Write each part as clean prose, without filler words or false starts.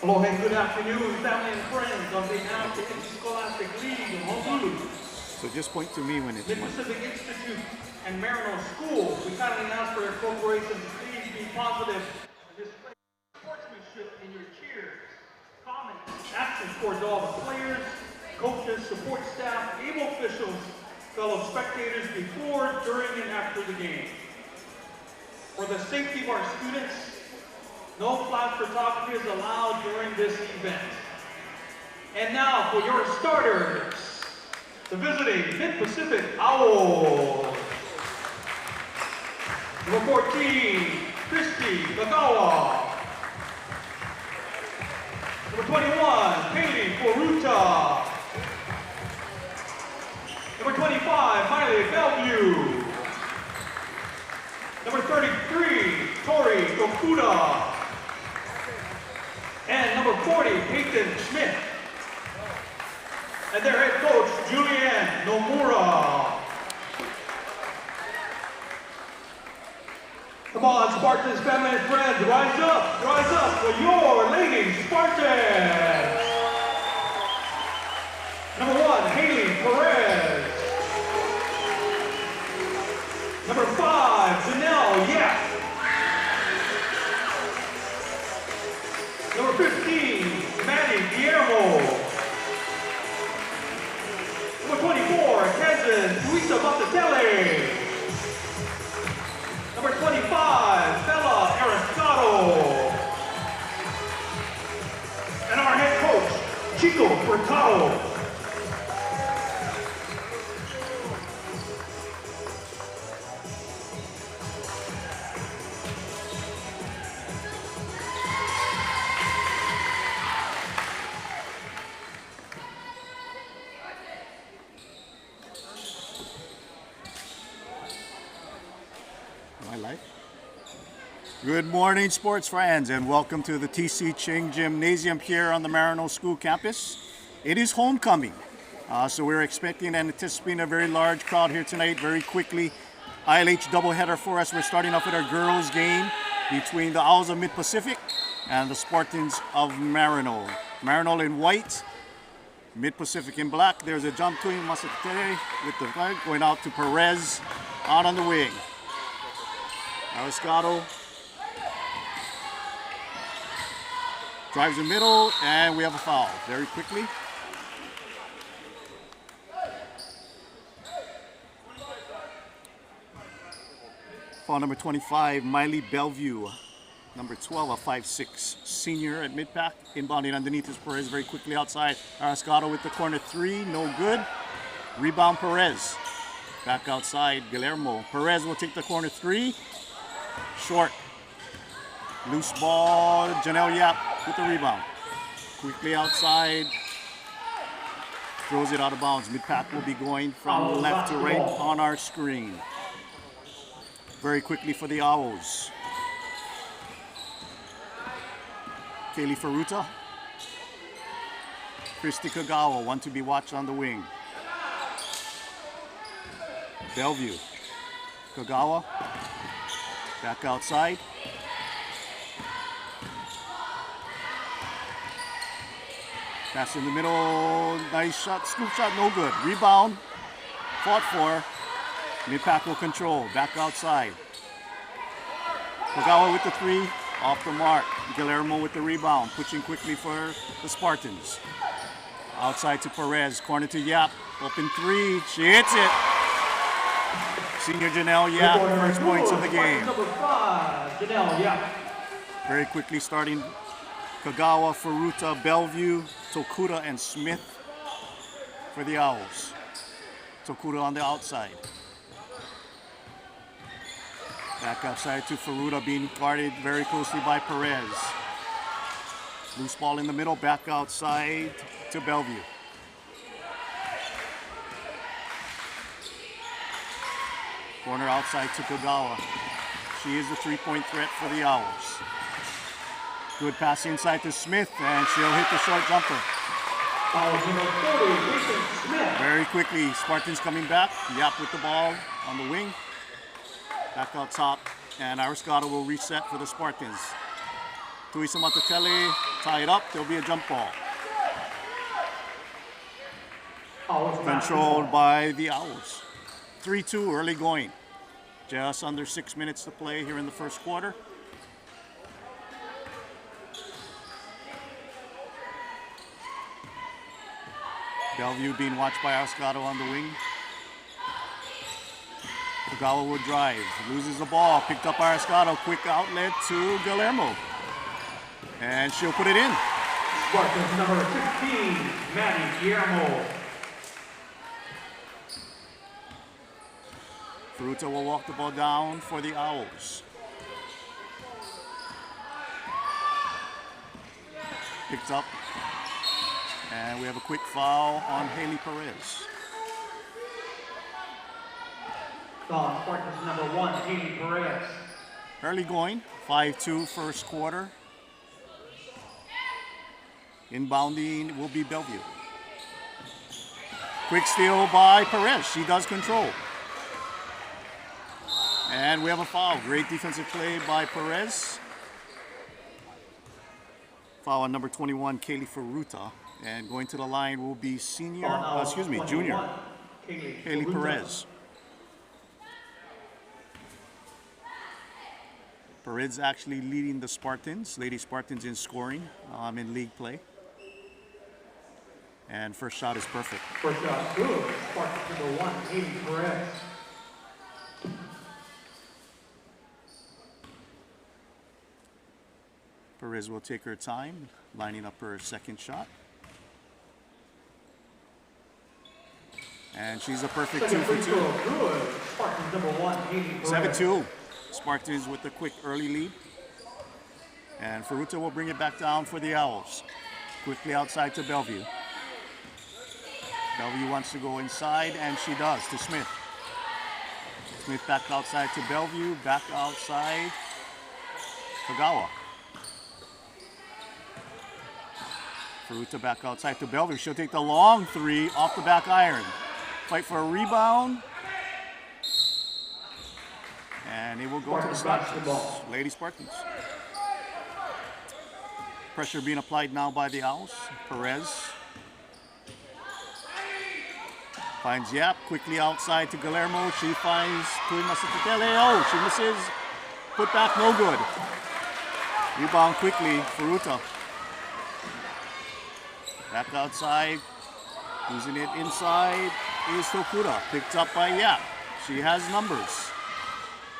Hello and good afternoon, family and friends. On behalf of the Interscholastic League of Honolulu, So just point to me when it's Mid-Pacific Institute, and Maryknoll School, we kindly ask for your cooperation to please be positive and display sportsmanship in your cheers, comments, actions towards all the players, coaches, support staff, able officials, fellow spectators before, during, and after the game. For the safety of our students, no flash photography is allowed during this event. And now for your starters, the visiting Mid-Pacific Owls. Number 14, Christy Kagawa. Number 21, Haley Furuta. Number 25, Miley Bellevue. Number 33, Tori Tokuda. And number 40, Peyton Smith. And their head coach, Julianne Nomura. Come on, Spartans, family and friends, rise up for your Lady Spartans. Number 1, Haley Perez. Number 5, Janelle Yap. Number 15, Manny Guillermo. Number 24, Kansas Luisa Montatelli. Number 25, Bella Aristotto. And our head coach, Chico Furtado. Good morning, sports fans, and welcome to the TC Ching Gymnasium here on the Maryknoll School campus. It is homecoming, so we're expecting and anticipating a very large crowd here tonight. Very quickly, ILH doubleheader for us. We're starting off with our girls' game between the Owls of Mid-Pacific and the Spartans of Maryknoll. Maryknoll in white, Mid-Pacific in black. There's a jump to Masate with the flag going out to Perez out on the wing. Ariscado drives the middle, and we have a foul very quickly. Foul number 25, Miley Bellevue. Number 12, a 5'6" senior at mid-pack. Inbounding underneath is Perez very quickly outside. Ariscado with the corner three, no good. Rebound Perez. Back outside, Guillermo. Perez will take the corner three. Short. Loose ball, Janelle Yap with the rebound. Quickly outside. Throws it out of bounds. Mid-pack will be going from left to right on our screen. Very quickly for the Owls. Kaylee Furuta. Christy Kagawa, one to be watched on the wing. Bellevue. Kagawa. Back outside. Pass in the middle, nice shot, scoop shot, no good. Rebound, fought for. Mid-pack will control, back outside. Kagawa with the three, off the mark. Guillermo with the rebound, pushing quickly for the Spartans. Outside to Perez, corner to Yap, open three, she hits it. Senior Janelle Yap, first points of the game. Number 5, Janelle Yap. Very quickly starting Kagawa, Furuta, Bellevue, Tokuda, and Smith for the Owls. Tokuda on the outside. Back outside to Furuta, being guarded very closely by Perez. Loose ball in the middle, back outside to Bellevue. Corner outside to Kagawa. She is the three-point threat for the Owls. Good pass inside to Smith, and she'll hit the short jumper. Very quickly, Spartans coming back. Yap with the ball on the wing. Back out top, and Ariscado will reset for the Spartans. Tuisa Matatele tie it up. There'll be a jump ball. Controlled by the Owls. 3-2 early going. Just under 6 minutes to play here in the first quarter. Bellevue being watched by Arascado on the wing. Ogawa will drive, loses the ball, picked up Arascado, quick outlet to Guillermo. And she'll put it in. Spartans number 16, Maddie Guillermo. Fruta will walk the ball down for the Owls. Picked up. And we have a quick foul on Haley Perez. Spartans number 1, Haley Perez. Early going, 5-2 first quarter. Inbounding will be Bellevue. Quick steal by Perez. She does control. And we have a foul. Great defensive play by Perez. Foul on number 21, Kaylee Ferruta. And going to the line will be junior, Haley Perez. Perez actually leading the Spartans, Lady Spartans in scoring in league play. And first shot is perfect. First shot good. Spartans number 1, Haley Perez. Perez will take her time, lining up her second shot. And she's a perfect 2 for 2. Spartans number 1, Haley Perez. 7-2. Spartans with a quick early lead. And Ferruta will bring it back down for the Owls. Quickly outside to Bellevue. Bellevue wants to go inside, and she does, to Smith. Smith back outside to Bellevue, back outside Kagawa. Ferruta back outside to Bellevue. She'll take the long three off the back iron. Fight for a rebound. And it will go to the Spartans. Lady Spartans. Pressure being applied now by the Owls. Perez finds Yap, quickly outside to Guillermo. She finds Tuima Satitele. Oh, she misses. Put back, no good. Rebound quickly, Ferruta. Back outside. Losing it inside is Tokuda. Picked up by Yap. She has numbers.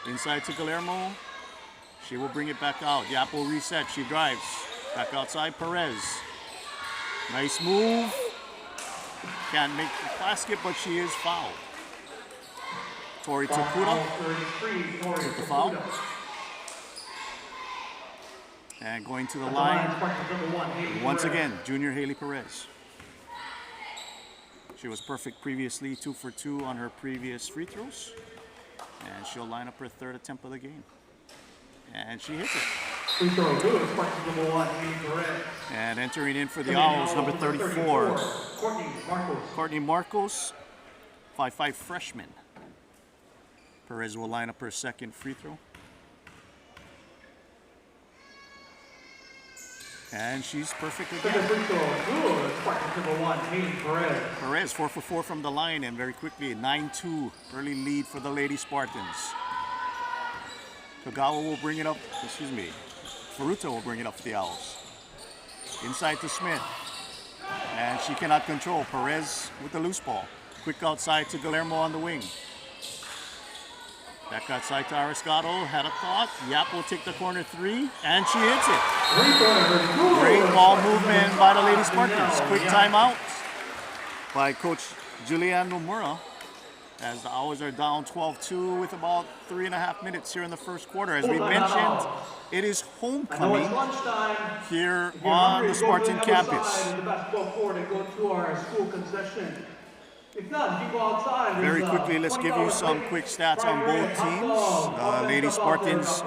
Inside to Guillermo. She will bring it back out. Yap will reset. She drives. Back outside, Perez. Nice move. Can't make the basket, but she is fouled. Tori Tokuda with the foul. And going to the line, once again, junior Haley Perez. She was perfect previously, 2 for 2 on her previous free throws. And she'll line up her third attempt of the game. And she hits it. Free throw good, Spartans number 1, Haley Perez. And entering in for the Owls, number 34, Courtney Marcos, 5'5" freshman. Perez will line up her second free throw. And she's perfect again. Second free throw good, Spartans number 1, Haley Perez. Perez, 4 for 4 from the line, and very quickly, 9-2 early lead for the Lady Spartans. Kagawa will bring it up, Ferruta will bring it up for the Owls. Inside to Smith. And she cannot control. Perez with the loose ball. Quick outside to Guillermo on the wing. Back outside to Arascado. Had a thought. Yap will take the corner three. And she hits it. Great ball movement by the Lady Spartans. Quick timeout by Coach Julianne Nomura. As the Owls are down 12-2 with about 3.5 minutes here in the first quarter. As we mentioned, it is homecoming here on the Spartan campus. Very quickly, let's give you some quick stats on both teams. Lady Spartans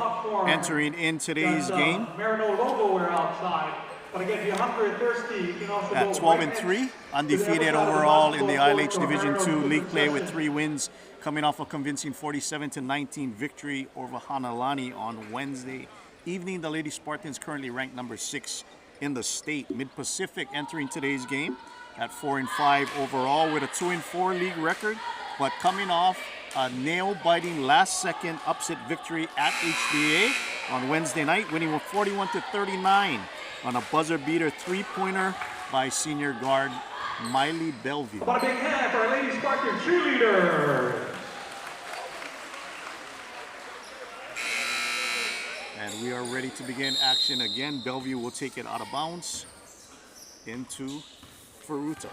entering in today's game at 12-3, undefeated overall in the ILH Division II league play with 3 wins, coming off a convincing 47-19 victory over Hanalani on Wednesday evening, the Lady Spartans currently ranked number 6 in the state. Mid-Pacific entering today's game at 4-5 overall with a 2-4 league record, but coming off a nail-biting last-second upset victory at HBA on Wednesday night, winning 41-39 on a buzzer-beater three-pointer by senior guard Miley Bellevue. How about a big hand for our Lady Spartan cheerleader? And we are ready to begin action again. Bellevue will take it out of bounds into Furuta.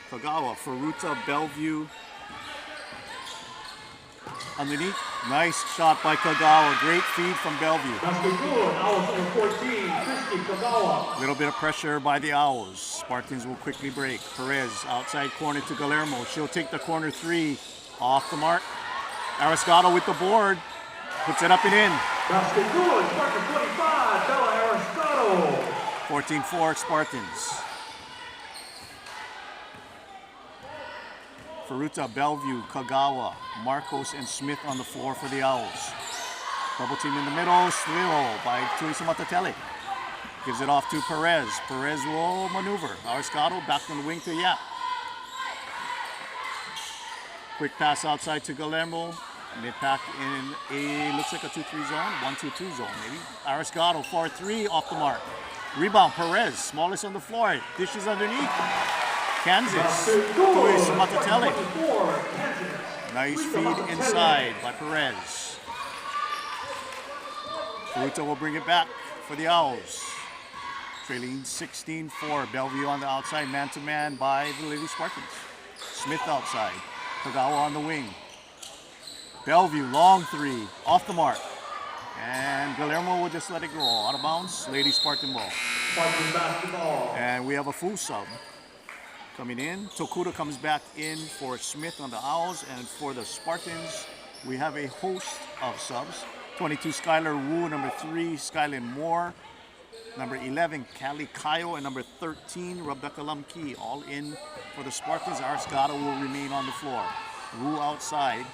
Kagawa, Furuta, Bellevue. Underneath, nice shot by Kagawa. Great feed from Bellevue. That's the good. Owls number 14, Christy Kagawa. Little bit of pressure by the Owls. Spartans will quickly break. Perez, outside corner to Guillermo. She'll take the corner three. Off the mark. Arriscato with the board. Puts it up and in. That's the good. Spartan 25, Bella Arriscato. 14-4 Spartans. Furuta, Bellevue, Kagawa, Marcos, and Smith on the floor for the Owls. Double team in the middle, Swillo by Teresa Matatelli. Gives it off to Perez. Perez will maneuver. Arriscato back on the wing to Yap. Quick pass outside to Guillermo. Mid-pack in a, looks like a 2-3 zone, 1-2-2 zone maybe. Arriscato, 4-3 off the mark. Rebound, Perez, smallest on the floor. Dishes underneath. Kansas, Teresa Matatelli. Nice feed inside by Perez. Furuta will bring it back for the Owls. Trailing 16-4. Bellevue on the outside, man-to-man by the Lady Spartans. Smith outside. Kagawa on the wing. Bellevue, long three, off the mark. And Guillermo will just let it go. Out of bounds, Lady Spartan ball. Spartan basketball. And we have a full sub coming in. Tokuda comes back in for Smith on the Owls. And for the Spartans, we have a host of subs. 22, Skylar Wu. Number 3, Skylin Moore. Number 11, Callie Kayo. And number 13, Rebecca Lumkey. All in for the Spartans. Arriscato will remain on the floor. Wu outside.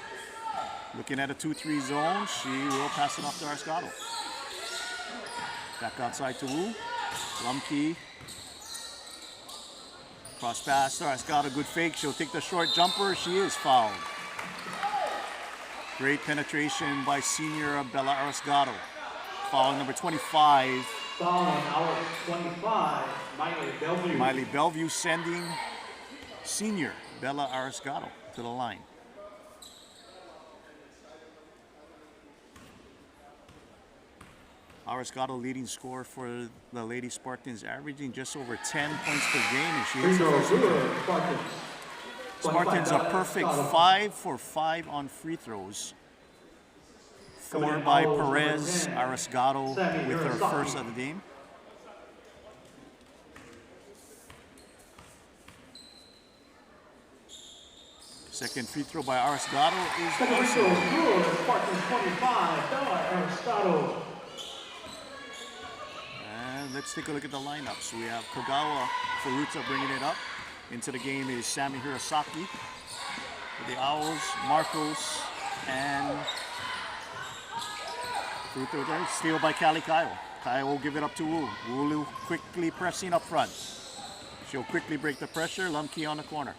Looking at a 2-3 zone. She will pass it off to Arriscato. Back outside to Wu. Lumkey. Cross pass. Arriscato, good fake. She'll take the short jumper. She is fouled. Great penetration by senior Bella Arriscato. Foul number 25. Foul on our 25, Miley Bellevue. Miley Bellevue sending senior Bella Arriscato to the line. Arriscato leading scorer for the Lady Spartans, averaging just over 10 points per game, and she hits the first free throw. Spartans are perfect 5 for 5 on free throws. 4 by Perez, Arriscato with her first of the game. Second free throw by Arriscato is Second free throw good. Spartans 25, Bella Arriscato. And let's take a look at the lineups. We have Kagawa, Furuta bringing it up. Into the game is Sami Hirosaki. For the Owls, Marcos, and Furuta there. Steal by Callie Kayo. Kayo will give it up to Wu. Wu quickly pressing up front. She'll quickly break the pressure. Lumkey on the corner.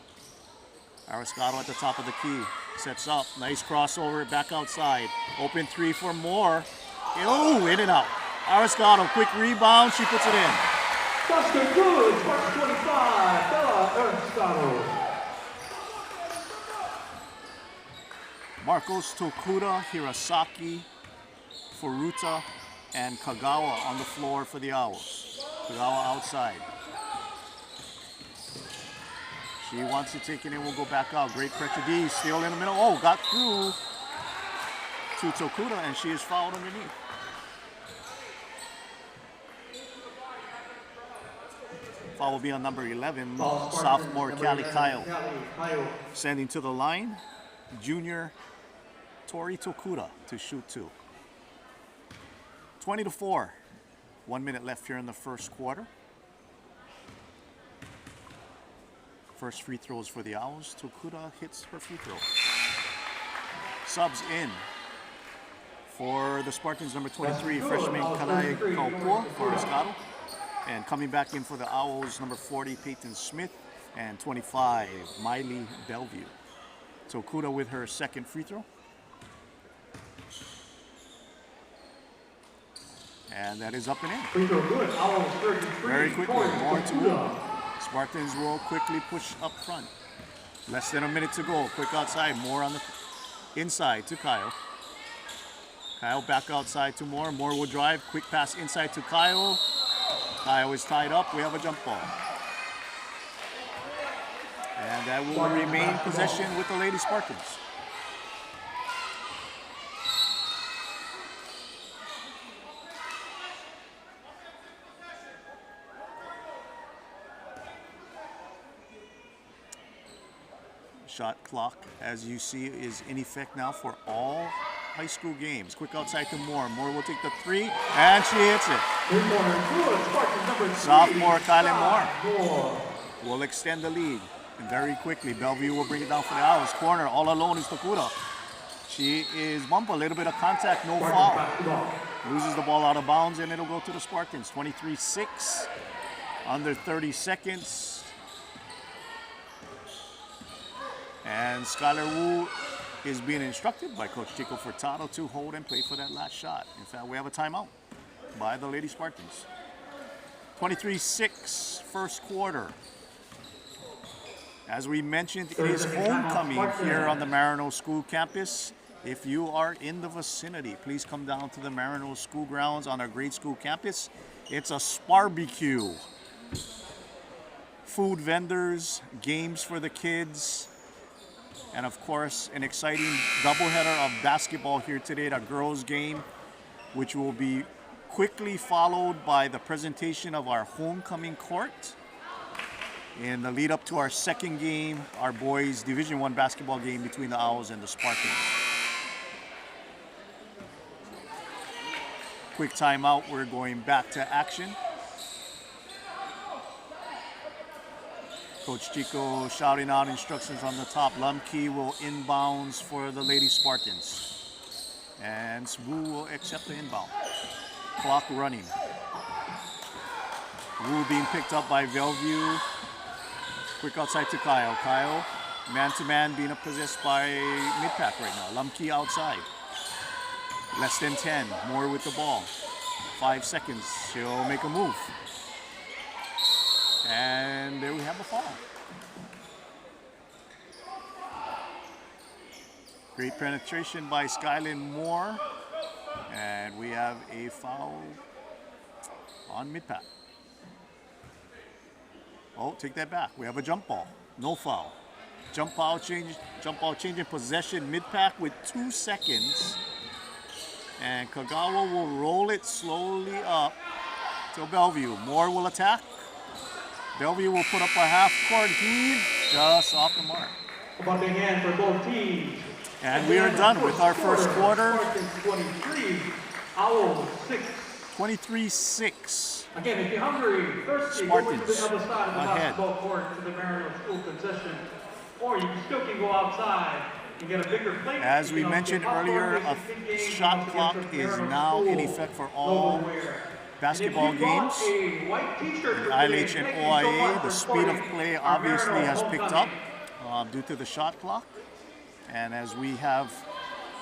Arriscato at the top of the key. Sets up. Nice crossover. Back outside. Open three for more. Oh, in and out. Arriscato, quick rebound. She puts it in. Basket good. Spartans 25, Bella Arriscato. Marcos, Tokuda, Hirosaki, Furuta, and Kagawa on the floor for the Owls. Kagawa outside. She wants to take it in, will go back out. Great pressure D, steal in the middle. Oh, got through to Tokuda, and she is fouled underneath. Foul will be on number 11, sophomore Callie Kayo. Sending to the line, junior Tori Tokuda to shoot 2. 20-4. 1 minute left here in the first quarter. First free throws for the Owls. Tokuda hits her free throw. Subs in For the Spartans, number 23, freshman Kalai Kaupua for Escado. And coming back in for the Owls, number 40, Peyton Smith. And 25, Miley Bellevue. Tokuda with her second free throw. And that is up and in. Free throw good. Owls 33. Very quickly, more to go. Spartans will quickly push up front. Less than a minute to go. Quick outside, more on the inside to Kyle. Kyle back outside to Moore. Moore will drive. Quick pass inside to Kyle. Kyle is tied up. We have a jump ball. And that will remain possession with the Lady Spartans. Shot clock, as you see, is in effect now for all high school games. Quick outside to Moore. Moore will take the three, and she hits it. Sophomore Kylie Moore will extend the lead. And very quickly, Bellevue will bring it down for the Owls. Corner, all alone is Tokuda. She is bumped, a little bit of contact, no foul. Loses the ball out of bounds, and it'll go to the Spartans. 23-6, under 30 seconds. And Skylar Wu is being instructed by Coach Chico Furtado to hold and play for that last shot. In fact, we have a timeout by the Lady Spartans. 23-6, first quarter. As we mentioned, it is homecoming here on the Maryknoll School campus. If you are in the vicinity, please come down to the Maryknoll School grounds on our grade school campus. It's a Sparbecue. Food vendors, games for the kids, and of course, an exciting doubleheader of basketball here today, the girls' game, which will be quickly followed by the presentation of our homecoming court. In the lead up to our second game, our boys' Division I basketball game between the Owls and the Spartans. Quick timeout, we're going back to action. Coach Chico shouting out instructions on the top. Lumkey will inbounds for the Lady Spartans. And Wu will accept the inbound. Clock running. Wu being picked up by Bellevue. Quick outside to Kyle. Kyle, man-to-man, being possessed by mid-pack right now. Lumkey outside. Less than 10. Moore with the ball. 5 seconds. She'll make a move. And there we have a foul. Great penetration by Skylin Moore. And we have a foul on mid-pack. Oh, take that back. We have a jump ball. No foul. Jump ball change in possession mid-pack with 2 seconds. And Kagawa will roll it slowly up to Bellevue. Moore will attack. Bellevue will put up a half-court heave just off the mark. About the hand for both teams. And we are done with our first quarter. 23, Owls 6. 23-6. Again, if you're hungry, thirsty, go to the other side of the basketball court to the Maryknoll School concession. Or you still can go outside and get a bigger plate. As we mentioned earlier, a shot clock is now in effect for all basketball games. In ILH and OIA, the speed of play obviously has picked up due to the shot clock. And as we have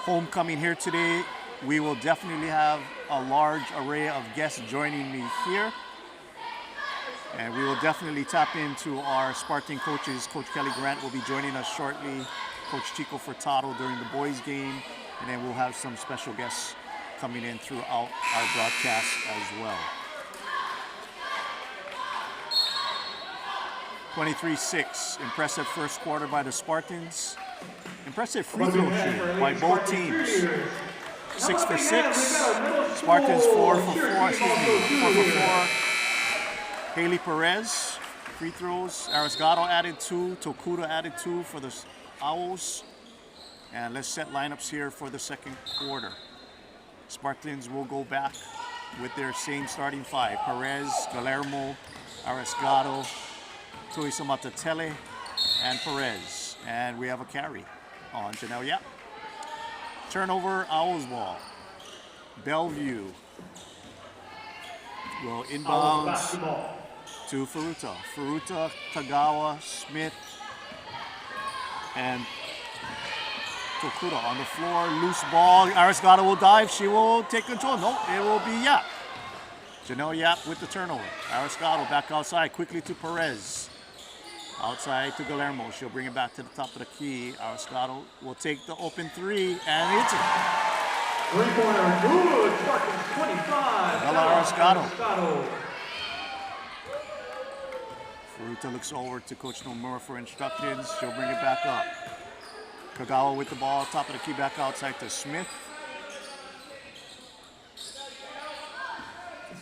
homecoming here today, we will definitely have a large array of guests joining me here. And we will definitely tap into our Spartan coaches. Coach Kelly Grant will be joining us shortly. Coach Chico Furtado during the boys game. And then we'll have some special guests coming in throughout our broadcast as well. 23-6, impressive first quarter by the Spartans. Impressive free throw shoot by both teams. 6 for 6. Spartans 4 for 4. Excuse me, 4 for 4. Haley Perez, free throws. Arisgato added 2. Tokuda added 2 for the Owls. And let's set lineups here for the second quarter. Spartans will go back with their same starting 5. Perez, Galermo, Arisgato, Tuisa Matatele, and Perez. And we have a carry on Janelle Yap. Turnover, Owls ball. Bellevue will Owls inbounds basketball. to Furuta. Furuta, Kagawa, Smith, and Tokuda on the floor. Loose ball. Arasgata will dive. She will take control. No, it will be Yap. Janelle Yap with the turnover. Arasgata back outside. Quickly to Perez. Outside to Guillermo. She'll bring it back to the top of the key. Arasgata will take the open three and hits it. Three-pointer good. Spartans 25. Bella Arasgata. Arasgata. Furuta looks over to Coach Nomura for instructions. She'll bring it back up. Kagawa with the ball, top of the key, back outside to Smith.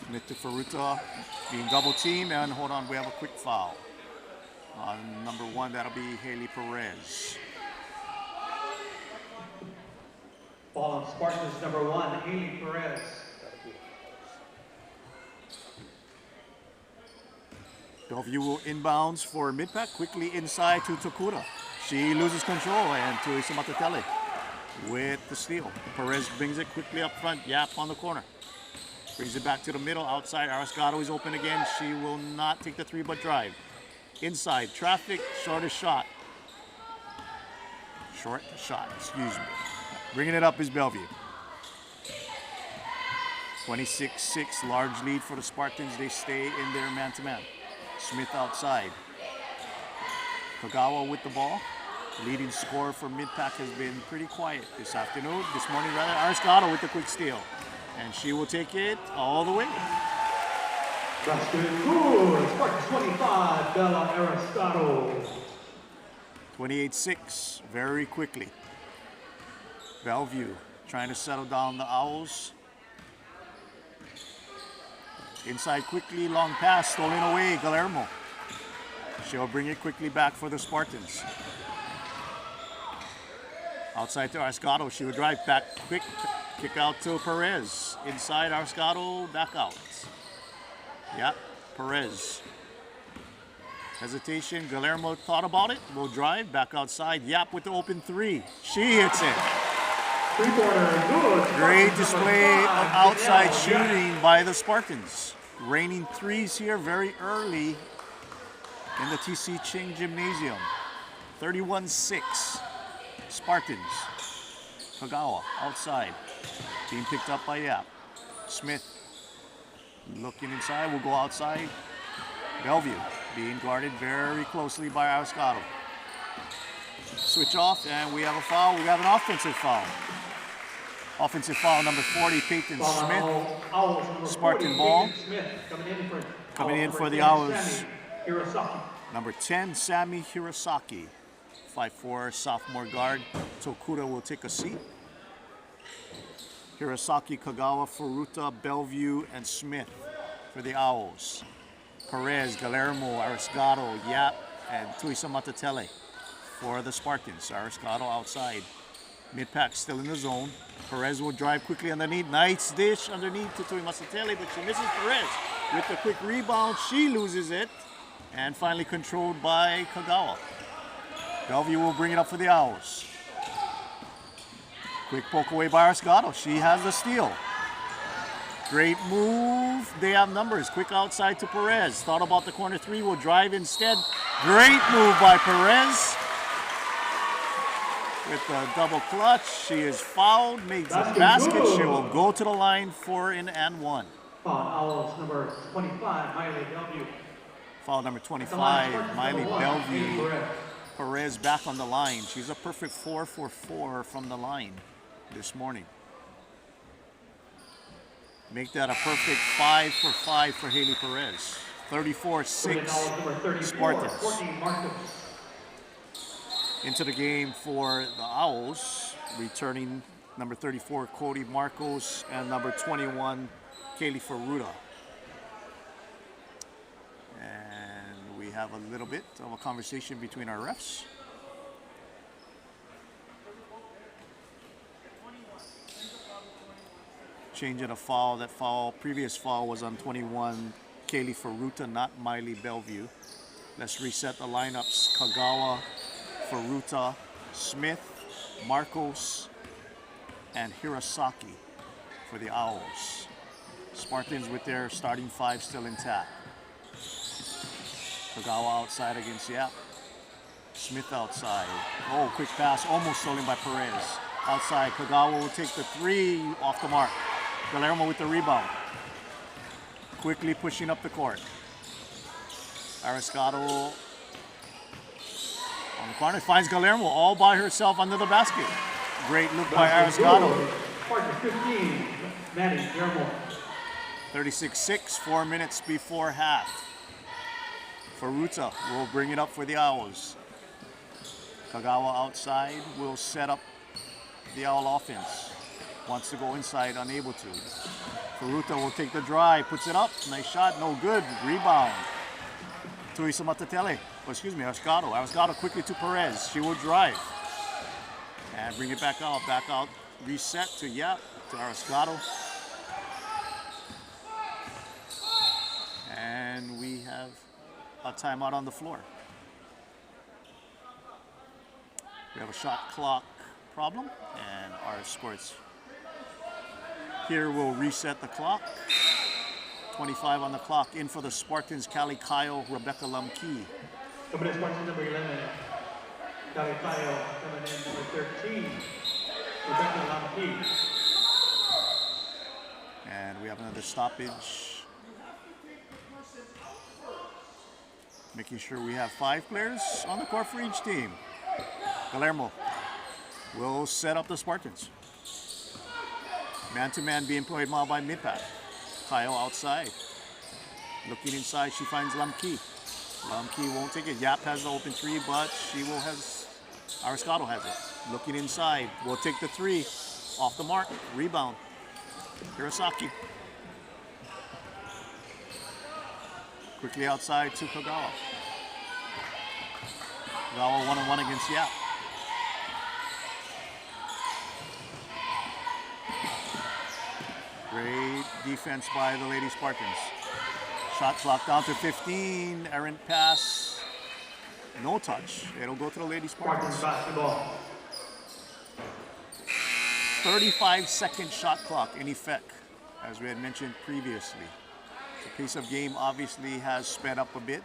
Smith to Furuta, being double teamed, and hold on, we have a quick foul. On number 1, that'll be Haley Perez. Ball on Spartans number 1, Haley Perez. Bellevue will inbounds for mid-pack, quickly inside to Tokuda. She loses control, and Teresa Matatele with the steal. Perez brings it quickly up front. Yap on the corner. Brings it back to the middle. Outside, Arasgata is open again. She will not take the three, but drive. Inside, traffic, shortest shot. Short shot, excuse me. Bringing it up is Bellevue. 26-6, large lead for the Spartans. They stay in their man-to-man. Smith outside. Kagawa with the ball. Leading scorer for mid-pack has been pretty quiet this morning rather. Arasgata with the quick steal. And she will take it all the way. Basket good. Spartans 25, Bella Arasgata. 28-6, very quickly. Bellevue trying to settle down the Owls. Inside quickly, long pass, stolen away, Guillermo. She'll bring it quickly back for the Spartans. Outside to Arasgata, she will drive back quick, kick out to Perez. Inside Arasgata, back out. Yeah, Perez. Hesitation, Guillermo thought about it, will drive, back outside. Yap with the open three. She hits it. Three-pointer good. Great display of outside shooting by the Spartans. Raining threes here very early in the TC Ching Gymnasium. 31-6. Spartans. Kagawa outside. Being picked up by Yap. Smith looking inside, will go outside. Bellevue being guarded very closely by Arasgata. Switch off, and we have a foul. We have an offensive foul. Offensive foul number 40, Peyton Smith. Spartan ball. Coming in for the Owls. Number 10, Sammy Hirosaki. 5'4", sophomore guard. Tokuda will take a seat. Hirosaki, Kagawa, Furuta, Bellevue, and Smith for the Owls. Perez, Guillermo, Arasgata, Yap, and Teresa Matatele for the Spartans. Arasgata outside. Mid-pack still in the zone. Perez will drive quickly underneath. Nice dish underneath to Teresa Matatele, but she misses Perez. With the quick rebound, she loses it. And finally controlled by Kagawa. Bellevue will bring it up for the Owls. Quick poke away by Arasgata. She has the steal. Great move. They have numbers. Quick outside to Perez. Thought about the corner three. Will drive instead. Great move by Perez. With the double clutch. She is fouled. Makes a basket. She will go to the line for an and one. Owls number 25, Miley Bellevue. Foul number 25, Miley Bellevue. Perez back on the line. She's a perfect 4 for 4 from the line this morning. Make that a perfect 5 for 5 for Haley Perez. 34-6 Spartans. Into the game for the Owls, returning number 34, Cody Marcos, and number 21, Kaylee Furuta. And we have a little bit of a conversation between our refs. Changing a foul. That foul, previous foul was on 21, Kaylee Furuta, not Miley Bellevue. Let's reset the lineups. Kagawa, Furuta, Smith, Marcos, and Hirosaki for the Owls. Spartans with their starting five still intact. Kagawa outside against Yap. Smith outside. Oh, quick pass, almost stolen by Perez. Outside, Kagawa will take the three off the mark. Guillermo with the rebound. Quickly pushing up the court. Ariscato on the corner, finds Guillermo all by herself under the basket. Great look by Ariscato. 36-6, 4 minutes before half. Furuta will bring it up for the Owls. Kagawa outside will set up the Owl offense. Wants to go inside, unable to. Furuta will take the drive, puts it up. Nice shot, no good. Rebound. Tuisa Matatele. Oh, excuse me, Ariscato. Ariscato quickly to Perez. She will drive. And bring it back out. Back out. Reset to Yap, to Ariscato. And we have a timeout on the floor. We have a shot clock problem, and our sports here will reset the clock. 25 on the clock. In for the Spartans, Callie Kyle, Rebecca Lumkey. Coming in Spartans number 11, Callie Kyle. Coming in number 13, Rebecca Lumkey. And we have another stoppage. Making sure we have 5 players on the court for each team. Guillermo will set up the Spartans. Man-to-man being played now by mid-pack. Kyle outside. Looking inside, she finds Lumkey. Lumkey won't take it. Yap has the open three, but she will have, Ariscato has it. Looking inside, will take the three. Off the mark, rebound. Hirosaki. Quickly outside to Kagawa. Kagawa 1-on-1 against Yap. Great defense by the Lady Spartans. Shot clock down to 15. Errant pass. No touch. It'll go to the Lady Spartans. Basketball. 35-second shot clock in effect, as we had mentioned previously. The pace of game obviously has sped up a bit.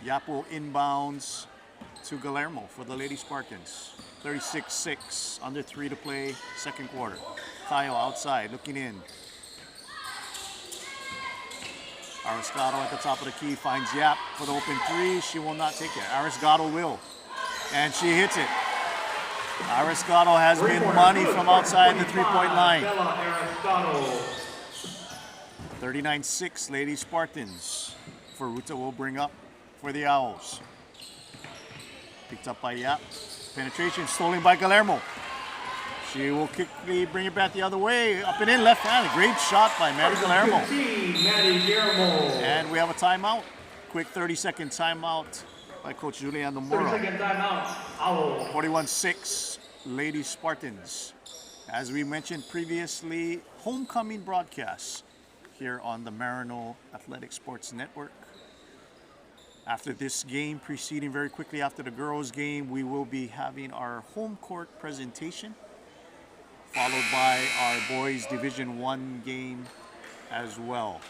Yap will inbounds to Guillermo for the Lady Spartans. 36-6, under 3 to play, second quarter. Kyle outside, looking in. Ariscato at the top of the key finds Yap for the open three. She will not take it. Ariscato will. And she hits it. Ariscato has been money from outside the three-point line. 39-6, Lady Spartans. Furuta will bring up for the Owls. Picked up by Yap. Penetration stolen by Guillermo. She will quickly bring it back the other way. Up and in, left hand. Great shot by Maddie Guillermo. And we have a timeout. Quick 30-second timeout by Coach Julian Nomura. 30-second timeout. Owl. 41-6, Lady Spartans. As we mentioned previously, homecoming broadcasts here on the Maryknoll Athletic Sports Network. After this game, proceeding very quickly after the girls' game, we will be having our home court presentation, followed by our boys' Division I game as well.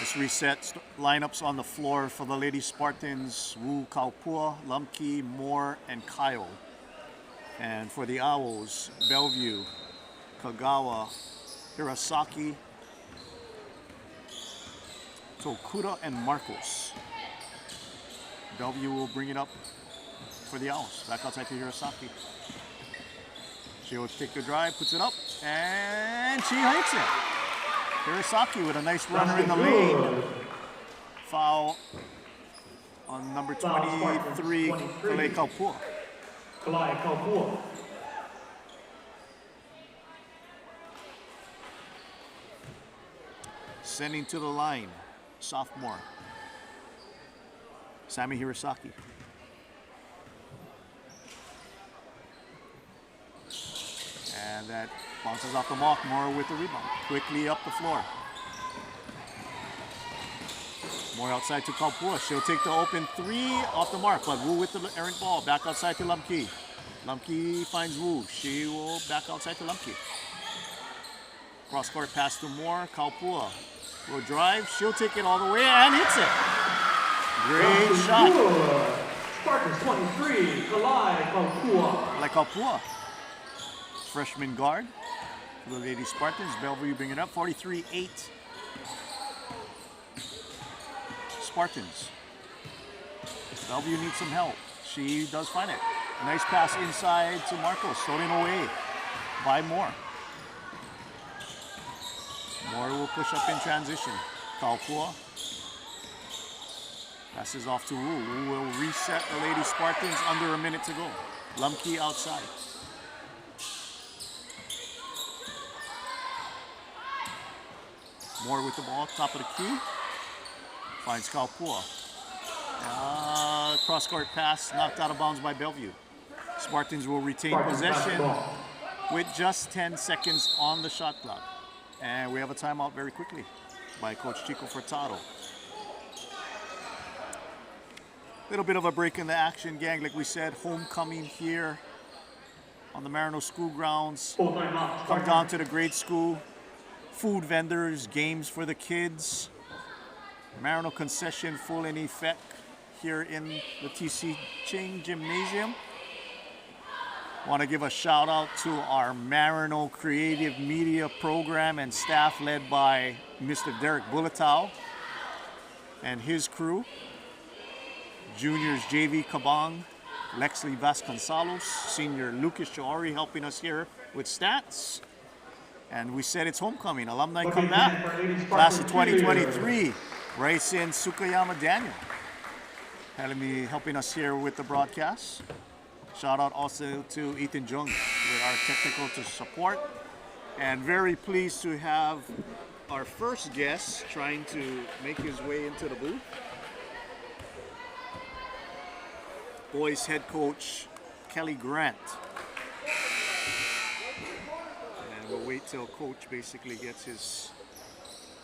Let's reset lineups on the floor for the Lady Spartans: Wu, Kaupua, Lumkey, Moore, and Kyle. And for the Owls, Bellevue, Kagawa, Hirosaki, Tokuda, and Marcos. Bellevue will bring it up for the Owls. Back outside to Hirosaki. She will take the drive, puts it up, and she hits it. Hirosaki with a nice runner in the lane. Foul on number 23, Kalei Kaupua. Kalai Kaupua. Sending to the line, sophomore, Sami Hirosaki. And that Bounces off the mark, Moore with the rebound. Quickly up the floor. Moore outside to Kalpua. She'll take the open three off the mark, but Wu with the errant ball. Back outside to Lumke. Lumke finds Wu. She will back outside to Lumke. Cross court pass to Moore. Kalpua will drive. She'll take it all the way and hits it. Great shot. Spartans 23, Kalai Kalpua. Freshman guard for the Lady Spartans. Bellevue bring it up. 43-8. Spartans. Bellevue needs some help. She does find it. Nice pass inside to Marcos. Stolen away by Moore. Moore will push up in transition. Kalpua passes off to Wu. Wu will reset the Lady Spartans under a minute to go. Lumke outside. Moore with the ball, top of the key. Finds Kalpua. Cross-court pass, knocked out of bounds by Bellevue. Spartans will retain possession with just 10 seconds on the shot clock. And we have a timeout very quickly by Coach Chico Furtado. Little bit of a break in the action, gang. Like we said, homecoming here on the Maryknoll School grounds. Come down to the grade school. Food vendors, games for the kids. Maryknoll concession full in effect here in the TC Ching Gymnasium. Want to give a shout out to our Maryknoll Creative Media Program and staff led by Mr. Derek Bulatow and his crew. Juniors JV Kabang, Lexley Vasconcelos, senior Lucas Chouari helping us here with stats. And we said it's homecoming. Alumni come back. Class of 2023. Raisin Sukayama Daniel helping us here with the broadcast. Shout out also to Ethan Jung with our technical support. And very pleased to have our first guest trying to make his way into the booth. Boys head coach Kelly Grant. And we'll wait till coach basically gets his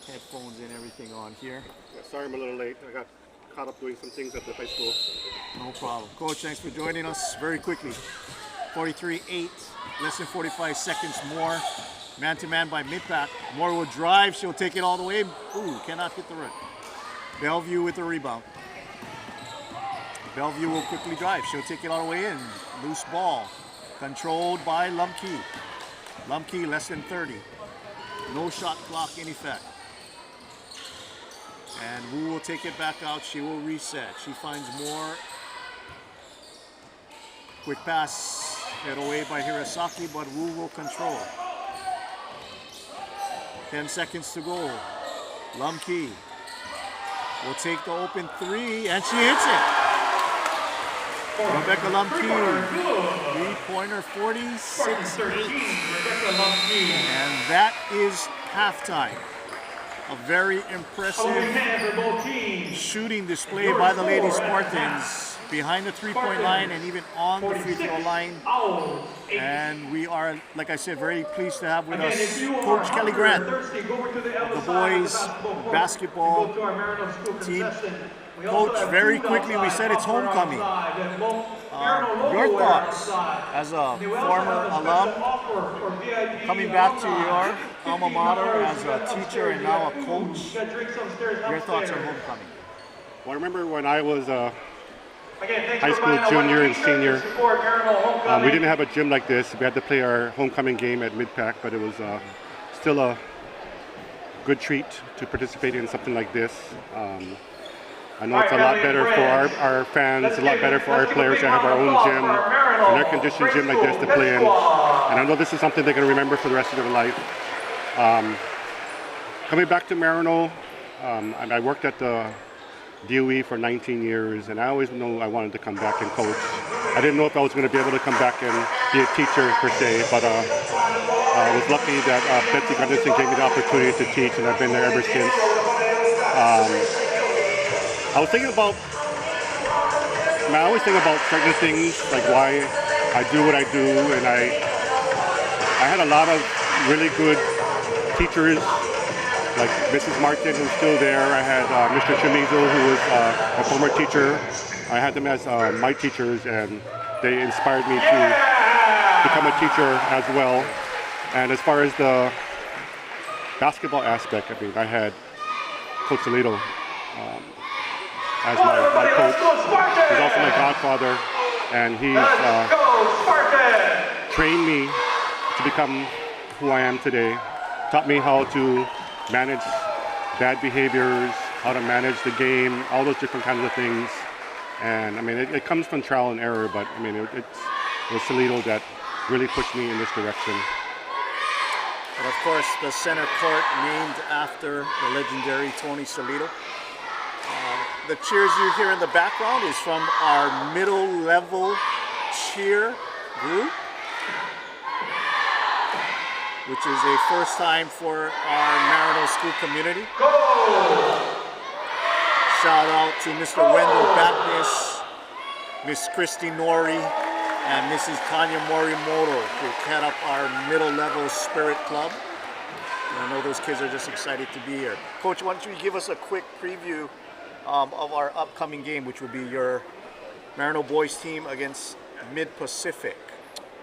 headphones and everything on here. Yeah, sorry I'm a little late. I got caught up doing some things at the high school. No problem. Coach, thanks for joining us very quickly. 43-8, less than 45 seconds more. Man-to-man by mid-pack. Moore will drive. She'll take it all the way. Ooh, cannot hit the rim. Bellevue with the rebound. Bellevue will quickly drive. She'll take it all the way in. Loose ball. Controlled by Lumke. Lumke less than 30. No shot clock in effect. And Wu will take it back out. She will reset. She finds Moore. Quick pass hit away by Hirasaki, but Wu will control. 10 seconds to go. Lumke will take the open three, and she hits it. Rebecca Lumke, three-pointer, 46-8. And that is halftime. A very impressive shooting display by the Lady Spartans behind the three-point line and even on the free throw line. And we are, like I said, very pleased to have with us Coach Kelly Grant, the boys basketball team. Coach, very quickly, we said it's homecoming. Your thoughts as a former alum, coming back to your alma mater as a teacher and now a coach, your thoughts on homecoming? Well, I remember when I was a high school junior and senior, we didn't have a gym like this. We had to play our homecoming game at mid-pack, but it was still a good treat to participate in something like this. I know it's a lot better for our fans, a lot better for our players to have our own gym, an air-conditioned gym like this to play in. And I know this is something they're going to remember for the rest of their life. Coming back to Maryknoll, I worked at the DOE for 19 years, and I always knew I wanted to come back and coach. I didn't know if I was going to be able to come back and be a teacher per se, but I was lucky that Betsy Gunderson gave me the opportunity to teach, and I've been there ever since. I was thinking about, I always think about certain things, like why I do what I do, and I had a lot of really good teachers like Mrs. Martin, who's still there. I had Mr. Chamizo, who was a former teacher. I had them as my teachers, and they inspired me to become a teacher as well. And as far as the basketball aspect, I mean, I had Coach Salito as my coach. He's also my godfather, and he's trained me to become who I am today. Taught me how to manage bad behaviors, how to manage the game, all those different kinds of things. And I mean, it comes from trial and error, but I mean, it was Salito that really pushed me in this direction. And of course, the center court named after the legendary Tony Salito. The cheers you hear in the background is from our middle level cheer group, which is a first time for our Maryknoll school community. Shout out to Mr. Wendell Batnis, Miss Christy Nori, and Mrs. Tanya Morimoto, who head up our middle level spirit club. And I know those kids are just excited to be here. Coach, why don't you give us a quick preview of our upcoming game, which will be your Maryknoll boys team against Mid-Pacific.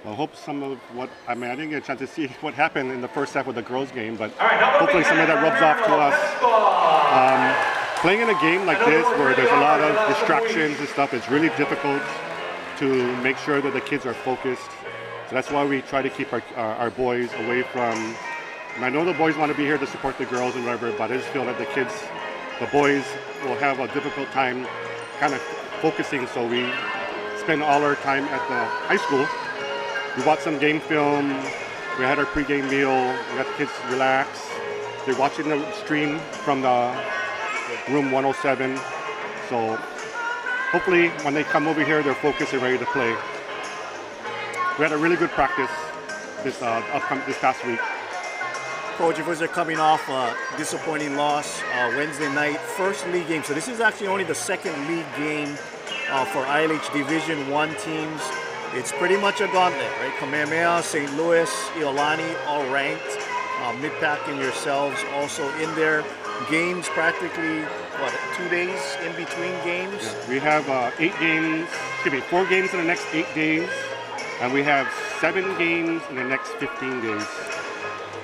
I hope some of what, I mean, I didn't get a chance to see what happened in the first half with the girls game, but hopefully some of that rubs off to us. Playing in a game like this where there's a lot of distractions and stuff, it's really difficult to make sure that the kids are focused. So that's why we try to keep our boys away from, and I know the boys want to be here to support the girls and whatever, but I just feel that the boys will have a difficult time kind of focusing, so we spend all our time at the high school. We watched some game film, we had our pregame meal, we got the kids relax. They're watching the stream from the room 107. So hopefully when they come over here, they're focused and ready to play. We had a really good practice this past week. Coach, of course, they're coming off a disappointing loss Wednesday night, first league game. So this is actually only the second league game for ILH Division I teams. It's pretty much a gauntlet, right? Kamehameha, St. Louis, Iolani, all ranked. Mid-Pac and yourselves also in there. Games practically, what, 2 days in between games? Yeah, we have 4 games in the next 8 days, and we have 7 games in the next 15 days.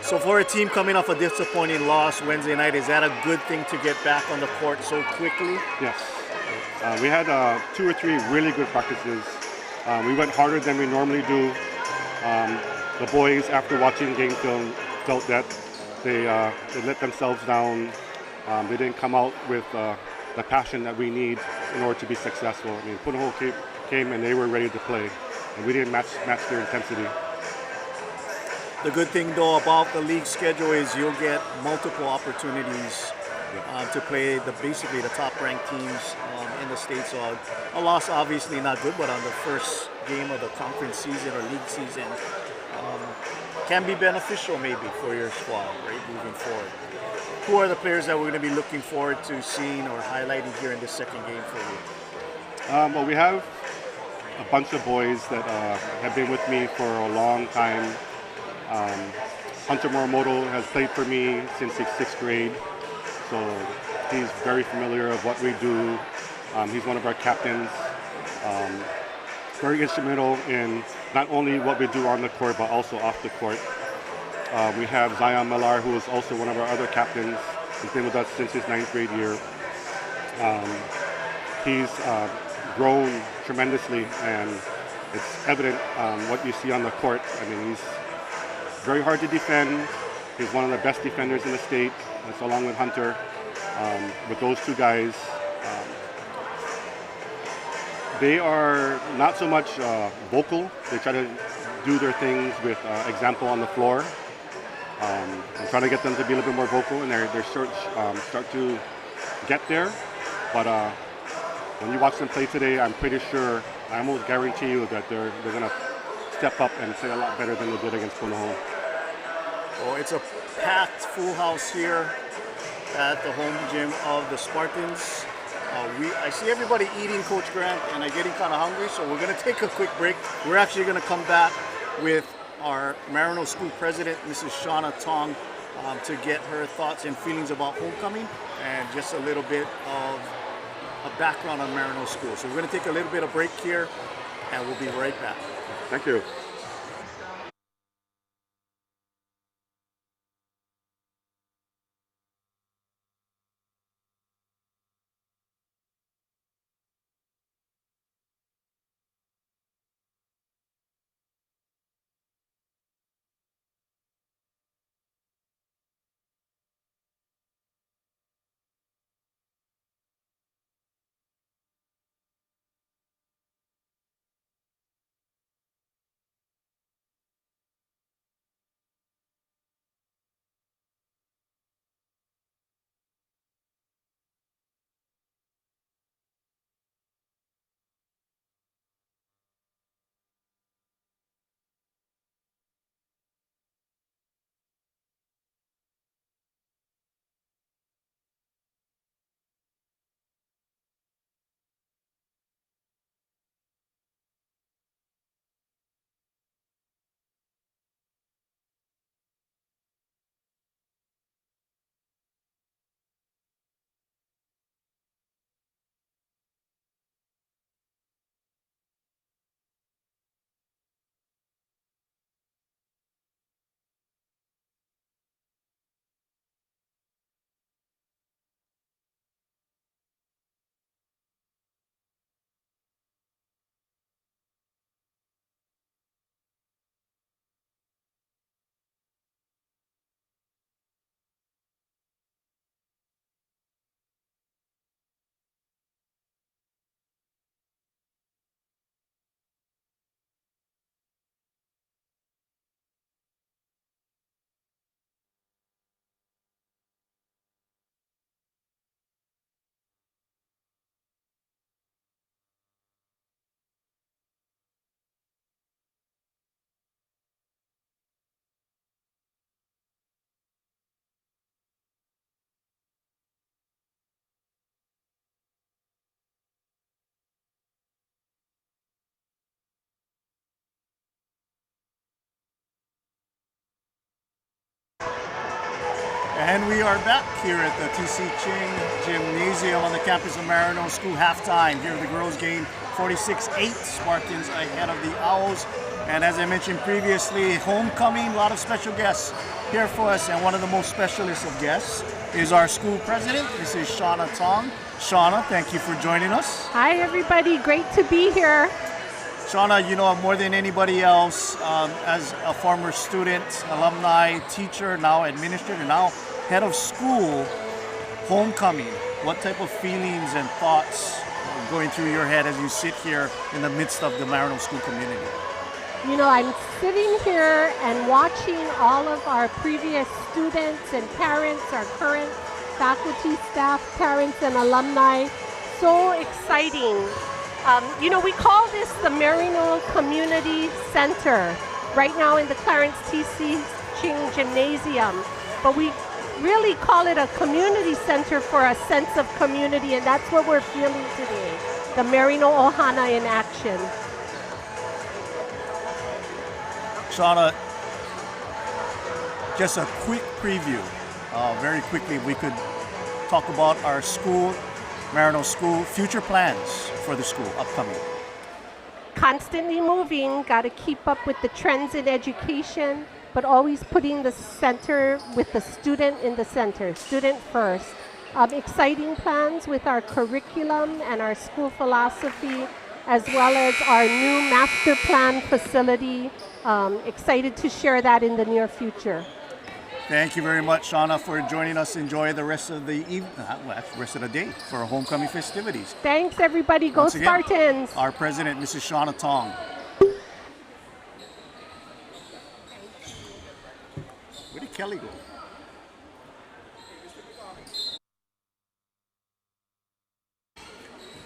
So for a team coming off a disappointing loss Wednesday night, is that a good thing to get back on the court so quickly? Yes. We had 2 or 3 really good practices. We went harder than we normally do. The boys, after watching game film, felt that they let themselves down. They didn't come out with the passion that we need in order to be successful. I mean, Punahou came and they were ready to play, and we didn't match their intensity. The good thing, though, about the league schedule is you'll get multiple opportunities to play basically the top-ranked teams in the state. So a loss, obviously not good, but on the first game of the conference season or league season can be beneficial maybe for your squad, right, moving forward. Who are the players that we're going to be looking forward to seeing or highlighting here in this second game for you? Well, we have a bunch of boys that have been with me for a long time. Hunter Morimoto has played for me since 6th grade, so he's very familiar of what we do. He's one of our captains. Very instrumental in not only what we do on the court, but also off the court. We have Zion Millar, who is also one of our other captains. He's been with us since his 9th grade year. He's grown tremendously, and it's evident what you see on the court. I mean, he's very hard to defend. He's one of the best defenders in the state. That's along with Hunter. With those two guys, they are not so much vocal. They try to do their things with example on the floor. I'm trying to get them to be a little bit more vocal, and their start to get there. But when you watch them play today, I'm pretty sure, I almost guarantee you that they're going to step up and play a lot better than they did against Punahou. Oh, it's a packed full house here at the home gym of the Spartans. I see everybody eating, Coach Grant, and I'm getting kind of hungry, so we're going to take a quick break. We're actually going to come back with our Maryknoll School President, Mrs. Shauna Tong, to get her thoughts and feelings about homecoming and just a little bit of a background on Maryknoll School. So we're going to take a little bit of break here, and we'll be right back. Thank you. And we are back here at the TC Ching Gymnasium on the campus of Maryknoll School. Halftime here at the girls game, 46-8, Spartans ahead of the Owls. And as I mentioned previously, homecoming, a lot of special guests here for us. And one of the most specialist of guests is our school president, Mrs. Shauna Tong. Shauna, thank you for joining us. Hi, everybody. Great to be here. Shauna, you know more than anybody else, as a former student, alumni, teacher, now administrator, now head of school, homecoming. What type of feelings and thoughts are going through your head as you sit here in the midst of the Maryknoll School community? You know, I'm sitting here and watching all of our previous students and parents, our current faculty, staff, parents, and alumni. So exciting. You know, we call this the Maryknoll Community Center right now in the Clarence T.C. Ching Gymnasium, but we really call it a community center for a sense of community, and that's what we're feeling today, the Maryknoll Ohana in action. Shauna, just a quick preview, very quickly, we could talk about our school, Maryknoll School, future plans for the school upcoming. Constantly moving, got to keep up with the trends in education, but always putting the center with the student in the center, student first. Exciting plans with our curriculum and our school philosophy, as well as our new master plan facility. Excited to share that in the near future. Thank you very much, Shauna, for joining us. Enjoy the rest of the rest of the day for our homecoming festivities. Thanks, everybody. Go Once again, Spartans! our president, Mrs. Shauna Tong. Where did Kelly go?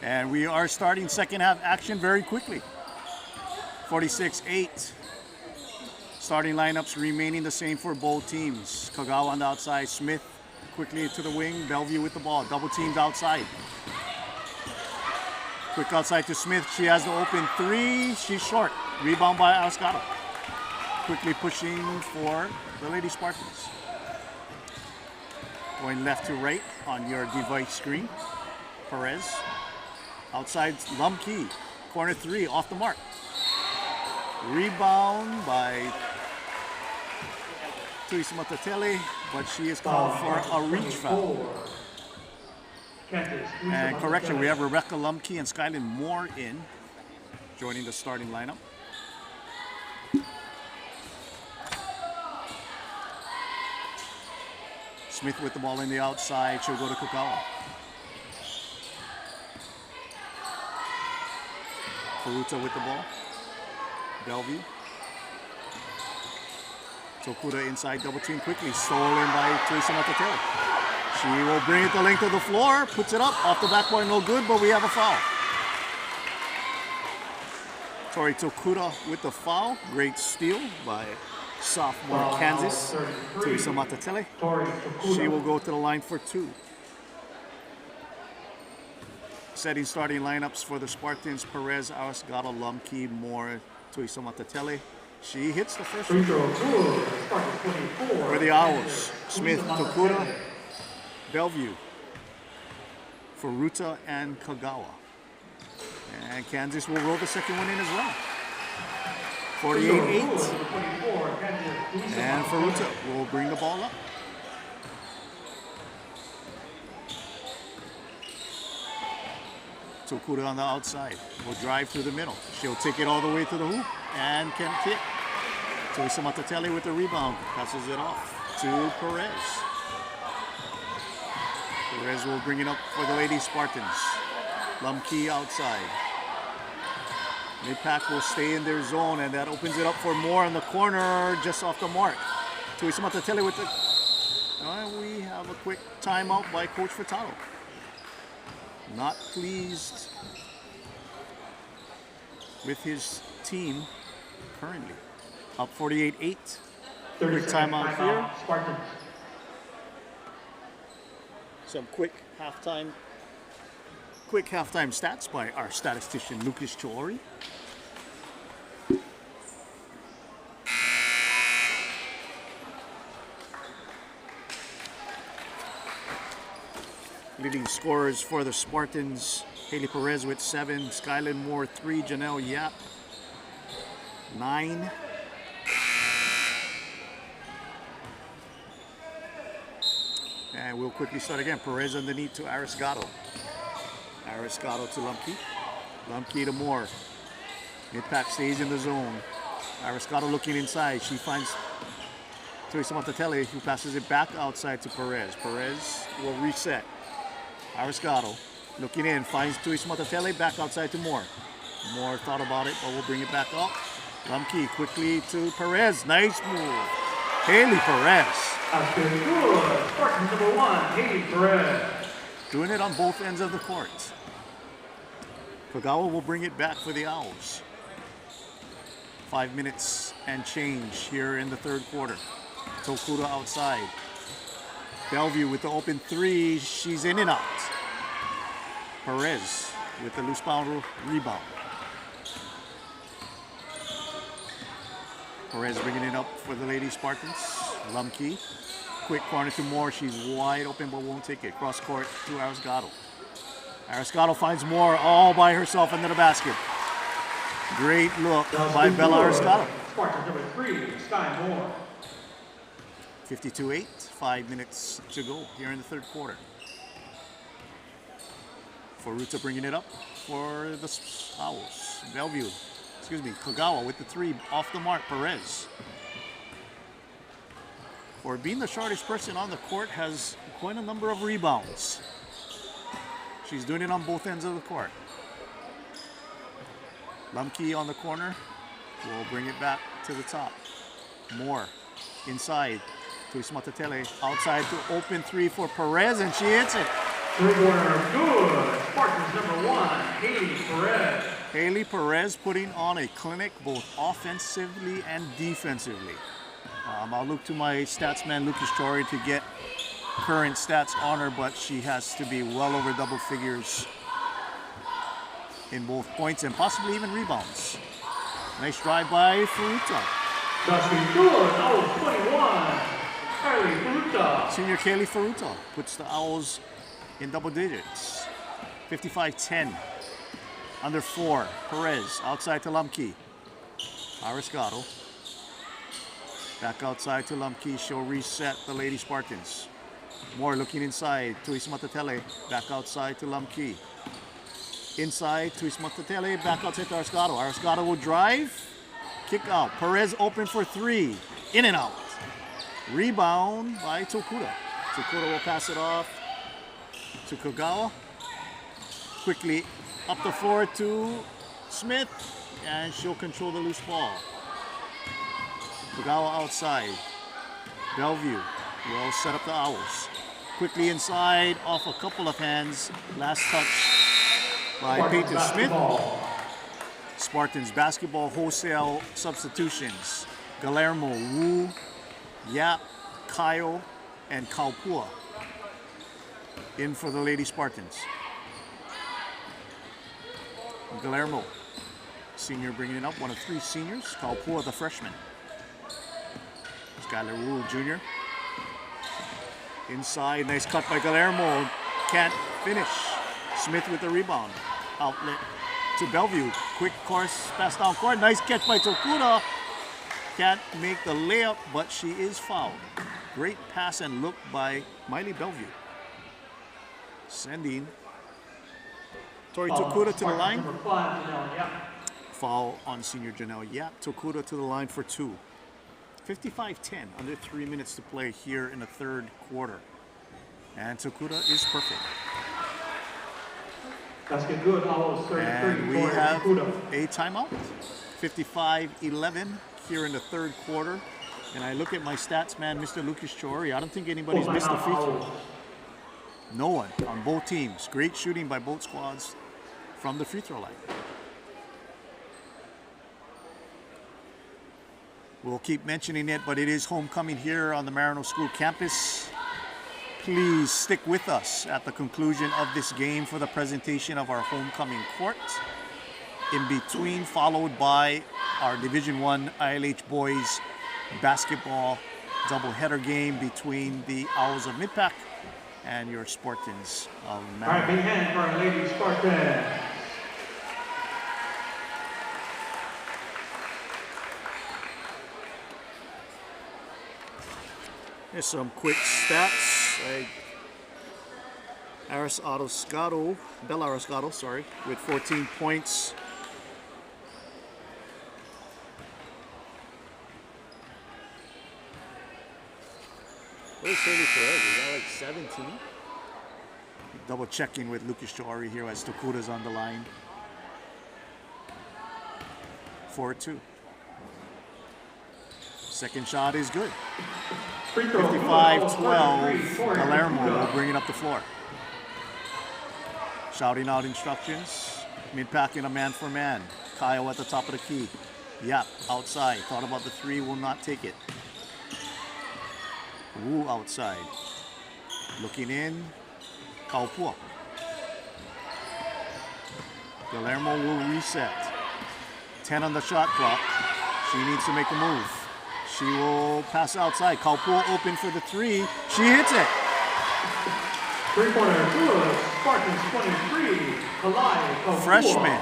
And we are starting second half action very quickly. 46-8. Starting lineups remaining the same for both teams. Kagawa on the outside, Smith quickly to the wing, Bellevue with the ball, double teams outside. Quick outside to Smith, she has the open three, she's short. Rebound by Ascaro. quickly pushing for the Lady Spartans. Going left to right on your device screen. Perez. Outside Lumkey. Corner 3 off the mark. Rebound by Teresa Matatelli, but she is called for a reach foul. And correction, we have Rebecca Lumkey and Skylin Moore in, joining the starting lineup. Smith with the ball in the outside. She'll go to Kukawa. Furuta with the ball. Bellevue. Tokuda inside double team quickly. Stolen by Teresa Matatelli. She will bring it the length of the floor. Puts it up. Off the backboard, no good, but we have a foul. Tori Tokuda with the foul. Great steal by sophomore Kansas, Teresa Matatelli. She will go to the line for 2. Setting starting lineups for the Spartans: Perez, Arasgata, Lumkey, Moore, Teresa Matatelli. She hits the first one. For the Owls: Smith, Tokuda, Bellevue, Furuta, and Kagawa. And Kansas will roll the second one in as well. 48-8. And Furuta will bring the ball up. Tokuda on the outside. Will drive through the middle. She'll take it all the way to the hoop and can kick. Teresa Matatelli with the rebound. Passes it off to Perez. Perez will bring it up for the Lady Spartans. Lumkey outside. Mid-pack will stay in their zone, and that opens it up for Moore on the corner, just off the mark. Teresa Matatelli with the... we have a quick timeout by Coach Furtado. Not pleased with his team currently. Up 48-8. Quick timeout here. Some quick halftime stats by our statistician Lucas Chiori. Leading scorers for the Spartans: Haley Perez with 7, Skylin Moore 3, Janelle Yap 9. And we'll quickly start again. Perez underneath to Arasgata. Arasgata to Lumkey. Lumkey to Moore. Mid-pack stays in the zone. Arasgata looking inside. She finds Teresa Matatelli, who passes it back outside to Perez. Perez will reset. Arasgata looking in, finds Teresa Matatelli, back outside to Moore. Moore thought about it, but we'll bring it back up. Lumkey quickly to Perez. Nice move. Haley Perez. Spartan number 1, Haley Perez. Doing it on both ends of the court. Kagawa will bring it back for the Owls. 5 minutes and change here in the third quarter. Tokuda outside. Bellevue with the open 3. She's in and out. Perez with the loose bound rebound. Perez bringing it up for the Lady Spartans. Lumkey. Quick corner to Moore. She's wide open but won't take it. Cross court to Arasgata. Arasgata finds Moore all by herself into the basket. Great look by Bella Arasgata. Spartan number 3, Sky Moore. 52-8. 5 minutes to go here in the third quarter. Furuta bringing it up for the Owls. Kagawa with the 3 off the mark. Perez, for being the shortest person on the court, has quite a number of rebounds. She's doing it on both ends of the court. Lumkey on the corner will bring it back to the top. Moore inside to Matatelli, outside to open 3 for Perez, and she hits it. Third quarter good. Spartans number 1, Haley Perez. Haley Perez putting on a clinic both offensively and defensively. I'll look to my stats man Lucas Chiori to get current stats on her, but she has to be well over double figures in both points and possibly even rebounds. Nice drive by Furuta. Basket good. Owls 21. Kylie Furuta. Senior Kaylee Faruta puts the Owls in double digits. 55-10. Under 4. Perez outside to Lumkey. Ariscato. Back outside to Lumkey. She'll reset the Lady Spartans. Moore looking inside to Ismatatele. Back outside to Lumkey. Inside to Ismatatele. Back outside to Ariscato. Ariscato will drive. Kick out. Perez open for 3. In and out. Rebound by Tokuda. Tokuda will pass it off to Kagawa. Quickly up the floor to Smith. And she'll control the loose ball. Kagawa outside. Bellevue will set up the Owls. Quickly inside, off a couple of hands. Last touch by Peyton Smith. Spartans basketball wholesale substitutions. Galermo, Wu, Yap, Kyle, and Kaupua in for the Lady Spartans. Galermo, senior bringing it up, one of 3 seniors. Kaupua, the freshman. Skylar Wu, junior. Inside, nice cut by Galermo. Can't finish. Smith with the rebound. Outlet to Bellevue. Quick course, pass down court. Nice catch by Tokuda. Can't make the layup, but she is fouled. Great pass and look by Miley Bellevue. Sending Tori Tokuda to the line. Foul on senior Janelle Yap. Tokuda to the line for 2. 55-10, under 3 minutes to play here in the third quarter. And Tokuda is perfect. Basket good. Owls 33. And we have a timeout. 55-11 here in the third quarter. And I look at my stats man, Mr. Lucas Chori. I don't think anybody's missed a free throw. No one on both teams. Great shooting by both squads from the free throw line. We'll keep mentioning it, but it is homecoming here on the Maryknoll School campus. Please stick with us at the conclusion of this game for the presentation of our homecoming court. In between, followed by our Division I ILH boys basketball doubleheader game between the Owls of Midpack and your Spartans of Maryknoll. All right, big hand for our Lady Spartans. Here's some quick stats. Bella Ariscato, sorry, with 14 points. What is 30 for Ed? Is that like 17? Double checking with Lucas Joari here as Tokuda's on the line. 4-2. Second shot is good. 55-12. Palermo will bring it up the floor. Shouting out instructions. Midpack in a man-for-man. Kyle at the top of the key. Yap, outside. Thought about the 3, will not take it. Wu outside. Looking in. Kaupua. Palermo will reset. 10 on the shot clock. She needs to make a move. She will pass outside. Kaupua open for the 3. She hits it. 3-pointer good. Spartans 23. Kalai Kaupua. Freshman.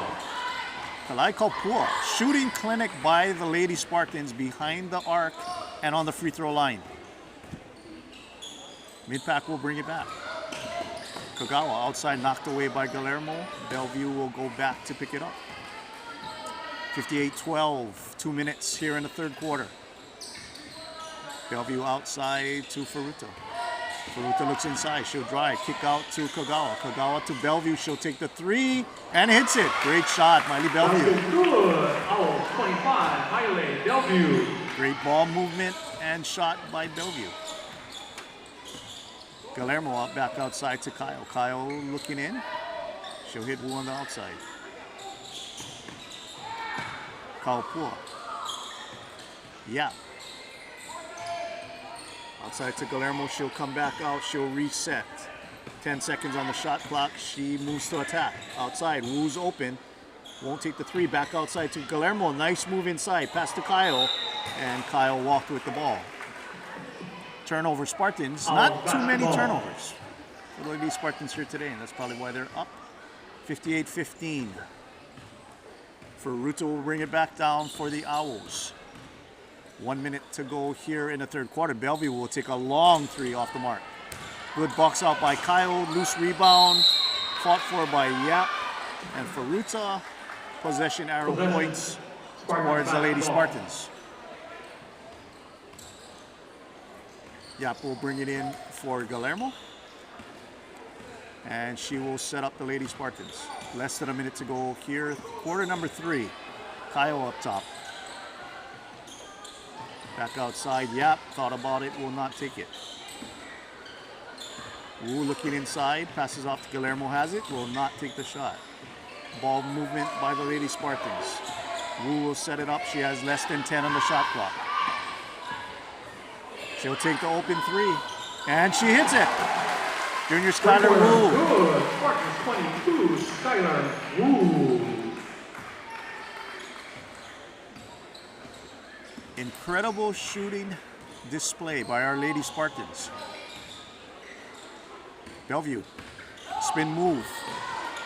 Kalai Kaupua. Shooting clinic by the Lady Spartans behind the arc and on the free throw line. Midpack will bring it back. Kagawa outside, knocked away by Galermo. Bellevue will go back to pick it up. 58-12. 2 minutes here in the third quarter. Bellevue outside to Faruta. Faruta looks inside. She'll drive. Kick out to Kagawa. Kagawa to Bellevue. She'll take the 3 and hits it. Great shot, Miley Bellevue. Good. Owls 25. Miley Bellevue. Great ball movement and shot by Bellevue. Galermo out back outside to Kyle. Kyle looking in. She'll hit Wu on the outside. Kaupua. Yeah. Outside to Galermo, she'll come back out, she'll reset. 10 seconds on the shot clock, she moves to attack. Outside, Wu's open. Won't take the three. Back outside to Guillermo. Nice move inside. Pass to Kyle. And Kyle walked with the ball. Turnover Spartans. Not too many turnovers for the Lady Spartans here today. And that's probably why they're up 58-15. Ferruta will bring it back down for the Owls. 1 minute to go here in the third quarter. Bellevue will take a long three off the mark. Good box out by Kyle. Loose rebound. Fought for by Yap. And Ferruta, possession arrow points towards the Lady Spartans. Yap will bring it in for Guillermo. And she will set up the Lady Spartans. Less than a minute to go here. Quarter number 3. Kyle up top. Back outside. Yap thought about it. Will not take it. Wu looking inside. Passes off to Guillermo. Has it. Will not take the shot. Ball movement by the Lady Spartans. Wu will set it up. She has less than 10 on the shot clock. She'll take the open three. And she hits it. Junior Skylar Wu. Good. Spartans 22, Skylar Wu. Incredible shooting display by our Lady Spartans. Bellevue. Spin move.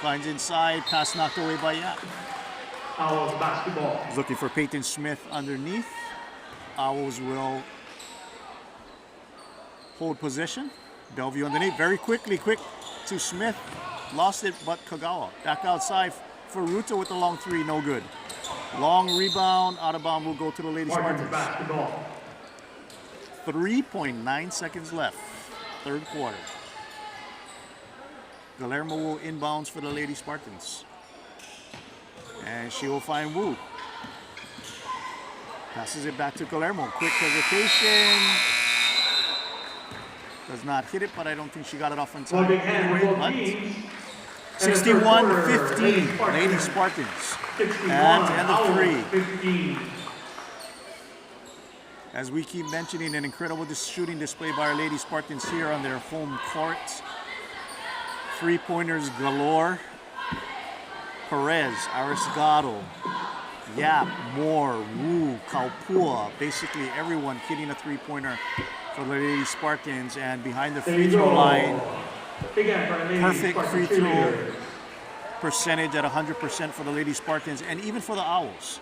Finds inside. Pass knocked away by Yap. Owls basketball. Looking for Peyton Smith underneath. Owls will hold possession. Bellevue underneath. Very quickly. Quick to Smith. Lost it, but Kagawa. Back outside for Ruta with the long three. No good. Long rebound. Out of bound will go to the Lady Spartans. Basketball. 3.9 seconds left. Third quarter. Guillermo will inbounds for the Lady Spartans. And she will find Wu. Passes it back to Guillermo. Quick hesitation. Does not hit it, but I don't think she got it off on time. Anyway, 61-15, Lady Spartans. And end of three. 15. As we keep mentioning, an incredible shooting display by our Lady Spartans here on their home court. Three-pointers galore. Perez, Arisgado, Yap, Moore, Wu, Kaupua. Basically everyone hitting a three-pointer for the Lady Spartans. And behind the free throw line, perfect free throw percentage at 100% for the Lady Spartans and even for the Owls.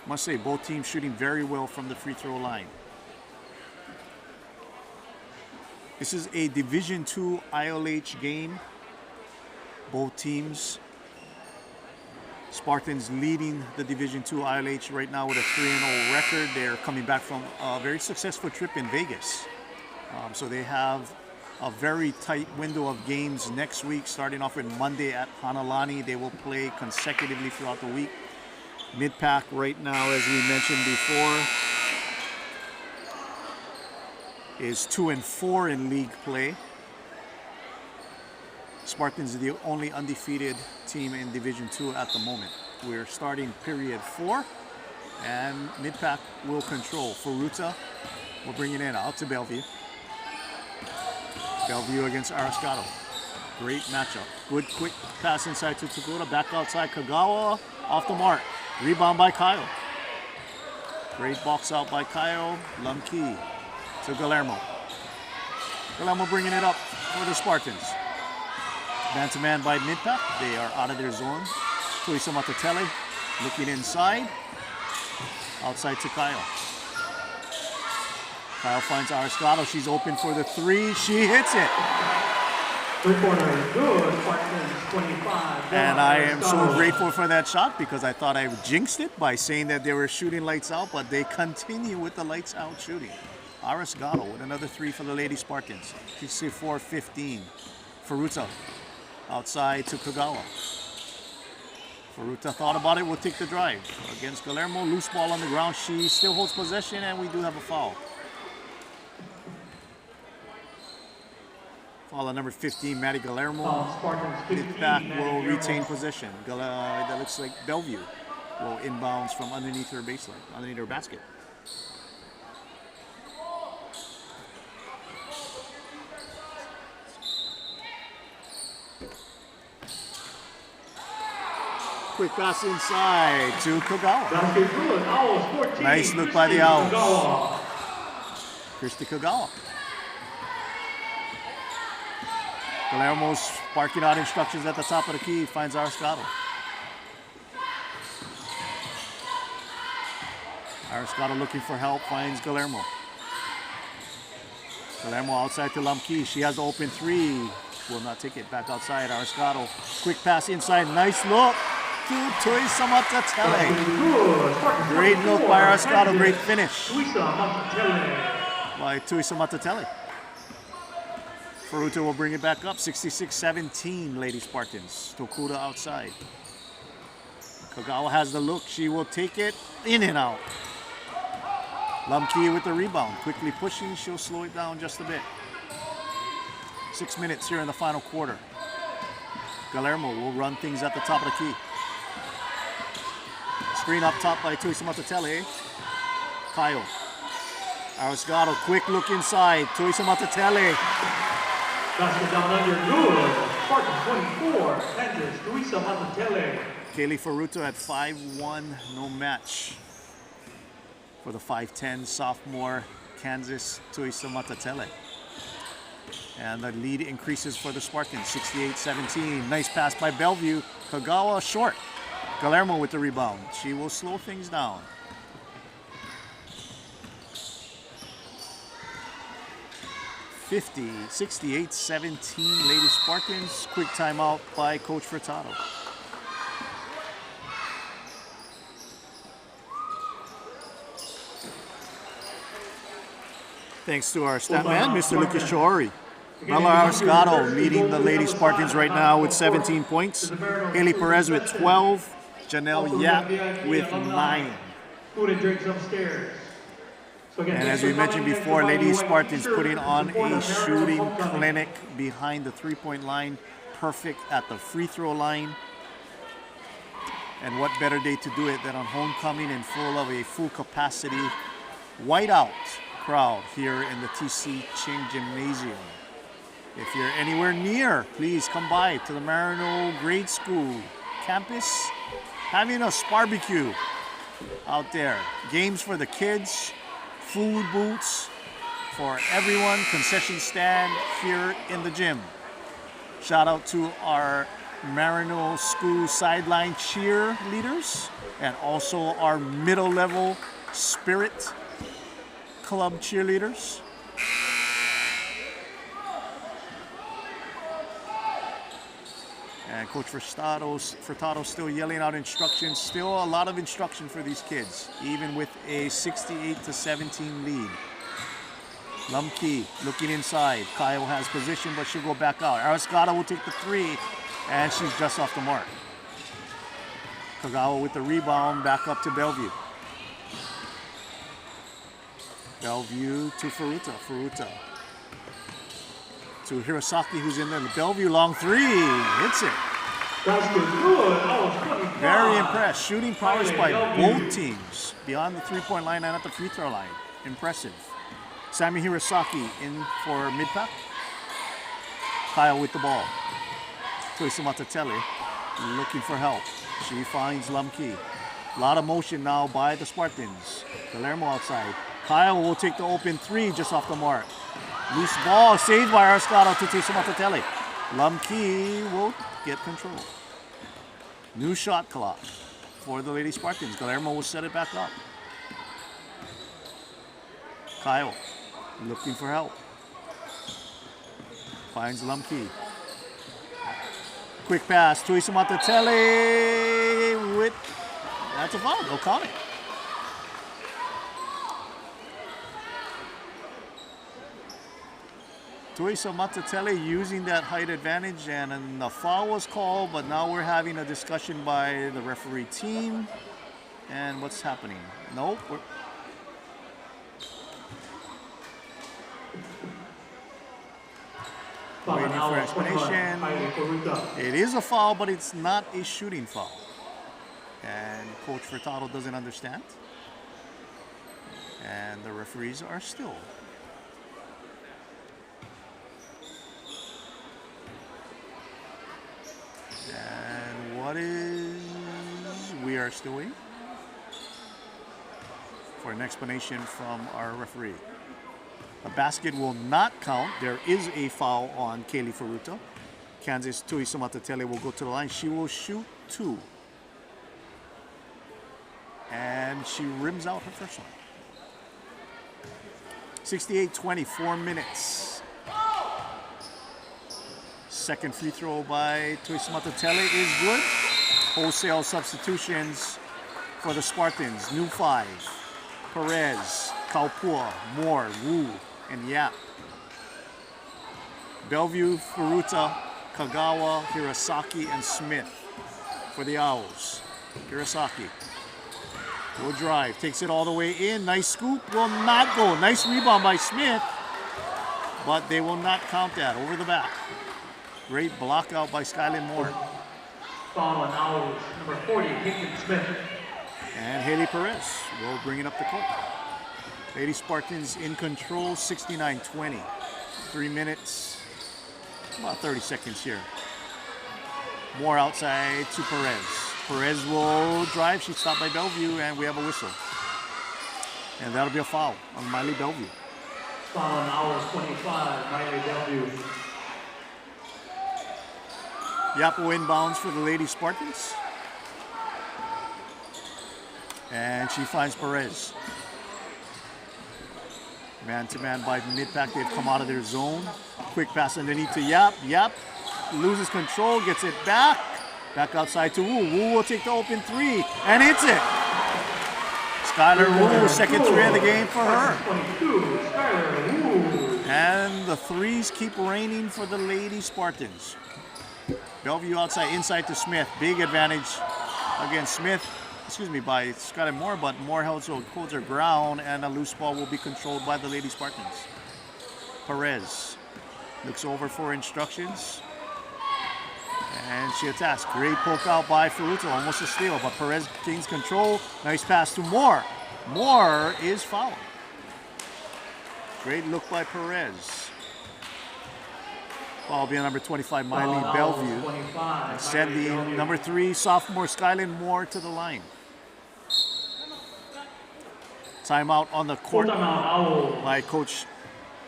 Must say, both teams shooting very well from the free throw line. This is a Division II ILH game. Both teams. Spartans leading the Division II ILH right now with a 3-0 record. They're coming back from a very successful trip in Vegas. So they have a very tight window of games next week, starting off with Monday at Hanalani. They will play consecutively throughout the week. Mid-pack right now, as we mentioned before, is 2-4 in league play. Spartans are the only undefeated team in Division II at the moment. We're starting period 4, and Mid-pack will control. Ferruta will bring it in out to Bellevue. Bellevue against Arisgado. Great matchup. Good quick pass inside to Togura. Back outside Kagawa. Off the mark. Rebound by Kyle. Great box out by Kyle. Lumkey to Guillermo. Guillermo bringing it up for the Spartans. Man-to-man by Mid-pack. They are out of their zone. Tulisa Matatelli looking inside. Outside to Kyle. Kyle finds Arisgado. She's open for the three. She hits it. Three-pointer good. Spartans 25. And I am so grateful for that shot because I thought I jinxed it by saying that they were shooting lights out, but they continue with the lights out shooting. Arisgado with another three for the Lady Spartans. 64-15. Ferruta outside to Kagawa. Ferruta thought about it, will take the drive against Guillermo. Loose ball on the ground. She still holds possession, and we do have a foul. Foul on number 15, Maddie Guillermo. Mid-pack will retain possession. That looks like Bellevue will inbounds from underneath her baseline, underneath her basket. quick pass inside to Kagawa. Basket good. Owls 14. Nice look by the Owls. Christy Kagawa. Guillermo's barking out instructions at the top of the key. Finds Arascado. Arascado looking for help. Finds Guillermo. Guillermo outside to Lamki. She has the open three. Will not take it. Back outside. Arascado. Quick pass inside. Nice look to Tuisa Matatele. Great look by Arascado. Great finish by Tuisa Matatele. Furuta will bring it back up. 66-17, Lady Spartans. Tokuda outside. Kagawa has the look. She will take it in and out. Lamki with the rebound. Quickly pushing. She'll slow it down just a bit. 6 minutes here in the final quarter. Guillermo will run things at the top of the key. Screen up top by Tuisa Matatele. Kyle. Arascado, quick look inside. Tuisa Matatele. Basket down under, good. Spartan 24, Kansas, Tuisa Matatele. Kaylee Furuta at 5'1", no match for the 5'10" sophomore Kansas Tuisa Matatele. And the lead increases for the Spartans, 68-17. Nice pass by Bellevue. Kagawa short. Guillermo with the rebound. She will slow things down. 68-17 Lady Spartans. Quick timeout by Coach Furtado. Thanks to our stat man, Mr. Lucas Chori. Mela Arascado leading the Lady Spartans right now with 17 points. Haley Perez with 12. Janelle Yap with 9. Food and drinks upstairs. And as we mentioned before, Lady Spartans putting on a shooting clinic behind the three-point line. Perfect at the free throw line. And what better day to do it than on homecoming and full of a full capacity whiteout crowd here in the TC Ching Gymnasium. If you're anywhere near, please come by to the Maryknoll Grade School campus, having a barbecue out there. Games for the kids, food booths for everyone, concession stand here in the gym. Shout out to our Maryknoll School sideline cheerleaders and also our middle level Spirit Club cheerleaders. And Coach Furtado still yelling out instructions. Still a lot of instruction for these kids, even with a 68-17 lead. Lamki looking inside. Kyle has position, but she'll go back out. Arascado will take the three, and she's just off the mark. Kagawa with the rebound, back up to Bellevue. Bellevue to Furuta. Furuta to Hirosaki, who's in there. The Bellevue long three. Hits it. Very impressed. Shooting prowess by both teams beyond the three-point line and at the free throw line. Impressive. Sami Hirosaki in for mid-pack. Kyle with the ball. Tuisa Matatele looking for help. She finds Lamki. A lot of motion now by the Spartans. Guillermo outside. Kyle will take the open three just off the mark. Loose ball saved by Arascado to Tuisa Matatele. Lamki will get control. New shot clock for the Lady Spartans. Guillermo will set it back up. Kyle looking for help. Finds Lamki. Quick pass. Tuisa Matatele with... That's a foul. No comment. Tuisa Matatele using that height advantage, and the foul was called, but now we're having a discussion by the referee team. And what's happening? Nope. Waiting for explanation. It is a foul, but it's not a shooting foul. And Coach Furtado doesn't understand. And the referees are still. And what is We are still waiting for an explanation from our referee. A basket will not count. There is a foul on Kaylee Faruta. Kansas Tui Sumatatele will go to the line. She will shoot 2. And she rims out her first one. 68-20, 4 minutes. Second free throw by Tui Sumatatele is good. Wholesale substitutions for the Spartans. New 5. Perez, Kaupua, Moore, Wu, and Yap. Bellevue, Furuta, Kagawa, Hirasaki, and Smith for the Owls. Hirasaki will drive, takes it all the way in. Nice scoop, will not go. Nice rebound by Smith, but they will not count that. Over the back. Great block out by Skylin Moore. Foul on Owls, number 40, Hickman Smith. And Haley Perez will bring it up the court. Lady Spartans in control, 69-20. 3 minutes, about 30 seconds here. More outside to Perez. Perez will drive. She's stopped by Bellevue, and we have a whistle. And that'll be a foul on Miley Bellevue. Foul on Owls, 25, Miley Bellevue. Yapo inbounds for the Lady Spartans. And she finds Perez. Man-to-man by mid-pack. They've come out of their zone. Quick pass underneath to Yap. Yap loses control, gets it back. Back outside to Wu. Wu will take the open 3 and hits it. Skylar Wu, second 3 of the game for her. And the 3s keep raining for the Lady Spartans. Bellevue outside, inside to Smith. Big advantage against Smith. By Scott and Moore, but Moore holds her ground, and a loose ball will be controlled by the Lady Spartans. Perez looks over for instructions, and she attacks. Great poke out by Faruta, almost a steal, but Perez gains control. Nice pass to Moore. Moore is fouled. Great look by Perez. Foul will be on number 25, Miley Bellevue, and sending number 3, sophomore Skylin Moore to the line. Timeout on the court by Coach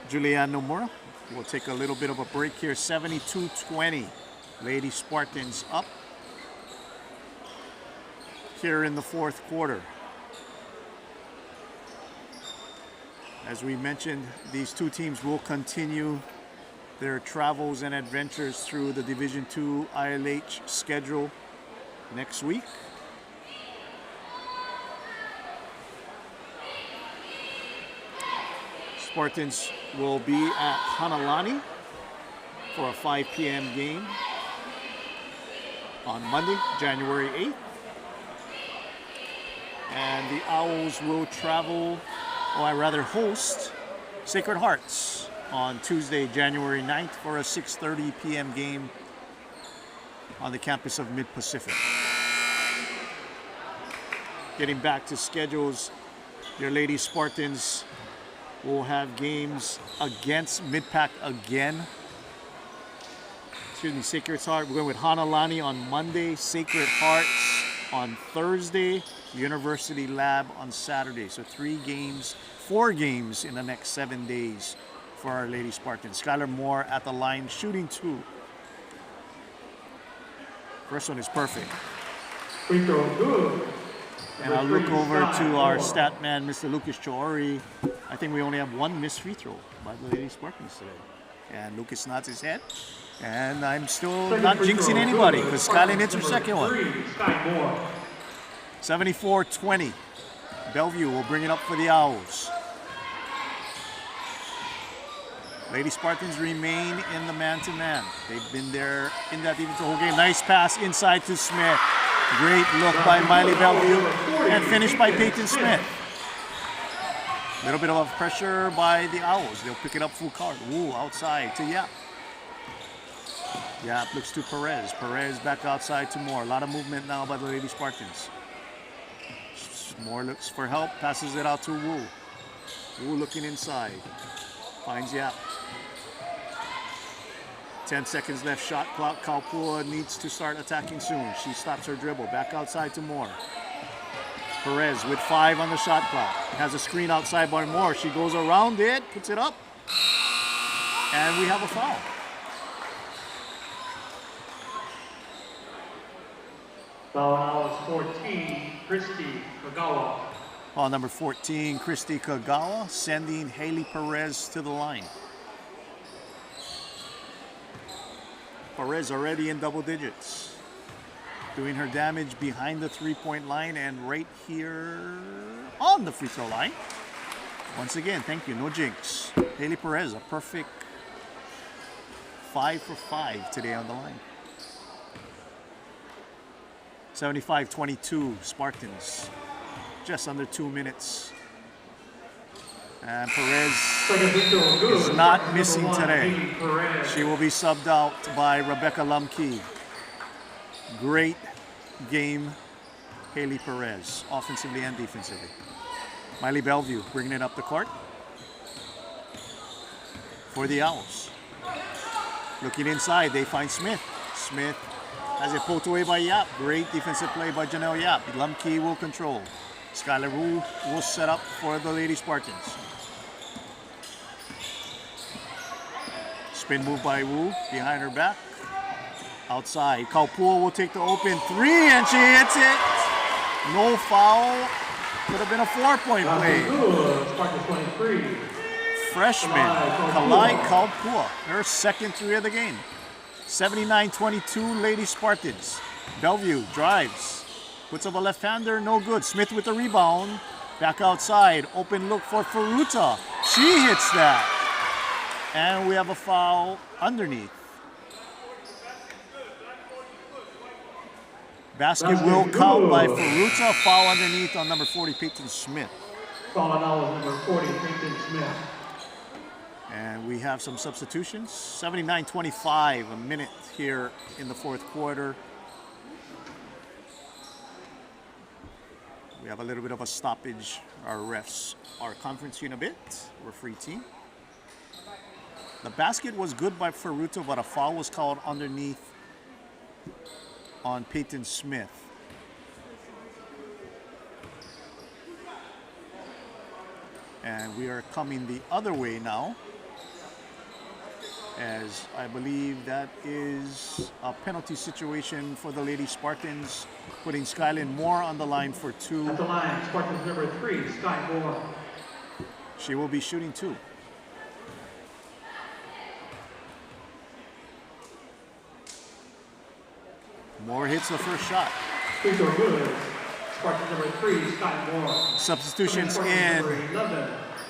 Julianne Nomura. We'll take a little bit of a break here. 72-20. Lady Spartans up here in the fourth quarter. As we mentioned, these two teams will continue their travels and adventures through the Division II ILH schedule next week. Spartans will be at Hanalani for a 5 p.m. game on Monday, January 8th. And the Owls will host Sacred Hearts on Tuesday, January 9th for a 6:30 p.m. game on the campus of Mid-Pacific. Getting back to schedules, your Lady Spartans will have games against Mid-Pac again. Sacred Heart. We're going with Hanalani on Monday, Sacred Hearts on Thursday, University Lab on Saturday. So 4 games in the next 7 days for our Lady Spartans. Skylar Moore at the line, shooting 2. First one is perfect. Free throw good. And I'll look over to our stat man, Mr. Lucas Choori. I think we only have 1 missed free throw by the Lady Spartans today. And Lucas nods his head. And I'm still not jinxing anybody because Skylin hits her second one. 74-20. Bellevue will bring it up for the Owls. Lady Spartans remain in the man-to-man. They've been there in that defense the whole game. Nice pass inside to Smith. Great look by Miley Bellevue and finished by Peyton Smith. A little bit of pressure by the Owls. They'll pick it up full court. Ooh, outside to Yap. Yap looks to Perez. Perez back outside to Moore. A lot of movement now by the Lady Spartans. Moore looks for help, passes it out to Wu. Wu looking inside. Finds Yap. 10 seconds left, shot clock. Kaupua needs to start attacking soon. She stops her dribble. Back outside to Moore. Perez with 5 on the shot clock. Has a screen outside by Moore. She goes around it, puts it up. And we have a foul. Foul now is 14, Christy Kagawa. On number 14, Christy Kagawa, sending Haley Perez to the line. Perez already in double digits. Doing her damage behind the three-point line and right here on the free throw line. Once again, thank you, no jinx. Haley Perez, a perfect 5 for 5 today on the line. 75-22 Spartans. Just under 2 minutes. And Perez is not missing today. She will be subbed out by Rebecca Lumkey. Great game, Haley Perez, offensively and defensively. Miley Bellevue bringing it up the court for the Owls. Looking inside, they find Smith. Smith has it pulled away by Yap. Great defensive play by Janelle Yap. Lumkey will control. Skylar Wu will set up for the Lady Spartans. Spin move by Wu behind her back. Outside, Kaupua will take the open 3 and she hits it. No foul. Could have been a 4-point play. Freshman Kalai Kaupua, her second 3 of the game. 79-22 Lady Spartans. Bellevue drives. Puts up a left-hander, no good. Smith with the rebound. Back outside, open look for Furuta. She hits that. And we have a foul underneath. Basket will count by Furuta. Foul underneath on number 40, Peyton Smith. Foul now is number 40, Peyton Smith. And we have some substitutions. 79-25, a minute here in the fourth quarter. We have a little bit of a stoppage. Our refs are conferencing a bit. Referee team. The basket was good by Furuta, but a foul was called underneath on Peyton Smith. And we are coming the other way now, as I believe that is a penalty situation for the Lady Spartans, putting Skylin Moore on the line for 2. At the line, Spartans number 3, Sky Moore. She will be shooting 2. Moore hits the first shot. Free throw good. Spartans number 3, Sky Moore. Substitutions in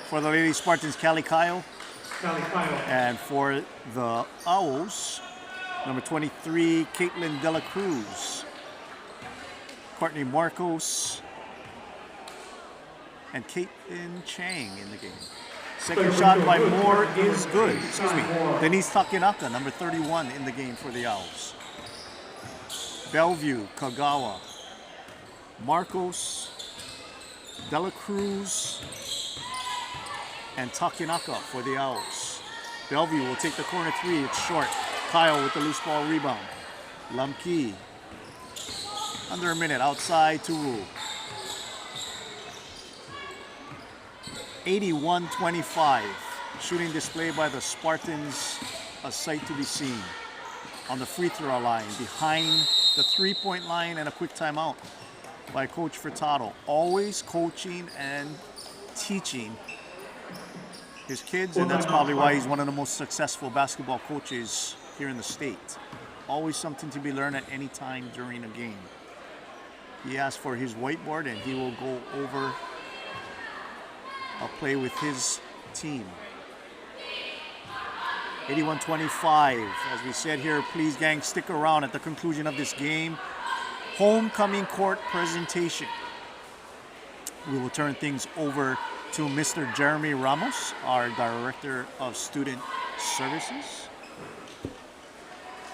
for the Lady Spartans, Callie Kyle. And for the Owls, number 23, Caitlin Dela Cruz. Courtney Marcos. And Caitlin Chang in the game. Second shot by Moore is good. Excuse me. Denise Takinaka, number 31 in the game for the Owls. Bellevue, Kagawa, Marcos, Dela Cruz, and Takinaka for the Owls. Bellevue will take the corner 3. It's short. Kyle with the loose ball rebound. Lumkey. Under a minute outside to Wu. 81-25. Shooting display by the Spartans, a sight to be seen. On the free throw line, behind the 3-point line, and a quick timeout by Coach Furtado. Always coaching and teaching his kids, and that's probably why he's one of the most successful basketball coaches here in the state. Always something to be learned at any time during a game. He asks for his whiteboard and he will go over a play with his team. 81-25. As we said here, please gang, stick around at the conclusion of this game. Homecoming court presentation. We will turn things over to Mr. Jeremy Ramos, our Director of Student Services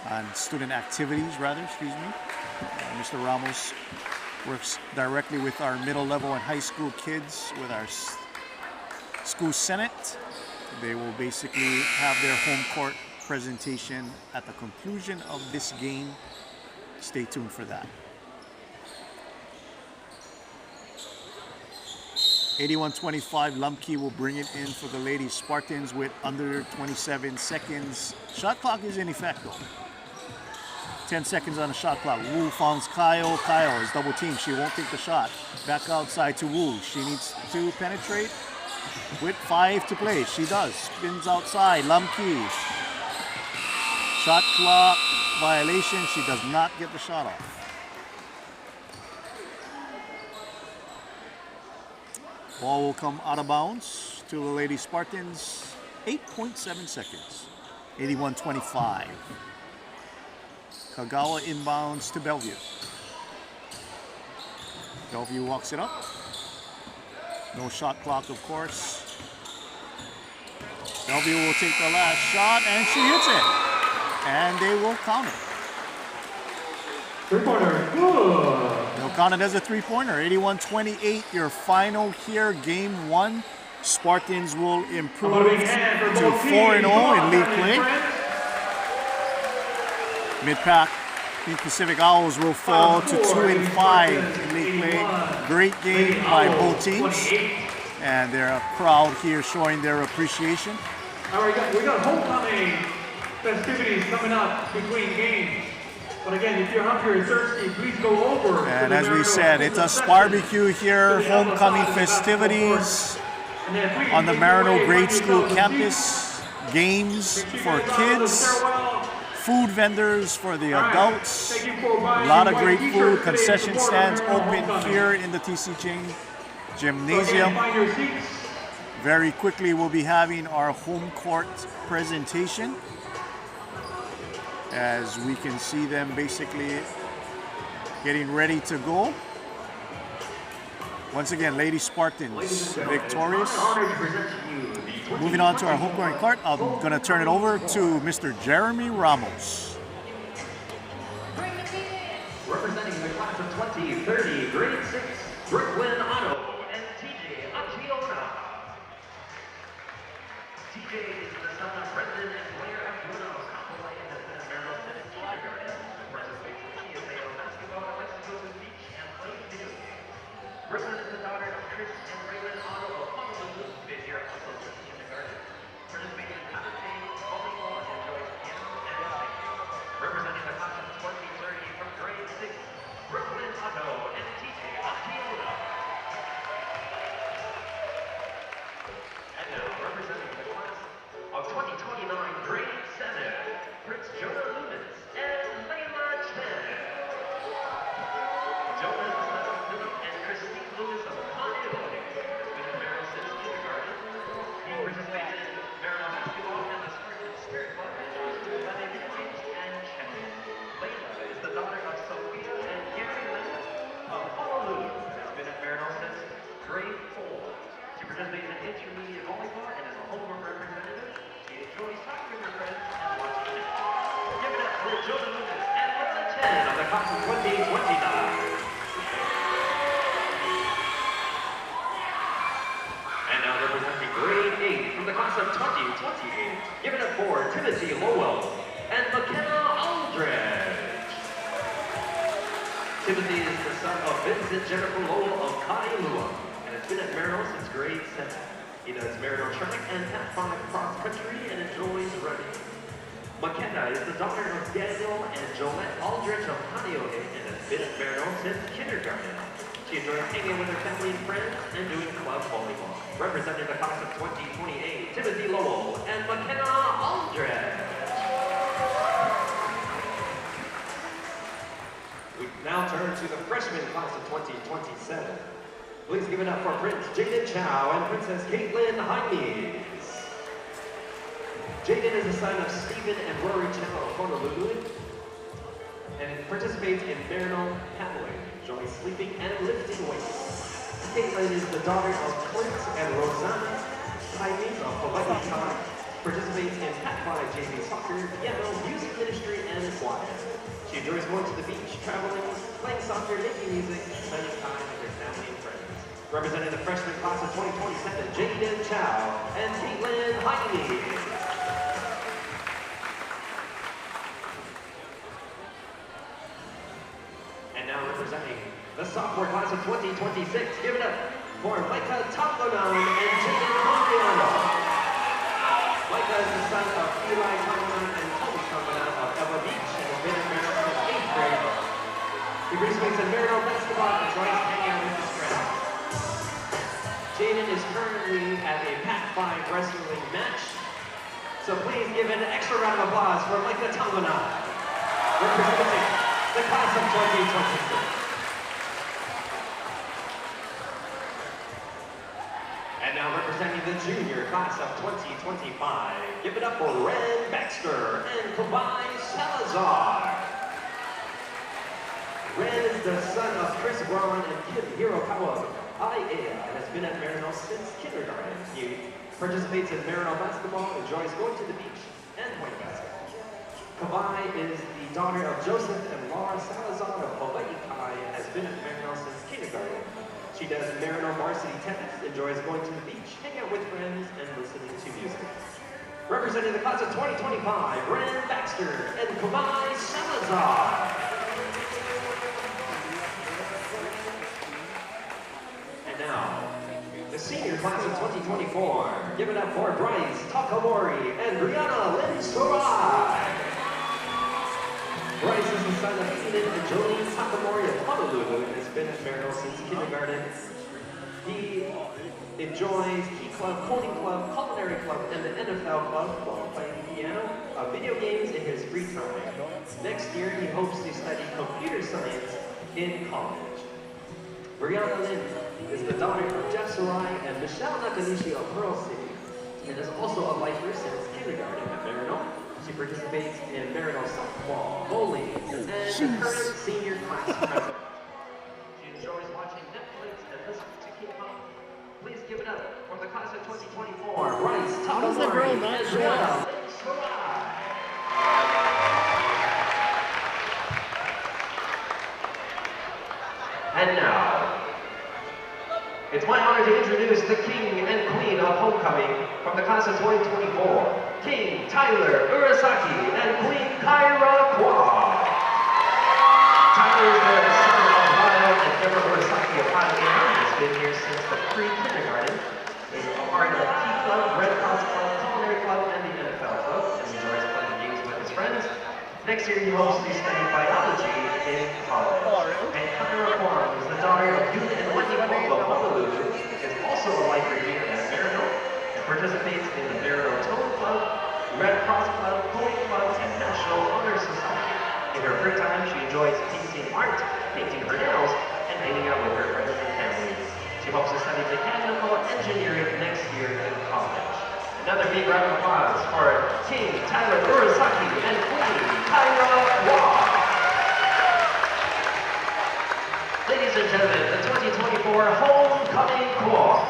and Student Activities, rather, excuse me. Mr. Ramos works directly with our middle level and high school kids with our school senate. They will basically have their home court presentation at the conclusion of this game. Stay tuned for that. 81-25, Lumkey will bring it in for the Lady Spartans with under 27 seconds. Shot clock is in effect though. 10 seconds on the shot clock. Wu finds Kyle. Kyle is double teamed. She won't take the shot. Back outside to Wu. She needs to penetrate with 5 to play. She does. Spins outside. Lumkey. Shot clock violation. She does not get the shot off. Ball will come out of bounds to the Lady Spartans. 8.7 seconds. 81-25. Kagawa inbounds to Bellevue. Bellevue walks it up. No shot clock, of course. Bellevue will take the last shot, and she hits it. And they will count it. Three-pointer, good. They'll count it as a three-pointer. 81-28, your final here, game 1. Spartans will improve to 4-0 in league play. Mid-pack, the Pacific Owls will fall to 2-5 in league play. Great game by both teams. And they're a crowd here showing their appreciation. All right, we got homecoming festivities coming up between games. But again, if you're hungry or thirsty, please go over. And as we said, it's a barbecue here, homecoming festivities on the Maryknoll Grade School campus. Games for kids, food vendors for the adults, a lot of great food, concession stands open here in the TC Ching Gymnasium. Very quickly, we'll be having our home court presentation, as we can see them basically getting ready to go. Once again, Lady Spartans victorious. Moving on to our home court card, I'm going to turn it over to Mr. Jeremy Ramos. Representing the class of 2030, grade 6, Brooklyn Otto and TJ Achiona. TJ is the son of Brendan and Blair Achiona of Kapolei and has been a Maryknoll City kindergarten. Participates in CSAO basketball and likes to go to the beach and play video games. Brooklyn is the daughter of Chris and Raylan Otto of Honolulu, this year also to kindergarten. Participates in karate, volleyball, and enjoys piano and singing. Representing the class of 2030 from grade 6, Brooklyn Otto and TJ Achiona. And now, representing the class of 2029, grade 7, Prince Jonah Loomis and Layla Chen. Jonah is the son of Philip and Christine Loomis of Honolulu. Has been in Maryknoll since kindergarten. He participates in Maryknoll basketball and the Spirit Club and enjoys playing video games and chess. Layla is the daughter of Sophia and Gary Lynn of Honolulu. Has been at Maryknoll since grade 4. She participates in intermediate volleyball and is a homework representative. She enjoys talking with her friends and watching it. Give it up for Jonah Loomis and Layla Chen of the class of 2029. And now representing grade 8 from the class of 2028. Give it up for Timothy Lowell and McKenna Aldridge. Timothy is the son of Vincent Jennifer Lowell of Kailua and has been at Maryknoll since grade 7. He does Maryknoll track and Pathfinder cross country and enjoys running. McKenna is the daughter of Daniel and Jolette Aldridge of Honolulu and has been at Maryknoll since kindergarten. She enjoys hanging with her family and friends and doing club volleyball. Representing the class of 2028, Timothy Lowell and McKenna Aldridge. We now turn to the freshman class of 2027. Please give it up for Prince Jaden Chow and Princess Caitlin Hymes. Jaden is the son of Stephen and Rory Chow of Honolulu and participates in Maryknoll paddling, enjoys sleeping and lifting weights. Caitlin is the daughter of Clint and Rosanna Hymes of Hawaii, participates in Pathfinder JV soccer, piano, music ministry, and choir. She enjoys going to the beach, traveling, playing soccer, making music, spending time with her family and friends. Representing the freshman class of 2027, Jaden Chow and Caitlin Hymes. now representing the sophomore class of 2026, give it up for Micah Tonglonan and Jaden Mariano. Micah is the son of Eli Tonglonan and Toby Tonglonan of Eva Beach and has been in Maryknoll since 8th grade. He participates in Maryknoll basketball and enjoys hanging out with his friends. Jaden is currently at a Pac-5 wrestling match, so please give an extra round of applause for Micah Tonglonan, representing the class of 2026. And now representing the junior class of 2025, give it up for Ren Baxter and Kabai Salazar. Ren is the son of Chris Braun and Kim Hirokawa IA and has been at Maryknoll since kindergarten. He participates in Maryknoll basketball, enjoys going to the beach, and playing basketball. Kabai is the daughter of Joseph and Laura Salazar of Hawaii Kai and has been at Maryknoll since kindergarten. She does Maryknoll varsity tennis, enjoys going to the beach, hanging out with friends, and listening to music. Representing the class of 2025, Ren Baxter and Kabai Salazar. And now, the senior class of 2024, give it up for Bryce Takamori and Brianna Lynn Sorai. Bryce is the son of Eden and Jolene Takamori of Honolulu and has been at Maryknoll since kindergarten. He enjoys Key Club, Coding Club, Culinary Club, and the NFL Club while playing piano, video games in his free time. Next year, he hopes to study computer science in college. Brianna Lynn is the daughter of Jeff Sarai and Michelle Nakanishi of Pearl City and is also a lifer since kindergarten at Maryknoll. She participates in Maryknoll softball, bowling, and the current senior class president. She enjoys watching Netflix and listening to K-pop. Please give it up for the class of 2024, Bryce Takamori and Brianna Lynn Sorai. And now, it's my honor to introduce the king and queen of homecoming from the class of 2024, King Tyler Urasaki and Queen Kyra Kwa. Tyler is the son of Lyle and Emma Urasaki of Hawaii and has been here since the pre-kindergarten. He's a part of Key Club, Red Cross Club, Culinary Club, and the NFL Club, and enjoys playing games with his friends. Next year, he hopes to study biology in college. And Kyra Kwa is the daughter of Yuna and Wendy Kwok of Honolulu, is also a lifer here at Maryknoll, and participates in the Maryknoll Tone Club, Red Cross Club, Coding Club, and National Honor Society. In her free time, she enjoys painting art, painting her nails, and hanging out with her friends and family. She hopes to study mechanical engineering next year in college. Another big round of applause for King Tyler Urasaki and Queen Kyra Kwa. Ladies and gentlemen, the 2024 Homecoming Choir.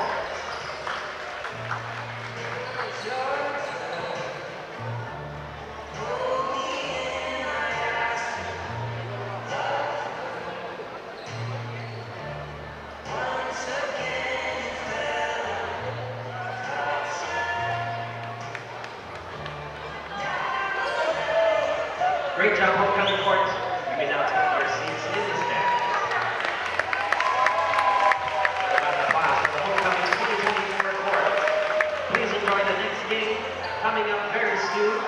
Great job, homecoming court. You may now take your seats in the stand. Round of applause for the homecoming 2024 court. Please enjoy the next game coming up very soon.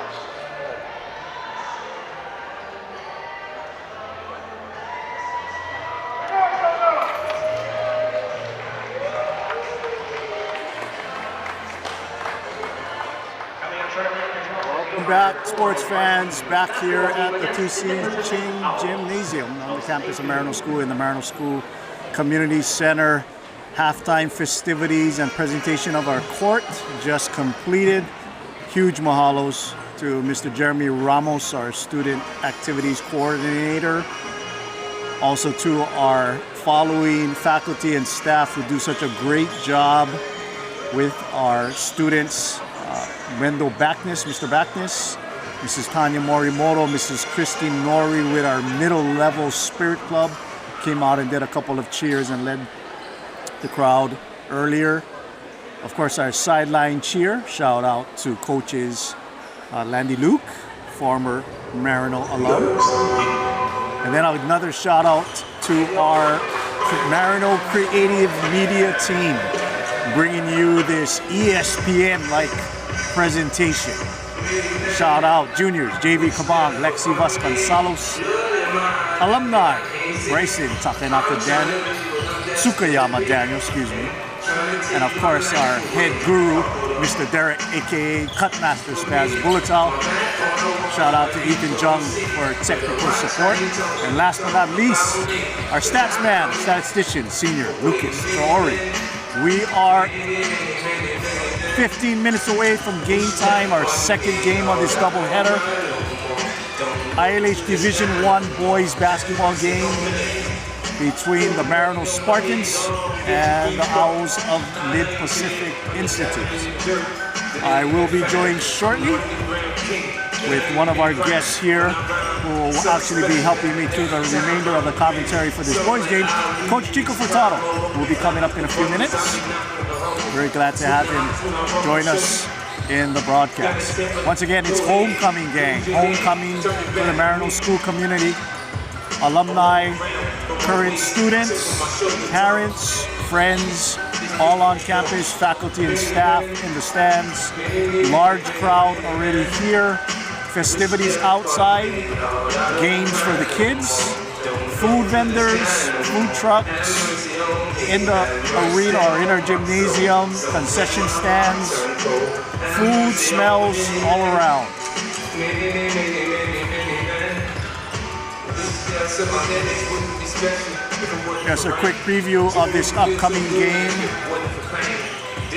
Coming up shortly. Welcome back, sports fans, back here at the TC Ching Gymnasium on the campus of Maryknoll School in the Maryknoll School Community Center. Halftime festivities and presentation of our court just completed. Huge mahalos to Mr. Jeremy Ramos, our student activities coordinator. Also to our following faculty and staff who do such a great job with our students. Wendell Backness, Mr. Backness, Mrs. Tanya Morimoto, Mrs. Christine Nori with our middle level spirit club came out and did a couple of cheers and led the crowd earlier. Of course, our sideline cheer, shout out to coaches Landy Luke, former Maryknoll alum. And then another shout out to our Maryknoll Creative Media team, bringing you this ESPN-like presentation. Shout out juniors, JV Kabang, Lexi Vasconcelos, alumni, Bryson Takenaka Daniel, Tsukayama Daniel, excuse me, and of course our head guru, Mr. Derek, aka Cutmaster Spaz Bulletal. Shout out to Ethan Jung for technical support. And last but not least, our stats man, statistician, senior, Lucas Traore. We are 15 minutes away from game time, our second game of this doubleheader. ILH Division I boys basketball game between the Maryknoll Spartans and the Owls of Mid-Pacific Institute. I will be joined shortly with one of our guests here who will actually be helping me through the remainder of the commentary for this boys game. Coach Chico Furtado will be coming up in a few minutes. Very glad to have him join us in the broadcast. Once again, it's homecoming, gang. Homecoming to the Maryknoll school community. Alumni, current students, parents, friends, all on campus, faculty and staff in the stands. Large crowd already here. Festivities outside, games for the kids, food vendors, food trucks, in the arena or in our gymnasium, concession stands, food smells all around. Just a quick preview of this upcoming game.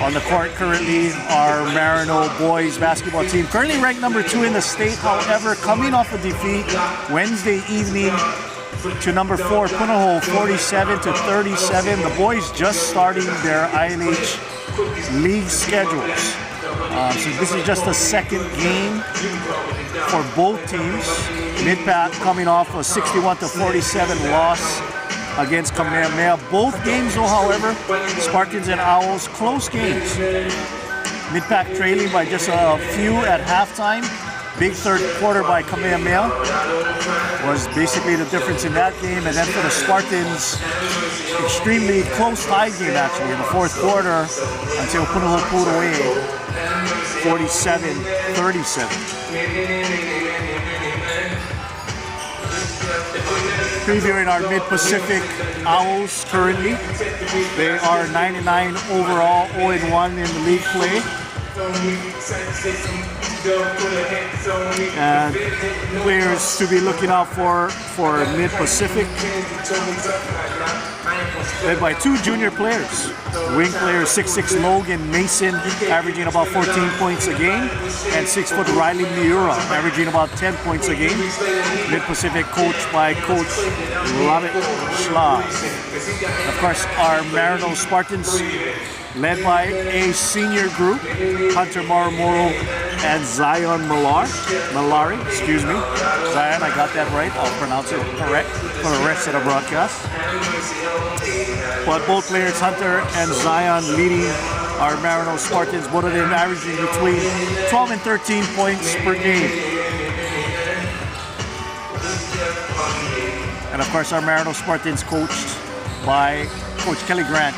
On the court currently, our Maryknoll boys basketball team, currently ranked number 2 in the state, however, coming off a defeat Wednesday evening to number 4, Punahou, 47-37. The boys just starting their ILH league schedules. So this is just the second game for both teams. Mid-Pac coming off a 61-47 loss against Kamehameha. Both games, though, however, Spartans and Owls, close games. Mid-Pac trailing by just a few at halftime. Big third quarter by Kamehameha was basically the difference in that game. And then for the Spartans, extremely close tie game actually in the fourth quarter until Punahou pulled away 47-37. Previewing our Mid-Pacific Owls currently. They are 99 overall, 0-1 in the league play. And players to be looking out for Mid-Pacific, led by 2 junior players. Wing player 6'6" Logan Mason, averaging about 14 points a game, and 6' Riley Miura, averaging about 10 points a game. Mid-Pacific coached by Coach Lamit Schlag. Of course, our Maryknoll Spartans, led by a senior group, Hunter Maramoro and Zion Malari, excuse me. Zion, I got that right. I'll pronounce it correct for the rest of the broadcast. But both players, Hunter and Zion, leading our Maryknoll Spartans, both of them averaging between 12 and 13 points per game. And of course, our Maryknoll Spartans coached by Coach Kelly Grant.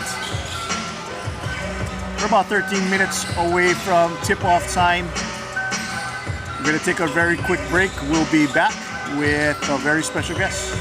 We're about 13 minutes away from tip-off time. We're going to take a very quick break. We'll be back with a very special guest.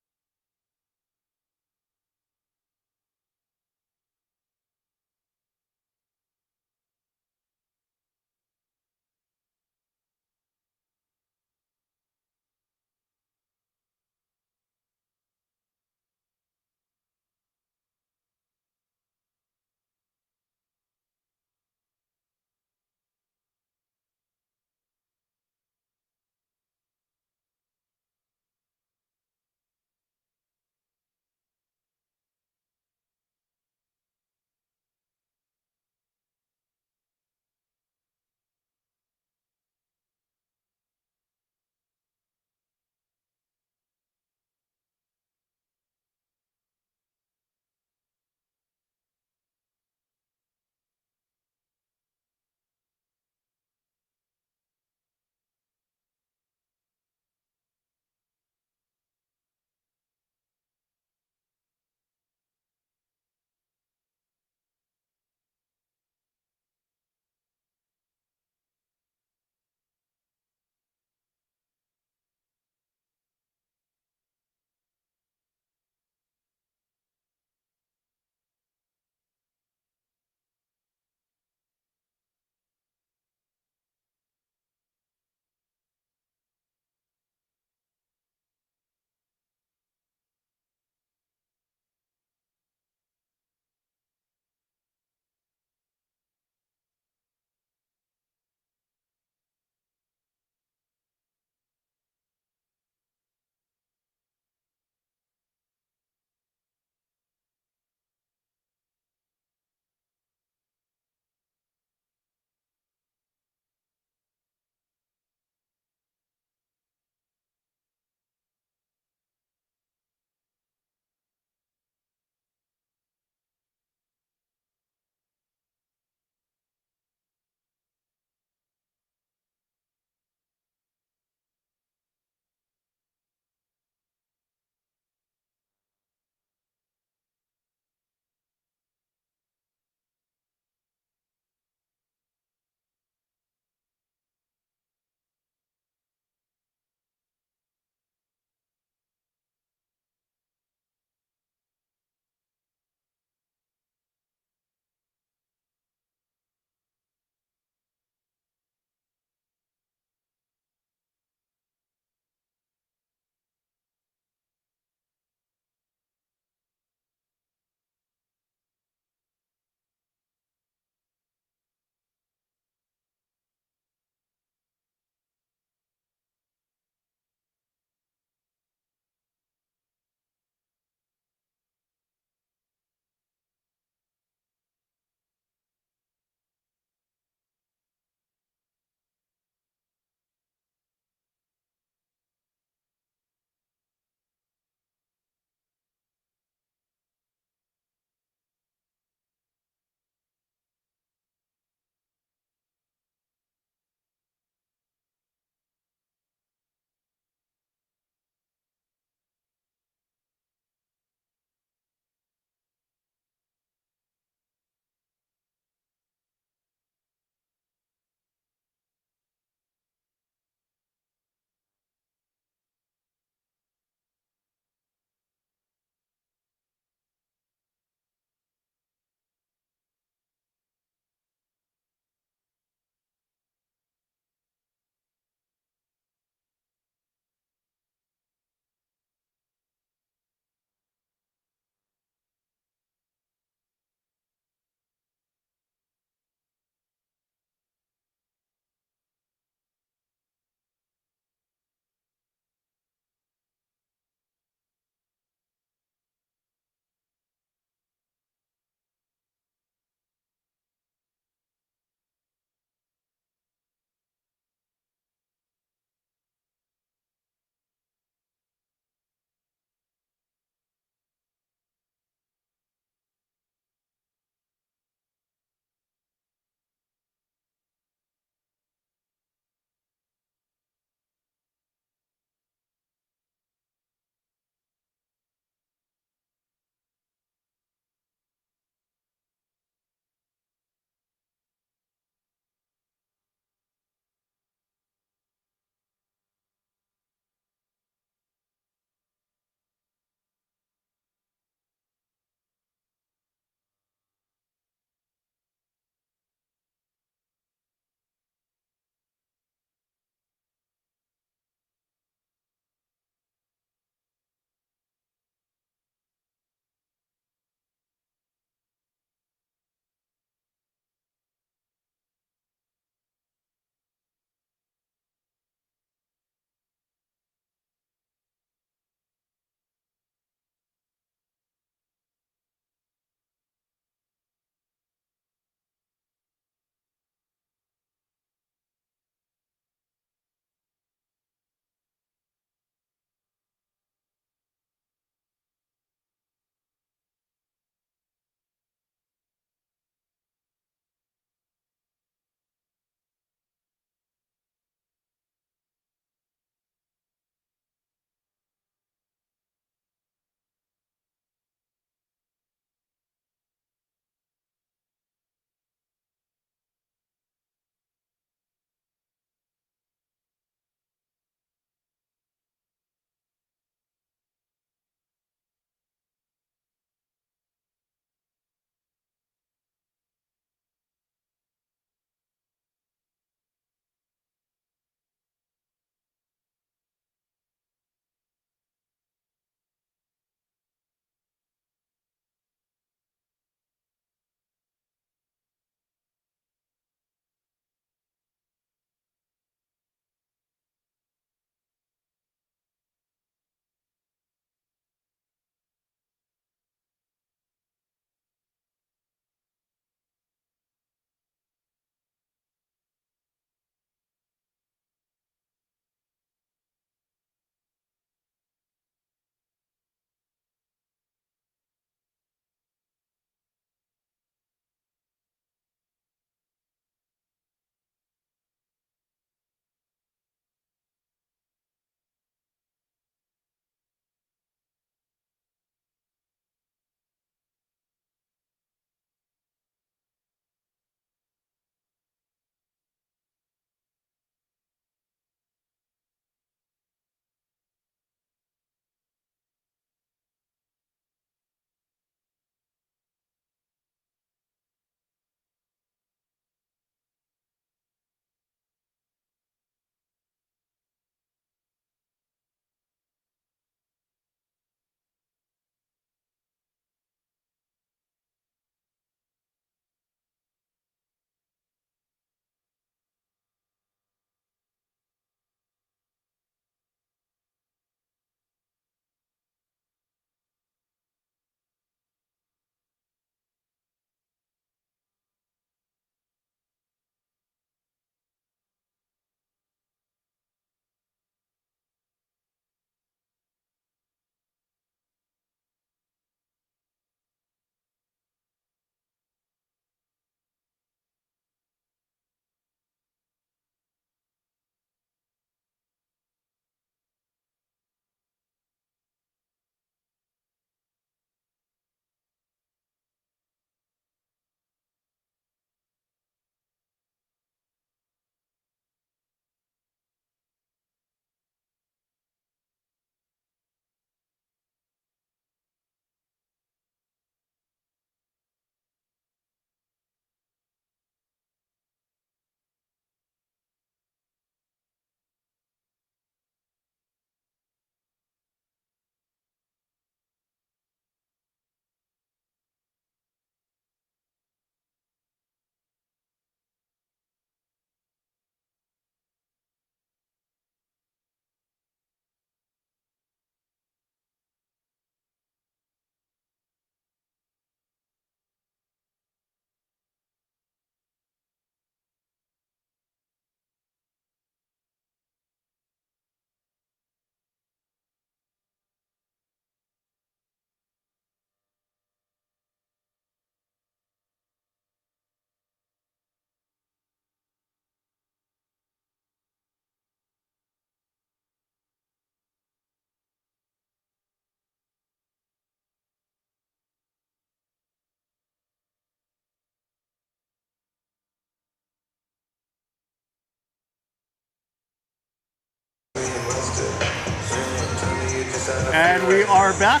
And we are back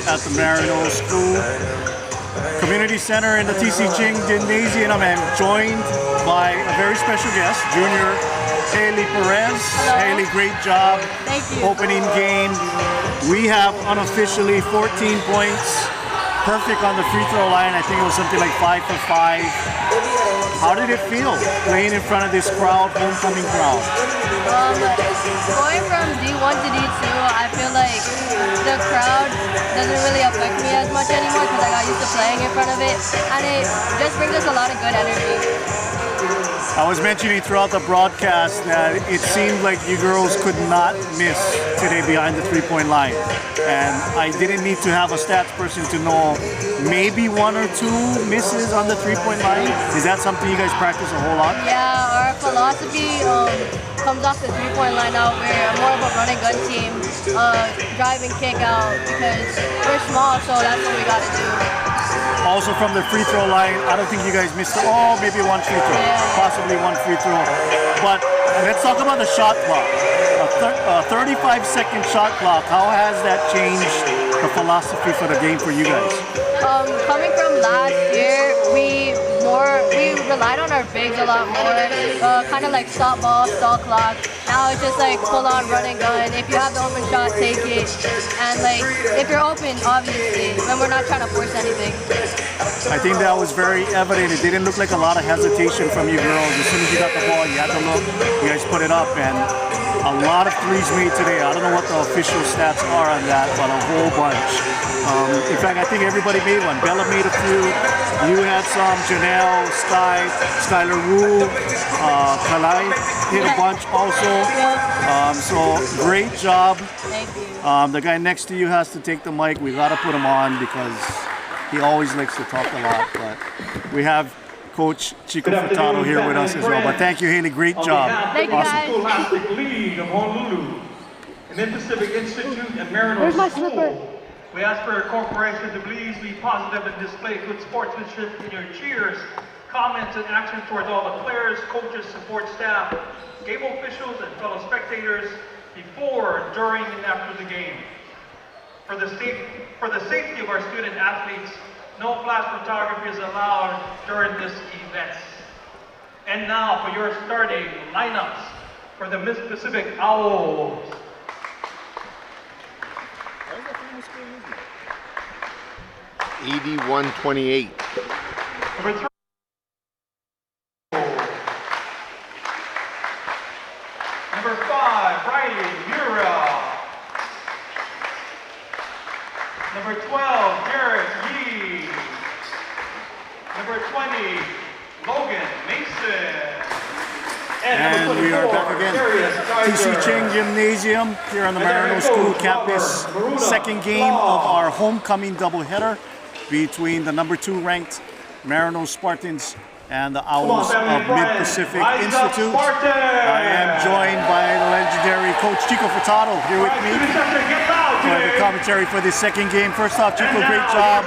at the Maryknoll School Community Center in the TC Ching Gymnasium. I'm joined by a very special guest, Junior Haley Perez. Hello. Haley, great job. Thank you. Opening game. We have unofficially 14 points. Perfect on the free throw line. I think it was something like 5 for 5. How did it feel playing in front of this crowd, homecoming crowd? Going from D1 to D2, I feel like the crowd doesn't really affect me as much anymore because I got used to playing in front of it, and it just brings us a lot of good energy. I was mentioning throughout the broadcast that it seemed like you girls could not miss today behind the three-point line. And I didn't need to have a stats person to know maybe 1 or 2 misses on the three-point line. Is that something you guys practice a whole lot? Yeah, our philosophy comes off the three-point line out. We're more of a run and gun team, drive and kick out because we're small, so that's what we got to do. Also from the free throw line, I don't think you guys missed maybe 1 free throw, possibly 1 free throw. But let's talk about the shot clock. A 35-second shot clock. How has that changed the philosophy for the game for you guys? Coming from last year, we relied on our bigs a lot more, kind of like stop ball, stall clock. Now it's just like full on run and gun. If you have the open shot, take it. And like if you're open, obviously, then we're not trying to force anything. I think that was very evident. It didn't look like a lot of hesitation from you girls. As soon as you got the ball, you had to look. You guys put it up, and a lot of threes made today. I don't know what the official stats are on that, but a whole bunch. In fact, I think everybody made one. Bella made a few. You had some. Janelle, Skylar Wu, Kalai hit a bunch also. So great job. Thank you. The guy next to you has to take the mic. We got to put him on because he always likes to talk a lot. But we have Coach Chico Furtado here with us as well. But thank you, Haley. Great job. Thank you, guys. Scholastic League of Honolulu, and then Pacific Institute and Maryknoll Where's my School. slipper? We ask for your cooperation to please be positive and display good sportsmanship in your cheers, comments, and actions towards all the players, coaches, support staff, game officials, and fellow spectators before, during, and after the game. For the safety of our student athletes, no flash photography is allowed during this event. And now for your starting lineups for the Miss Pacific Owls. 81-28. Number 3. Number 5, Riley Murrell. Number 12, Garrett Yee. Number 20, Logan Mason. And we are back again. TC Ching Gymnasium here on the Maryknoll School campus. Second game of our homecoming doubleheader between the number 2 ranked Maryknoll Spartans and the Owls of Mid-Pacific Institute. I am joined by the legendary Coach Chico Furtado here with me for the commentary for this second game. First off, Chico, great job.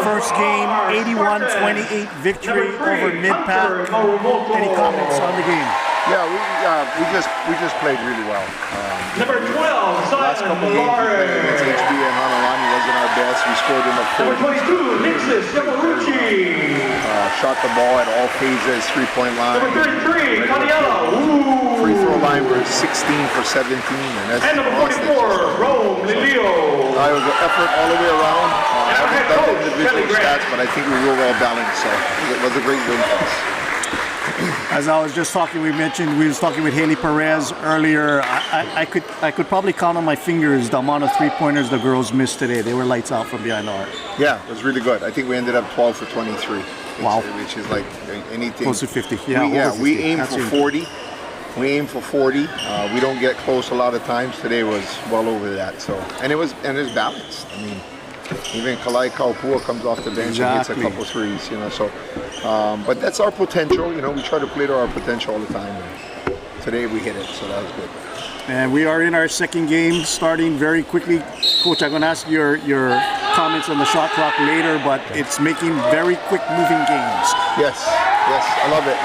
First game, 81-28 victory over Mid-Pac. Any comments on the game? Yeah, we just played really well. Number 12, Last couple games we played against HB and Hanalani wasn't our best. We scored in the number 40s. 22, Nixis Yamaguchi. Shot the ball at all phases, three-point line. Number 33, Caniella. Free throw line was 16 for 17, and that's And number 44, Rome Lilio. It was an effort all the way around. I haven't done the individual stats, but I think we were well balanced, so it was a great win for us. As I was just talking, we was talking with Haley Perez earlier. I could probably count on my fingers the amount of three-pointers the girls missed today. They were lights out from behind the arc. Yeah, it was really good. I think we ended up 12 for 23. Wow. Which is like anything. Close to 50. We aim for 40. We aim for 40. We don't get close a lot of times. Today was well over that. So, and it's balanced. I mean, even Kalai Kaupua comes off the bench and hits a couple threes, so but that's our potential, we try to play to our potential all the time, and today we hit it, so that was good. And we are in our second game, starting very quickly. Coach, I'm going to ask your comments on the shot clock later, but it's making very quick moving games. Yes, I love it.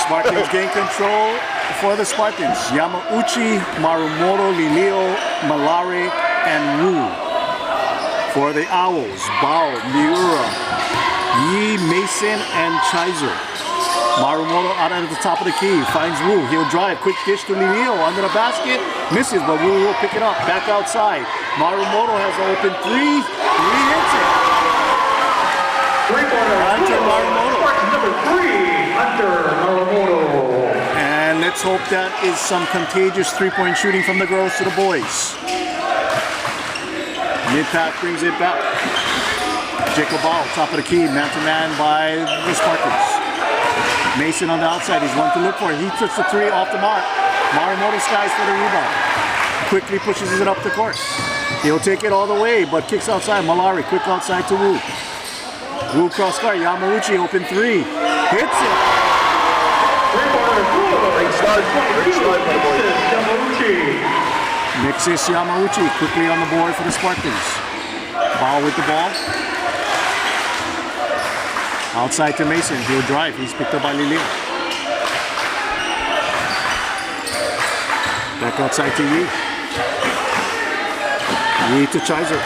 Spartans gain control for the Spartans. Yamauchi, Marumoro, Lilio, Malare, and Wu. For the Owls, Bao, Miura, Yi, Mason, and Chizer. Maryknoll out at the top of the key, finds Wu. He'll drive, quick dish to Lilio under the basket, misses, but Wu will pick it up, back outside. Maryknoll has an open three, Lee hits it. Hunter Maryknoll. Number 3, Hunter Maryknoll. And let's hope that is some contagious three-point shooting from the girls to the boys. Mid-pack brings it back. Jacob Ball, top of the key, man-to-man by the Spartans. Mason on the outside, he's one to look for. He puts the three off the mark. Maryknoll skies for the rebound. Quickly pushes it up the court. He'll take it all the way, but kicks outside. Malari, quick outside to Wu. Wu cross court, Yamauchi open three. Hits it. Great start for the boys. Nixis Yamauchi quickly on the board for the Spartans. Ball with the ball. Outside to Mason, he'll drive. He's picked up by Lilio. Back outside to Yi. Yi to Chizer.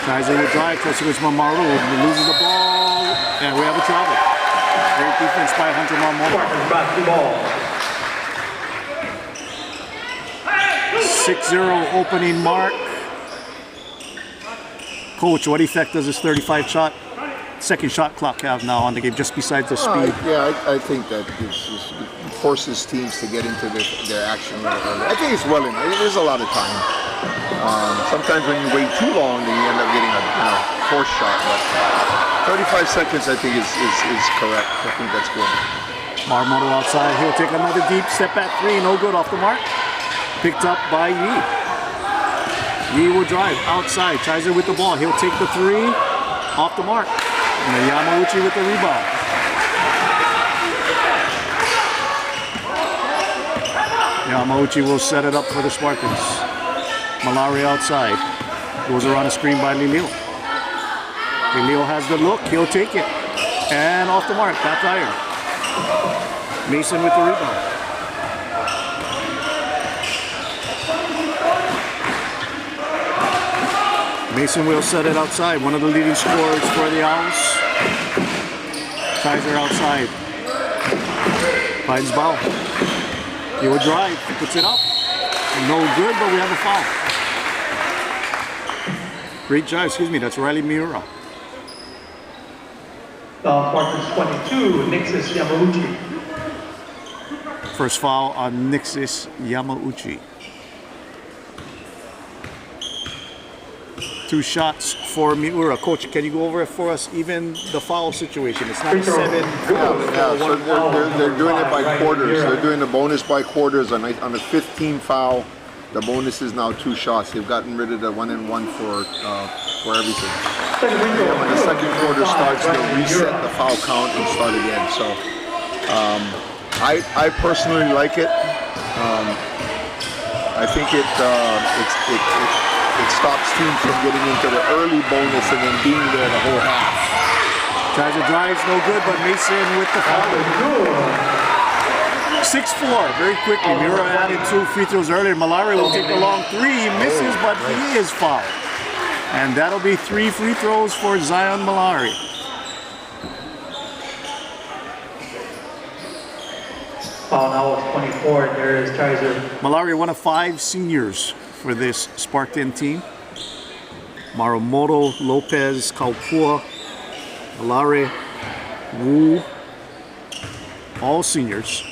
Chizer will drive, tries to reach Mamoru, loses the ball, and we have a travel. Great defense by Hunter Mamoru. Basketball. 6-0 opening mark. Coach, what effect does this 35 shot, second shot clock have now on the game, just besides the speed? I think that this forces teams to get into their action a little early. I think it's well enough. There's a lot of time. Sometimes when you wait too long, then you end up getting a forced shot. But 35 seconds, I think, is correct. I think that's good. Maryknoll outside. He'll take another deep step back three. No good, off the mark. Picked up by Yi. Yi will drive outside. Chizer with the ball. He'll take the three. Off the mark. And Yamauchi with the rebound. Yamauchi will set it up for the Spartans. Malari outside. Goes around a screen by Lilio. Lilio has the look. He'll take it. And off the mark. Back iron. Mason with the rebound. Mason will set it outside. One of the leading scorers for the Owls. Chizer outside. Finds Bao. He will drive. Puts it up. No good, but we have a foul. Great drive. Excuse me. That's Riley Miura. Spartans 22, Nixis Yamauchi. First foul on Nixis Yamauchi. 2 shots for Miura. Coach, can you go over it for us? Even the foul situation. It's not a 7. Yeah. So they're doing it by quarters. They're doing the bonus by quarters. On the 15 foul, the bonus is now 2 shots. They've gotten rid of the 1-and-1 for everything. When the second quarter starts, they'll reset the foul count and start again. So I personally like it. I think it stops teams from getting into the early bonus and then being there the whole half. Chizer drives, no good, but Mason with the foul. 6-4, very quickly. Miura added 2 free throws earlier. Malari will take the long 3. He misses, but he is fouled. And that'll be 3 free throws for Zion Malari. Foul now is 24, and there is Chizer. Malari, one of 5 seniors for this Spartan team. Maryknoll, Lopez, Kaupua, Malari, Wu, all seniors.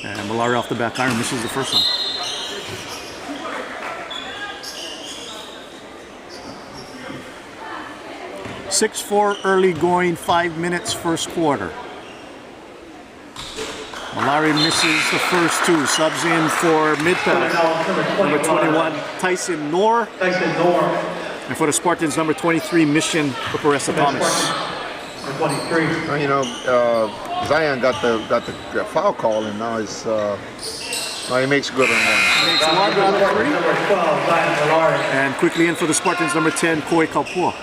And Malari off the back iron misses the first one. .6-4 early going, 5 minutes first quarter. Malari misses the first 2, subs in for mid-pack. Number 21, Tyson Noor. And for the Spartans, number 23, Mission Uparesa Thomas. 23. Zion got the foul call, and now he's he makes good on one. Makes 1 out of 3. Number 12, Zion Malari. And quickly in for the Spartans, number 10, Koi Kaupua.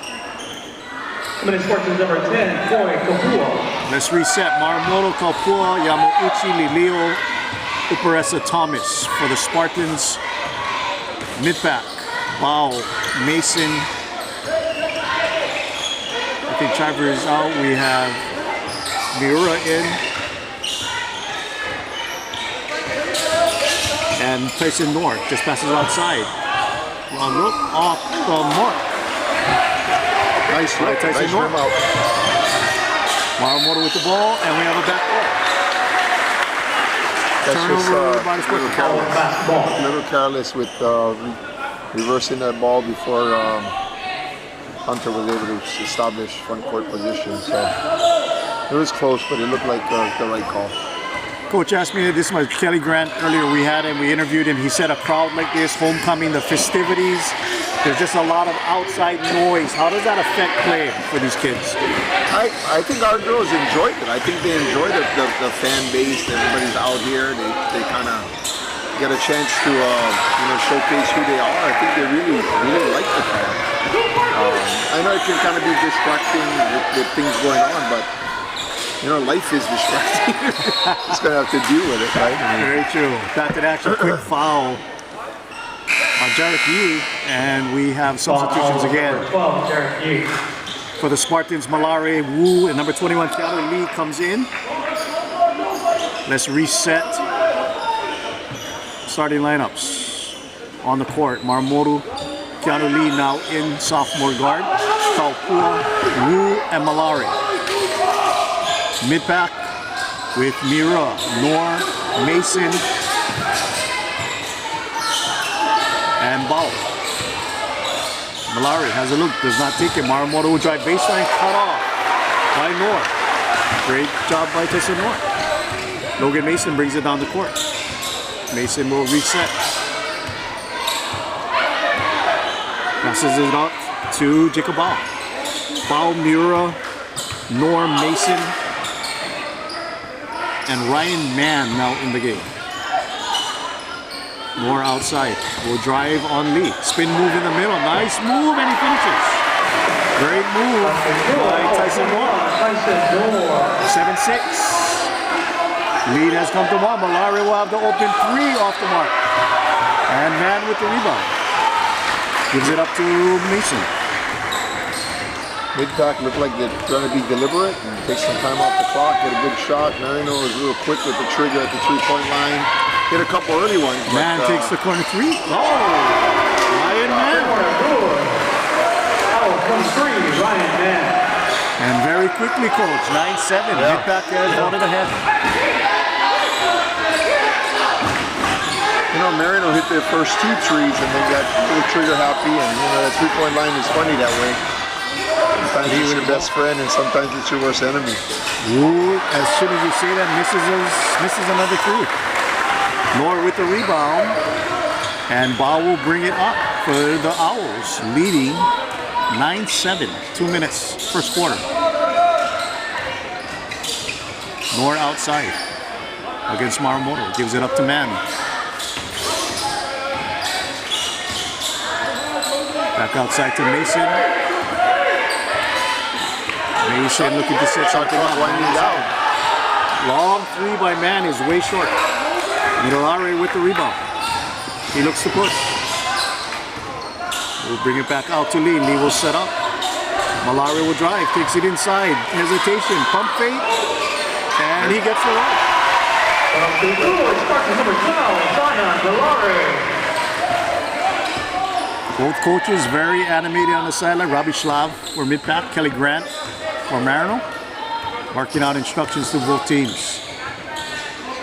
Spartans number 10, Koi Kaupua. Let's reset. Maryknoll, Kaupua, Yamauchi, Lilio, Uparesa Thomas for the Spartans. Mid-pack. Wow. Mason. I think Chiver is out. We have Miura in. And Tyson North just passes outside. Long look off the mark. Nice look. Tyson Nice North. rim out. Maramoto with the ball, and we have a back ball. That's Turnover just by the little careless, little careless with reversing that ball before Hunter was able to establish front court position. So it was close, but it looked like the right call. Coach asked me, this was Kelly Grant earlier, we had him, we interviewed him, he said a crowd like this, homecoming, the festivities, there's just a lot of outside noise. How does that affect play for these kids? I think our girls enjoyed it. I think they enjoy the fan base. Everybody's out here. They kind of get a chance to showcase who they are. I think they really like the crowd. I know it can kind of be distracting with things going on, but life is distracting. Just gonna have to deal with it, right? Very true. Back to the action, quick foul on Jarek Yee, and we have substitutions again. 12, Derek Yee. For the Spartans, Malare Wu and number 21, Keanu Lee comes in. Let's reset. Starting lineups on the court. Maramoto, Keanu Lee now in sophomore guard. Kaupua, Wu, and Malare. Mid-pack with Mira, Nor, Mason, and Bao. Malari has a look, does not take it. Maramoto will drive baseline, cut off by Nor. Great job by Tyson Nor. Logan Mason brings it down the court. Mason will reset. Passes it up to Jacob Bao. Bao, Mira, Nor, Mason, and Ryan Mann now in the game. More outside. Will drive on Lee. Spin move in the middle. Nice move, and he finishes. Great move by Tyson Moore. 7-6. Lead has come to one. Malari will have the open three off the mark. And Mann with the rebound. Gives it up to Mason. Mid-pack looked like they're trying to be deliberate and take some time off the clock, get a good shot. Maryknoll was a little quick with the trigger at the three-point line. Hit a couple early ones. Mann takes the corner three. Oh! Ryan Mann. From three, Ryan Mann. And very quickly, coach. 9-7. Yeah. Mid-pack has held it ahead. Maryknoll hit their first two threes and they got a little trigger happy, and that three-point line is funny that way. Sometimes it's your best friend and sometimes it's your worst enemy. Ooh, as soon as you say that, misses another three. Nor with the rebound, and Bao will bring it up for the Owls, leading 9-7, 2 minutes, first quarter. Nor outside against Maramoto, gives it up to Mann. Back outside to Mason. Mason looking to set something up. Long three by Mann is way short. Malari with the rebound. He looks to push. We'll bring it back out to Lee. Lee will set up. Malari will drive, takes it inside. Hesitation, pump fake, and he gets the right. Number 12, Zion Malari. Both coaches very animated on the sideline. Robbie Schlav for mid-pack, Kelly Grant for Maryknoll, marking out instructions to both teams.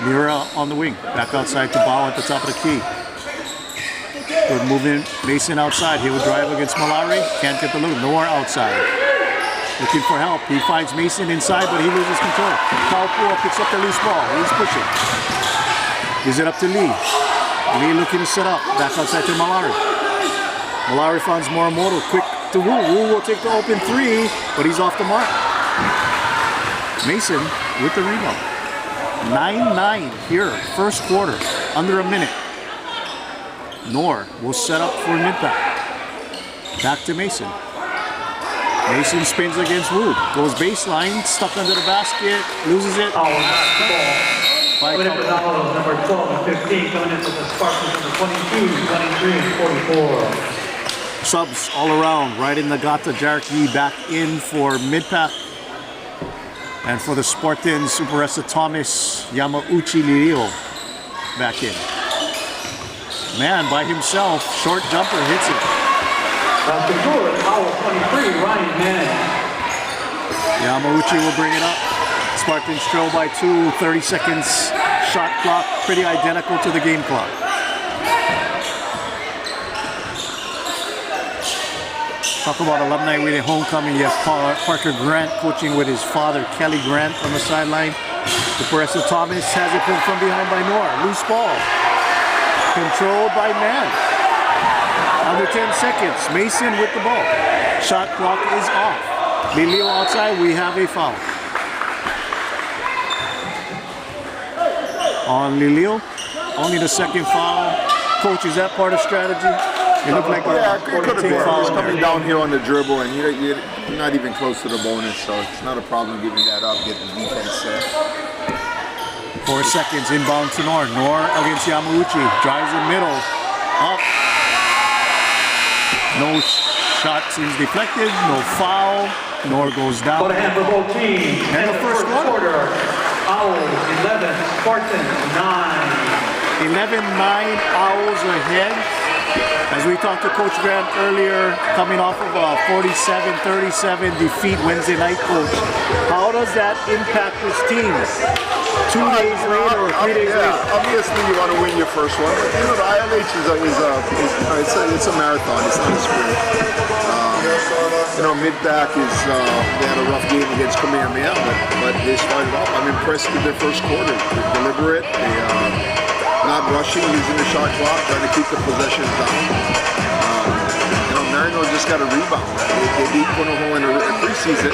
Mira on the wing, back outside to Bao at the top of the key. Good movement, Mason outside. He will drive against Malari, can't get the look. Nor outside. Looking for help. He finds Mason inside, but he loses control. Kaupua picks up the loose ball. He's pushing. Gives it up to Lee. Lee looking to set up. Back outside to Malari. Malari finds Maramoto. Quick to Wu. Wu will take the open three, but he's off the mark. Mason with the rebound. 9-9 here, first quarter, under a minute. Nor will set up for mid-pack. Back to Mason. Mason spins against Wu. Goes baseline, stuck under the basket, loses it. by Coming in for the Owls, number 12 and 15. Coming in for the Spartans, number 22, 23, and 44. Subs all around. Right in Nagata, Jarek Yee back in for mid-pack. And for the Spartans, Superessa Thomas, Yamauchi Lirio back in. Man by himself, short jumper hits it. That's good. Owls 23, Ryan Mann. Yamauchi will bring it up. Spartans trail by 2, 30 seconds. Shot clock pretty identical to the game clock. Talk about alumni with a homecoming. You have Parker Grant coaching with his father, Kelly Grant, on the sideline. Superessa Thomas has it pulled from behind by Noor. Loose ball. Controlled by Mann. Under 10 seconds. Mason with the ball. Shot clock is off. Lilio outside. We have a foul. On Lilio. Only the second foul. Coach, is that part of strategy? It looked like it could have been. He's coming down here. here on the dribble, and you're not even close to the bonus, so it's not a problem giving that up, getting the defense set. 4 seconds, inbound to Noor. Noor against Yamauchi. Drives in middle. Up. No shot seems deflected. No foul. Noor goes down. Put a hand for both teams. And the first quarter. Owls 11, Spartans 9. 11-9, Owls ahead. As we talked to Coach Grant earlier, coming off of a 47-37 defeat Wednesday night, Coach, how does that impact this team? 2 days later or 3 days later? Obviously, you want to win your first one, but the ILH it's a marathon. It's not a sprint. Mid-back is they had a rough game against Kamehameha, but they started off. I'm impressed with their first quarter. They're deliberate. Not rushing, using the shot clock, trying to keep the possessions down. Maryknoll just got a rebound. They beat Punahou in the preseason,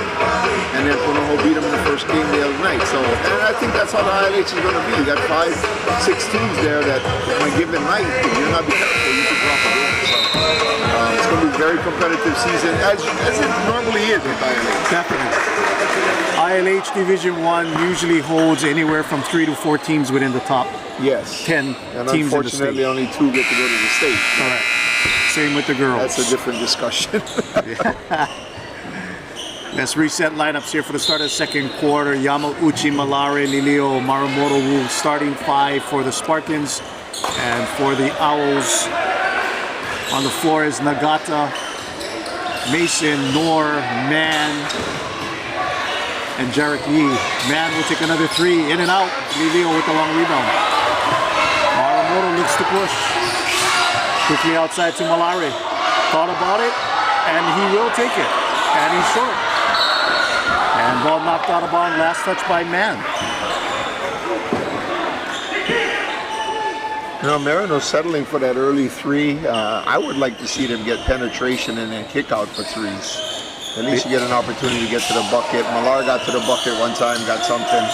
and then Punahou beat them in the first game the other night. So, and I think that's how the ILH is going to be. You got 5, 6 teams there that on a given night, if you're not be careful, you can drop a game. So, it's going to be a very competitive season, as it normally is with ILH. Definitely. ILH Division 1 usually holds anywhere from 3 to 4 teams within the top 10 and teams in the state. Unfortunately, only 2 get to go to the state. Correct. Same with the girls. That's a different discussion. Let's reset lineups here for the start of the second quarter. Yamauchi, Malare, Lilio, Marimoto will starting 5 for the Spartans. And for the Owls, on the floor is Nagata, Mason, Noor, Mann, and Jarek Yee. Mann will take another 3, in and out. Lilio with the long rebound. Marimoto looks to push. Quickly outside to Malare. Thought about it, and he will take it. And he's short. And ball knocked out of bounds. Last touch by Mann. Maryknoll settling for that early 3. I would like to see them get penetration and then kick out for 3s. At least you get an opportunity to get to the bucket. Malare got to the bucket one time, got something.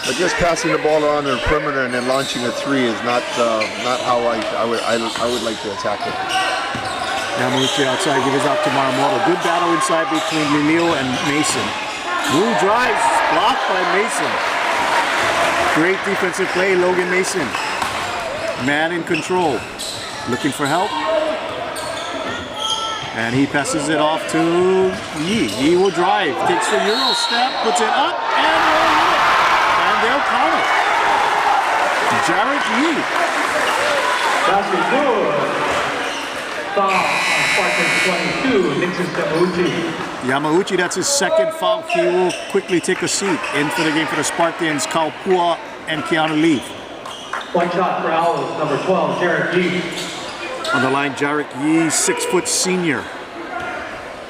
But just passing the ball around the perimeter and then launching a 3 is not how I would like to attack it. Yamauchi outside, gives out to Marimoto. Good battle inside between Lilio and Mason. Wu drives, blocked by Mason. Great defensive play, Logan Mason. Man in control, looking for help. And he passes it off to Yee. Yee will drive, takes the Euro step, puts it up, and will hit it. And they'll count it. Jarek Yee. That's good. Foul on Spartans 22, Nixon Yamauchi. Yamauchi, that's his second foul. He will quickly take a seat. In for the game for the Spartans, Kaupua and Keanu Lee. One shot for Owls, number 12, Jarek Yee. On the line, Jarek Yee, 6-foot senior.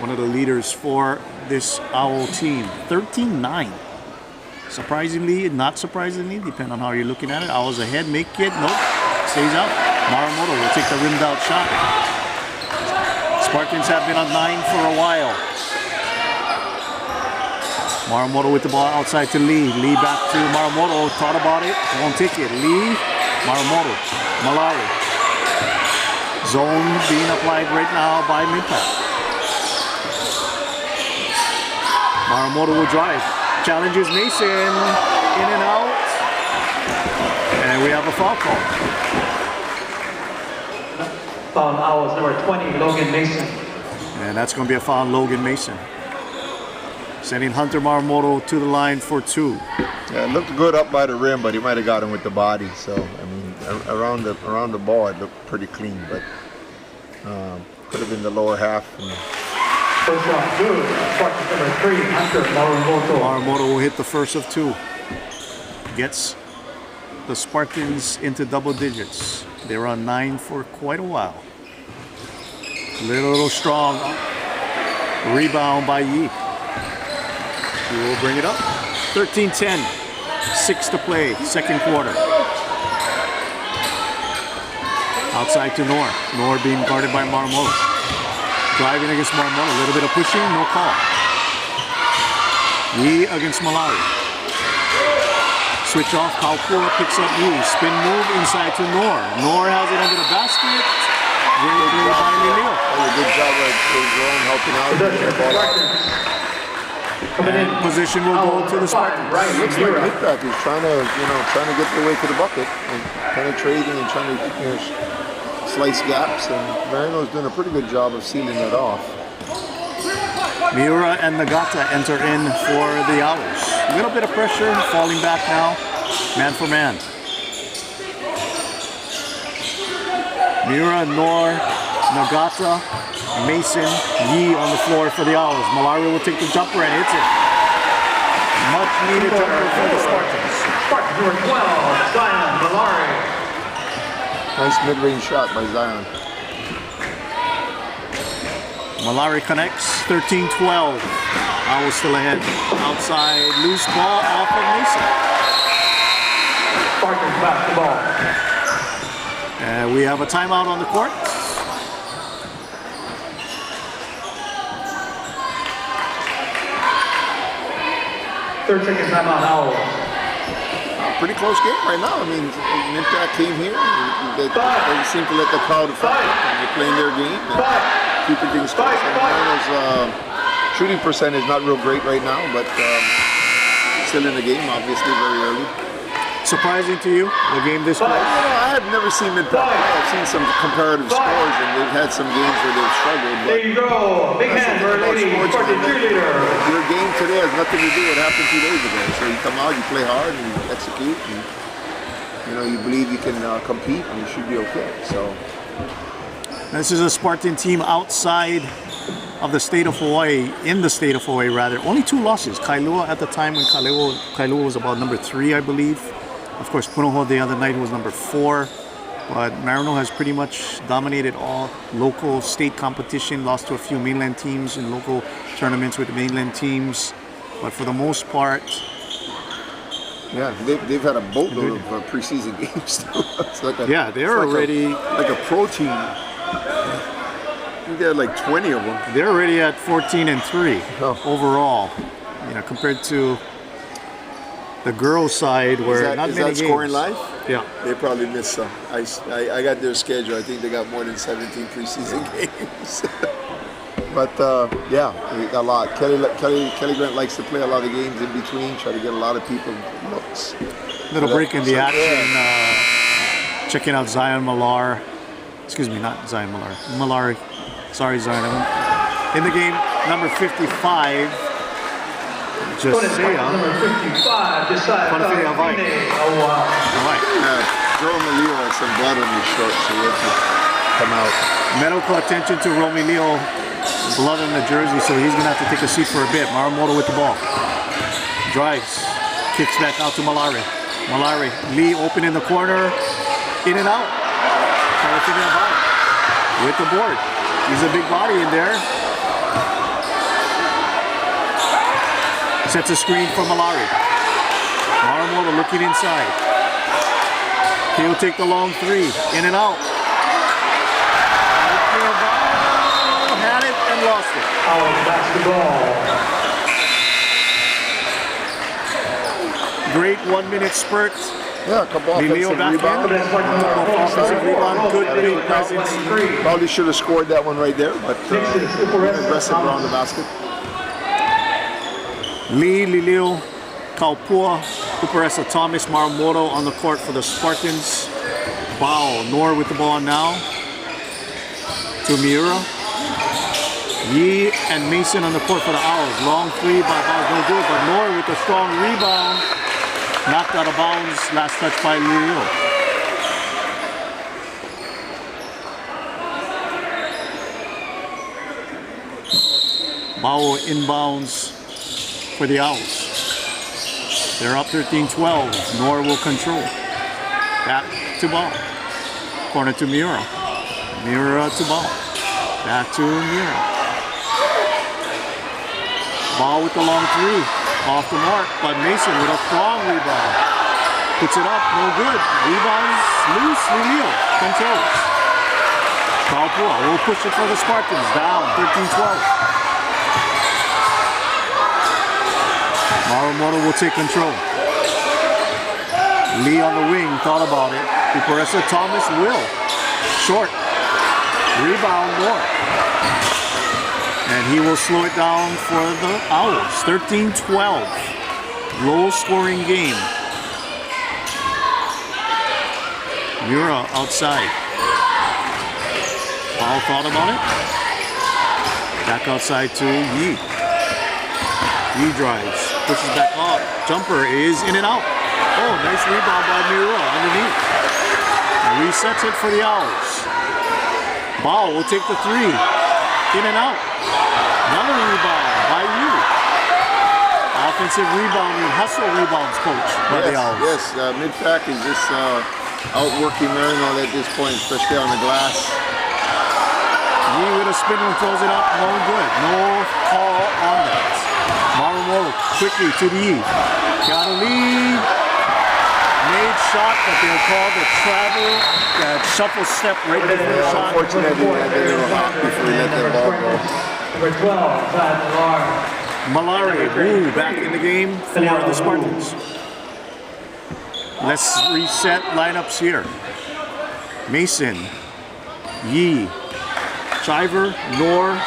One of the leaders for this Owl team. 13-9. Surprisingly, not surprisingly, depending on how you're looking at it. Owls ahead, make it, nope, stays out. Marimoto will take the rimmed out shot. Spartans have been on 9 for a while. Marimoto with the ball outside to Lee. Lee back to Marimoto, thought about it, won't take it. Lee, Marimoto, Malare. Zone being applied right now by mid-pack. Marimoto will drive. Challenges Mason. in and out. And we have a foul call. Foul on Owls, number 20, Logan Mason. And that's going to be a foul on Logan Mason. Sending Hunter Maryknoll to the line for 2. Yeah, it looked good up by the rim, but he might have got him with the body. So I mean, around the ball, it looked pretty clean, but could have been the lower half. First one, good. Spartans number 3, Hunter Maryknoll. Maryknoll will hit the first of 2. Gets the Spartans into double digits. They were on 9 for quite a while. Little strong rebound by Yi. He will bring it up. 13-10. 6 to play, second quarter. Outside to Noor. Noor being guarded by Maryknoll. Driving against Maryknoll. A little bit of pushing, no call. Yi against Malari. Switch off, Kaupua picks up Yi. Spin move inside to Noor. Noor has it under the basket. Good job of Jerome helping out. And position will go to the Spartans. Right, looks like Midpack is trying to get their way to the bucket and penetrating and trying to slice gaps. And Maryknoll's doing a pretty good job of sealing it off. Miura and Nagata enter in for the Owls. A little bit of pressure, falling back now, man for man. Miura, Noor, Nagata, Mason, Yi on the floor for the Owls. Malari will take the jumper and hits it. Much needed jumper for the Spartans. Spartans number 12, Zion Malari. Nice mid-range shot by Zion. Malari connects, 13-12. Owls still ahead. Outside, loose ball off of Mason. Spartans basketball. And we have a timeout on the court. 30-second timeout, Owls. Pretty close game right now. I mean, Impact came here. They seem to let the crowd fight. They're playing their game. Keeping things close. Maryknoll's shooting percentage is not real great right now, but still in the game, obviously, very early. Surprising to you, the game this close? I have never seen Impact. I've seen some comparative scores, and they've had some games where they've struggled. But there you go. Big hand for a lady. Spartan cheerleader. Your game today has nothing to do with what happened 2 days ago. So you come out, you play hard, and you execute, and you believe you can compete, and you should be okay. So. This is a Spartan team outside of the state of Hawaii, in the state of Hawaii rather. Only 2 losses. Kailua at the time when Kailua was about number 3, I believe. Of course, Punahou the other night was number 4. But Maryknoll has pretty much dominated all local state competition, lost to a few mainland teams in local tournaments with mainland teams. But for the most part... Yeah, they've had a boatload of preseason games. It's like they're already... like a pro team. I think they had like 20 of them. They're already at 14-3 overall. Compared to the girls' side, where not many games. Scoring live? Yeah. They probably missed some. I got their schedule. I think they got more than 17 preseason games. But a lot. Kelly Grant likes to play a lot of games in between, try to get a lot of people looks. Little break in the action. Checking out Zion Malari. Excuse me, not Zion Malari. Malari. Sorry, Zion. In the game, number 55. Number 55, Josiah. Oh, wow. All right. Romeo has some blood on his shirt, so he has to come out. Medical attention to Romeo. Blood on the jersey, so he's going to have to take a seat for a bit. Maryknoll with the ball. Drives. Kicks back out to Malari. Malari. Lee open in the corner. In and out. Trying to figure it out. With the board. He's a big body in there. Sets a screen for Malari. Maryknoll looking inside. He'll take the long 3. In and out. Had it and lost it. Basketball. Great 1-minute spurt. Yeah, a couple offensive rebound. Good big presence. Probably should have scored that one right there, but aggressive around the basket. Lee, Lilio, Kaupua, Cuparessa Thomas Maryknoll on the court for the Spartans. Bao, Nor with the ball now. To Miura. Yi and Mason on the court for the Owls. Long three by Bao, no good, but Nor with a strong rebound. Knocked out of bounds, last touch by Leo. Bao inbounds for the Owls. They're up 13-12. Nor will control. Back to Bao. Corner to Miura. Miura to Bao. Back to Miura. Bao with the long three. Off the mark, but Mason with a strong rebound. Puts it up, no good. Rebounds loose, Leo controls. Kaupua will push it for the Spartans. Down 13-12. Maryknoll will take control. Lee on the wing, thought about it. Cuparessa Thomas will. Short. Rebound more. And he will slow it down for the Owls. 13-12. Low scoring game. Miura outside. Paul thought about it. Back outside to Yi. Yi drives. Pushes back up. Jumper is in and out. Oh, nice rebound by Miura underneath. And resets it for the Owls. Bao will take the three. In and out. Another rebound by Yu. Offensive rebounding, hustle rebounds coach by the Owls. Yes, mid-pack is just outworking Maryknoll at this point, especially on the glass. Yu with a spin and throws it up, no good. No call on that. Maryknoll quickly to the Yi. Got a lead. Made shot, but they'll call the travel, that shuffle step right before the shot. Unfortunately, they were hot before we let that ball go. Number 12, Malari, Wu back in the game for the Spartans. Let's reset lineups here. Mason, Yi, Shiver, Nor,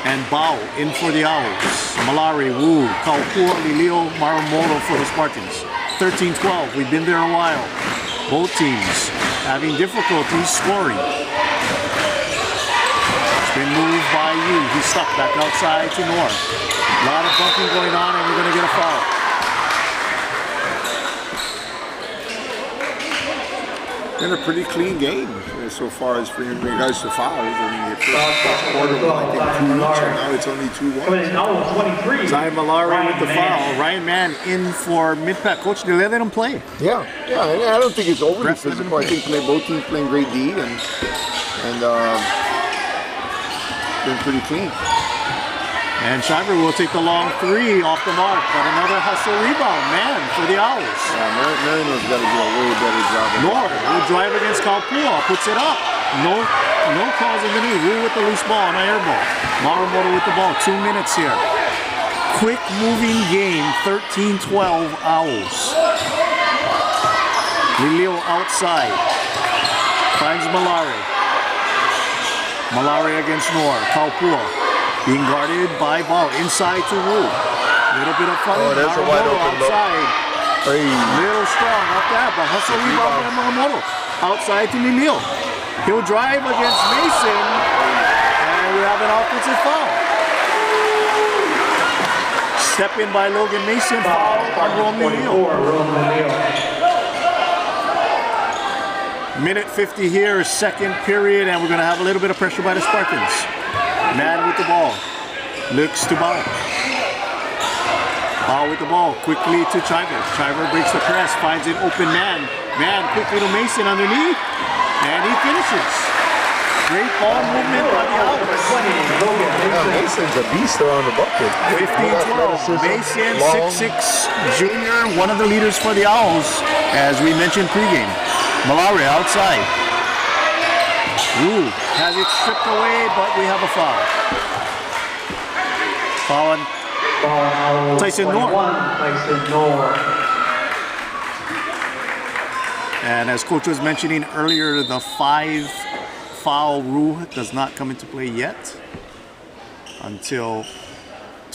and Bao in for the Owls. Malari, Wu, Kaupua, Lilio, Maryknoll for the Spartans. 13-12, we've been there a while. Both teams having difficulty scoring. It's been moved by Yi. He's stuck back outside to Nor. A lot of bumping going on, and we're going to get a foul. Been a pretty clean game so far as for regards to fouls. I mean, the first quarter was, I think, 2 each, and now it's only 2-1. Zai Malari with the foul. Ryan Mann in for mid-pack. Coach, they let him play. Yeah, and I don't think it's overly physical. I think both teams playing great D and been pretty clean. And Shiver will take the long three off the mark, but another hustle rebound, man, for the Owls. Yeah, Maryknoll's got to do a way better job. Nor will drive against Kaupua, puts it up. No calls in the knee. Wu with the loose ball, an air ball. Maryknoll with the ball, 2 minutes here. Quick moving game, 13-12 Owls. Lilio outside. Finds Malari. Malari against Nor. Kaupua. Being guarded by Bao. Inside to Wu. Little bit of fun. Oh, there's a wide open outside. Hey. Little strong off that, but hustle rebound by Maryknoll. Outside to Lilio. He'll drive against Mason. And we have an offensive foul. Step in by Logan Mason. Foul on Romeo. Minute 50 here, second period, and we're going to have a little bit of pressure by the Spartans. Man with the ball. Looks to Bao. Bao with the ball. Quickly to Chiver. Chiver breaks the press. Finds an open man. Man quickly to Mason underneath. And he finishes. Great ball movement by the Owls. Mason's a beast around the bucket. 15-12. Mason, 6'6", junior, one of the leaders for the Owls, as we mentioned pregame. Malari outside. Wu has it stripped away, but we have a foul. Foul on Tyson Nor. And as Coach was mentioning earlier, the 5-foul rule does not come into play yet until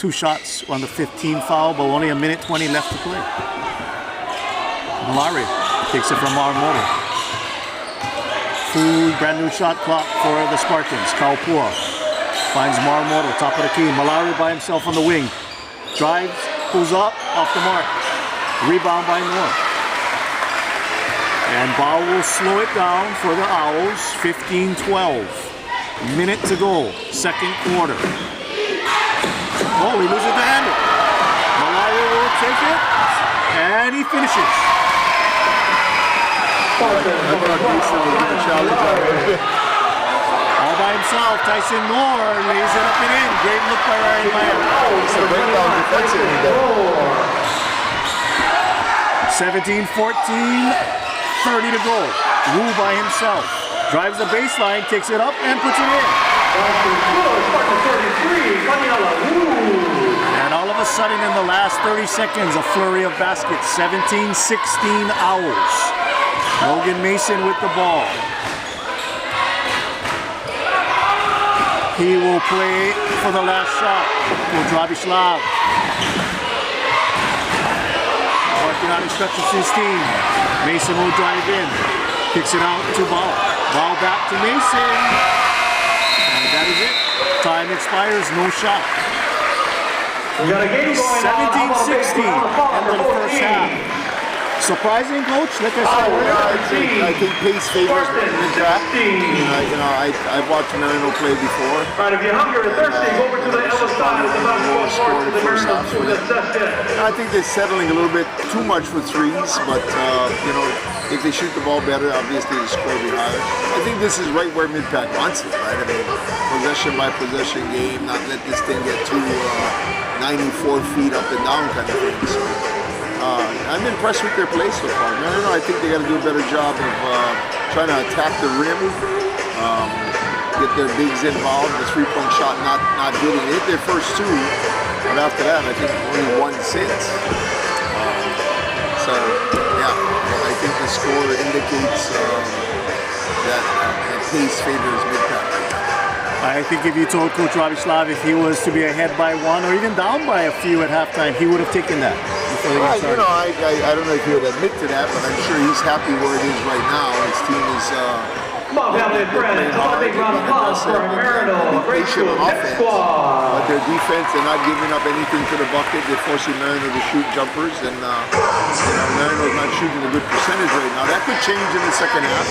2 shots on the 15 foul, but only a minute 20 left to play. Malari takes it from Maryknoll. Full brand new shot clock for the Spartans. Kaupua finds Maryknoll, top of the key. Malari by himself on the wing. Drives, pulls up, off the mark. Rebound by North. And Bao will slow it down for the Owls. 15-12. Minute to go. Second quarter. Oh, he loses the handle. Malari will take it. And he finishes. All by himself, Tyson Moore lays it up and in. Great look by Ryan Meyer. 17-14, 30 to go. Wu by himself. Drives the baseline, takes it up, and puts it in. And all of a sudden, in the last 30 seconds, a flurry of baskets. 17-16 Owls. Logan Mason with the ball. He will play for the last shot. Kodrabislav. Working on instruction 16. Mason will drive in. Kicks it out to Ball. Ball back to Mason. And that is it. Time expires, no shot. We got a game going 17-16 end of the first half. Surprising, coach? Like I said, I think pace favors mid-track. I've watched Maryknoll play before. All right, if you're hungry or thirsty, go over to the other side of the basketball court to the Maryknoll school that's set. I think they're settling a little bit too much with threes, but if they shoot the ball better, obviously the score will be higher. I think this is right where mid-pack wants it, right? I mean, possession by possession game, not let this thing get too 94 feet up and down kind of thing. So, I'm impressed with their play so far. I think they got to do a better job of trying to attack the rim, get their bigs involved. The three-point shot not good. They hit their first two, but after that, I think only 1 since. So yeah, I think the score indicates that the pace favors mid-pack. I think if you told Coach Ravislav if he was to be ahead by 1 or even down by a few at halftime, he would have taken that. Well, I don't know if he would admit to that, but I'm sure he's happy where it is right now. His team is Come on, family and friends. A big round of applause for Maryknoll, a great school, next squad. But their defense, they're not giving up anything to the bucket. They're forcing Maryknoll to shoot jumpers, and Maryknoll's not shooting a good percentage right now. That could change in the second half.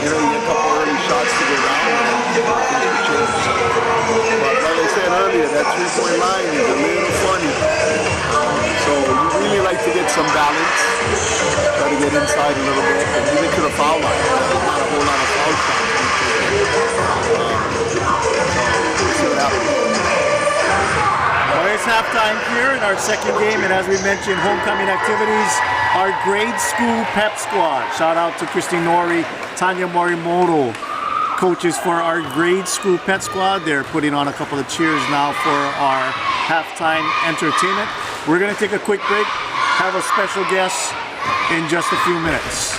You get a couple early shots to go down, and things could change. But like I said earlier, that three-point line is a little funny. So you really like to get some balance, try to get inside a little bit, and even to the foul line. There's not a whole lot of foul shots. Well, it's halftime here in our second game, and as we mentioned, homecoming activities, our grade school pep squad. Shout out to Christy Nori, Tanya Morimoto, coaches for our grade school pep squad. They're putting on a couple of cheers now for our halftime entertainment. We're going to take a quick break, have a special guest in just a few minutes.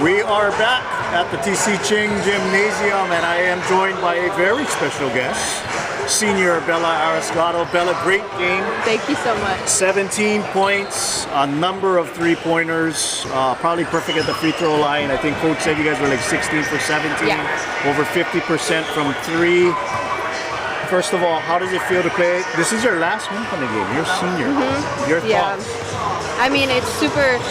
We are back at the TC Ching Gymnasium, and I am joined by a very special guest, senior Bella Arascato. Bella, great game. Thank you so much. 17 points, a number of three-pointers, probably perfect at the free throw line. I think Coach said you guys were like 16 for 17, over 50% from three. First of all, how does it feel to play? This is your last homecoming game. You're senior. Your thoughts? I mean, it's super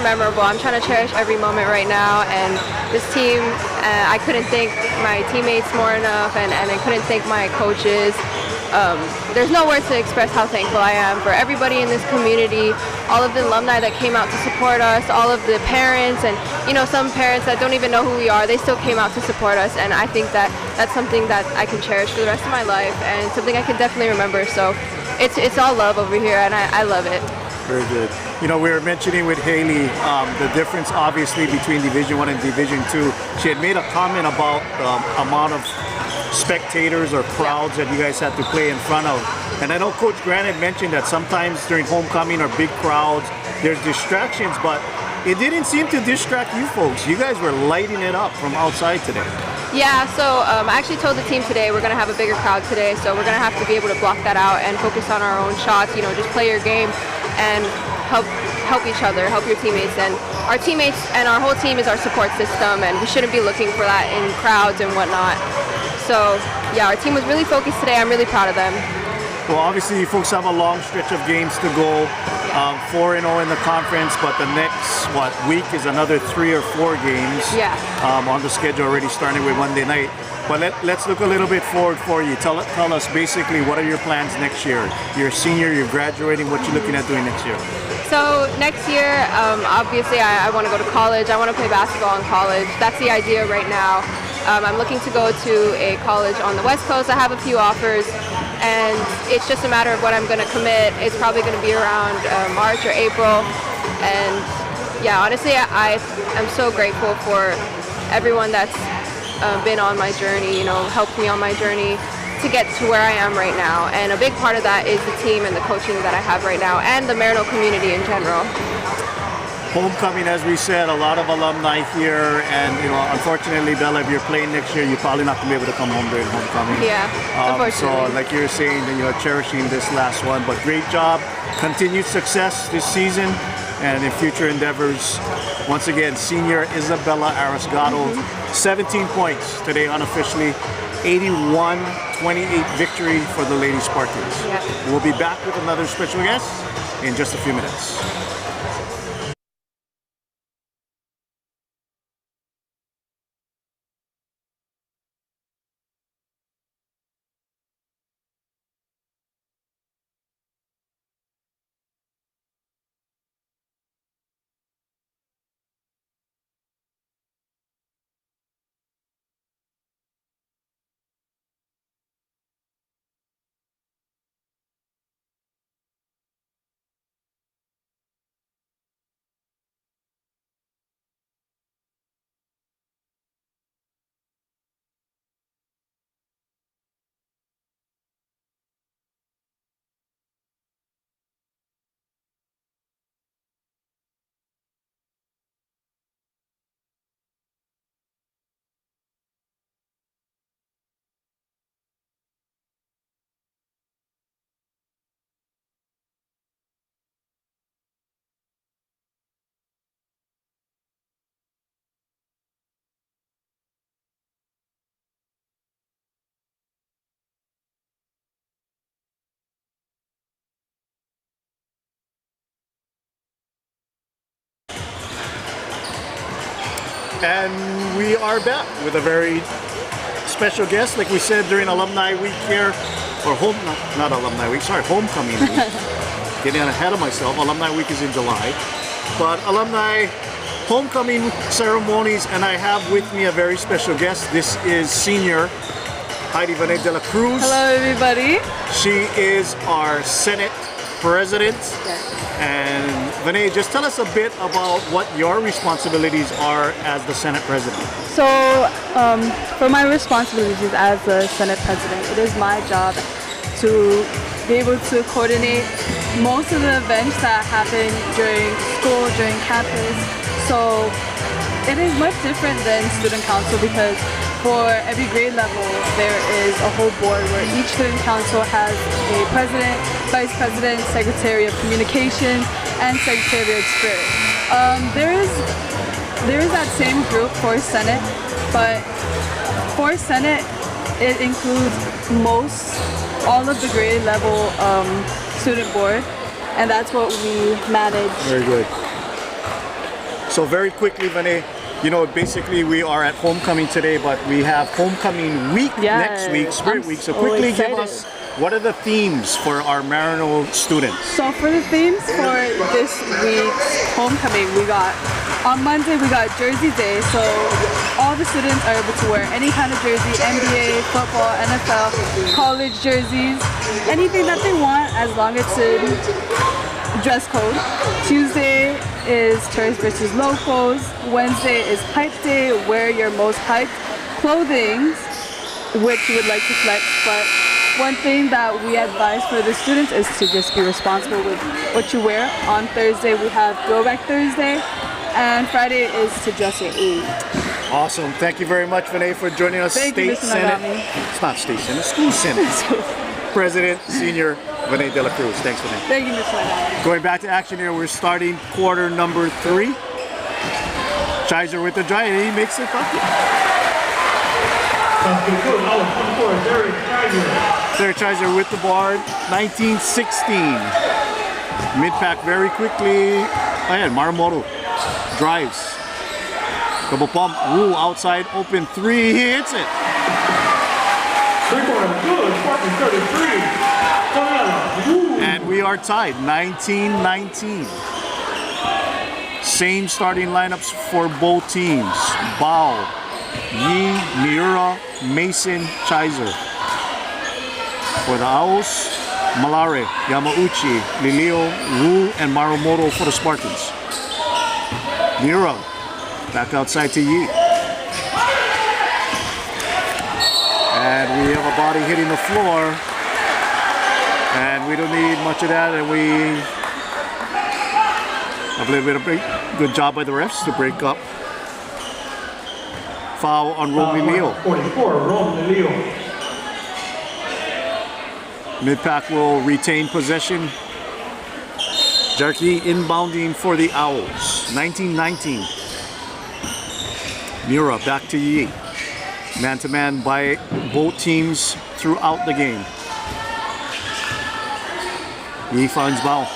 memorable. I'm trying to cherish every moment right now, and this team, I couldn't thank my teammates more enough, and I couldn't thank my coaches. There's no words to express how thankful I am for everybody in this community, all of the alumni that came out to support us, all of the parents, and some parents that don't even know who we are, they still came out to support us, and I think that that's something that I can cherish for the rest of my life, and something I can definitely remember. So it's all love over here, and I love it. Very good. We were mentioning with Haley the difference, obviously, between Division I and Division II. She had made a comment about the amount of spectators or crowds that you guys had to play in front of. And I know Coach Grant had mentioned that sometimes during homecoming or big crowds, there's distractions, but it didn't seem to distract you folks. You guys were lighting it up from outside today. Yeah, so I actually told the team today we're going to have a bigger crowd today, so we're going to have to be able to block that out and focus on our own shots, just play your game and help each other, help your teammates. And our teammates and our whole team is our support system, and we shouldn't be looking for that in crowds and whatnot. So yeah, our team was really focused today. I'm really proud of them. Well, obviously you folks have a long stretch of games to go, 4-0 in the conference, but the next week is another 3 or 4 games on the schedule already, starting with Monday night. But let's look a little bit forward for you. Tell us basically, what are your plans next year? You're a senior, you're graduating, what you looking at doing next year? So next year, obviously I want to go to college. I want to play basketball in college. That's the idea right now. I'm looking to go to a college on the West Coast. I have a few offers, and it's just a matter of when I'm going to commit. It's probably going to be around March or April. And yeah, honestly, I am so grateful for everyone that's been on my journey, helped me on my journey to get to where I am right now. And a big part of that is the team and the coaching that I have right now, and the Maryknoll community in general. Homecoming, as we said, a lot of alumni here, and unfortunately, Bella, if you're playing next year, you're probably not going to be able to come home during homecoming. Yeah, unfortunately. So, like you were saying, cherishing this last one, but great job, continued success this season, and in future endeavors. Once again, senior Isabella Arascato, 17 points today unofficially, 81-28 victory for the Lady Spartans. Yeah. We'll be back with another special guest in just a few minutes. And we are back with a very special guest, like we said during Alumni Week here, or not Alumni Week, sorry, Homecoming Week. Getting ahead of myself. Alumni Week is in July. But Alumni Homecoming ceremonies, and I have with me a very special guest. This is senior Heidi Vanette de la Cruz. Hello, everybody. She is our Senate President. Yes. And Vanette, just tell us a bit about what your responsibilities are as the Senate President. So, for my responsibilities as the Senate President, it is my job to be able to coordinate most of the events that happen during school, during campus. So, it is much different than student council because for every grade level there is a whole board where each student council has a president, vice president, secretary of communications, and secretary of spirit. There is that same group for Senate, but for Senate it includes all of the grade level student board, and that's what we manage. Very good. So very quickly, Vinay, you know, basically we are at homecoming today, but we have homecoming week next week, Spirit Week. So quickly give us, what are the themes for our Maryknoll students? So for the themes for this week's homecoming, we got, on Monday we got Jersey Day, so all the students are able to wear any kind of jersey, NBA, football, NFL, college jerseys, anything that they want as long as it's in dress code. Tuesday is tourist versus locals. Wednesday is hype day, wear your most hyped clothing, which you would like to flex, but one thing that we advise for the students is to just be responsible with what you wear. On Thursday we have Throwback Thursday, and Friday is to dress your age. Awesome. Thank you very much, Vinay, for joining us. Thank you, Mr. Nagami. It's not State Senate, School Senate. President, Senior Vinay De La Cruz. Thanks, Vinay. Thank you, Mr. Nagami. Going back to action here, we're starting quarter number 3. Chiser with the drive, and he makes it up. Derek Chiser with the board, 1916. Mid-pack very quickly. Ayan, Maryknoll drives. Double pump, Wu outside, open 3, he hits it. 3-pointer good, Spartan 33. And we are tied, 19-19. Same starting lineups for both teams. Bao, Yi, Miura, Mason, Chiser. For the Owls, Malare, Yamauchi, Lilio, Wu, and Maryknoll for the Spartans. Miura, back outside to Yi. And we have a body hitting the floor. And we don't need much of that, and we have a little bit of a good job by the refs to break up. Foul on Romilio. 44, Romilio. Mid-pack will retain possession. Jerky inbounding for the Owls. 19-19. Miura back to Yi. Man-to-man by both teams throughout the game. Yi finds Bao.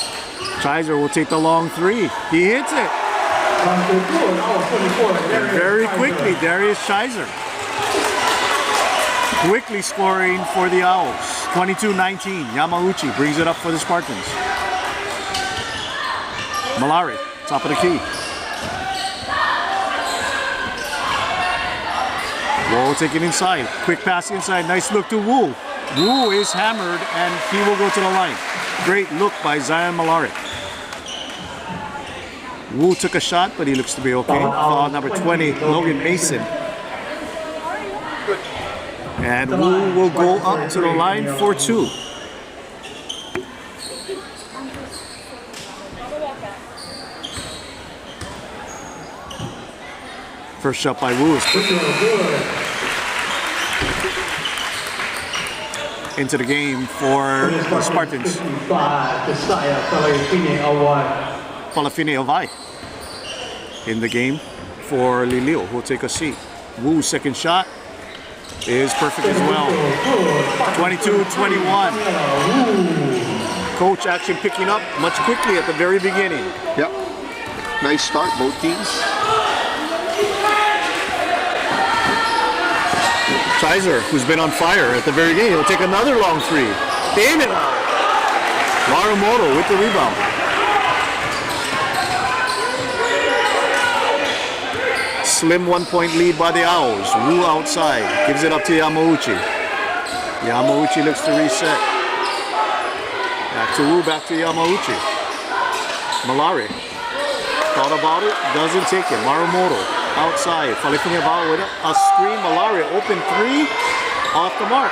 Chiser will take the long 3. He hits it. And very quickly, Darius Chiser. Quickly scoring for the Owls. 22-19. Yamauchi brings it up for the Spartans. Malari, top of the key. Wall taken inside. Quick pass inside. Nice look to Wu. Wu is hammered and he will go to the line. Great look by Zion Malari. Wu took a shot, but he looks to be okay. Foul number 20, Logan Mason. And Wu will go up to the line for 2. First shot by Wu is into the game for the Spartans. Falafine Ovai in the game for Lilio, who will take a seat. Wu's second shot is perfect as well. 22-21. Coach action picking up much quickly at the very beginning. Yep. Nice start, both teams. Chiser, who's been on fire at the very beginning, he'll take another long 3. Aim it out. Maryknoll with the rebound. Slim 1-point lead by the Owls. Wu outside, gives it up to Yamauchi. Yamauchi looks to reset. Back to Wu, back to Yamauchi. Malari, thought about it, doesn't take it. Maryknoll outside, Falafine Bao with a screen. Malari, open 3, off the mark.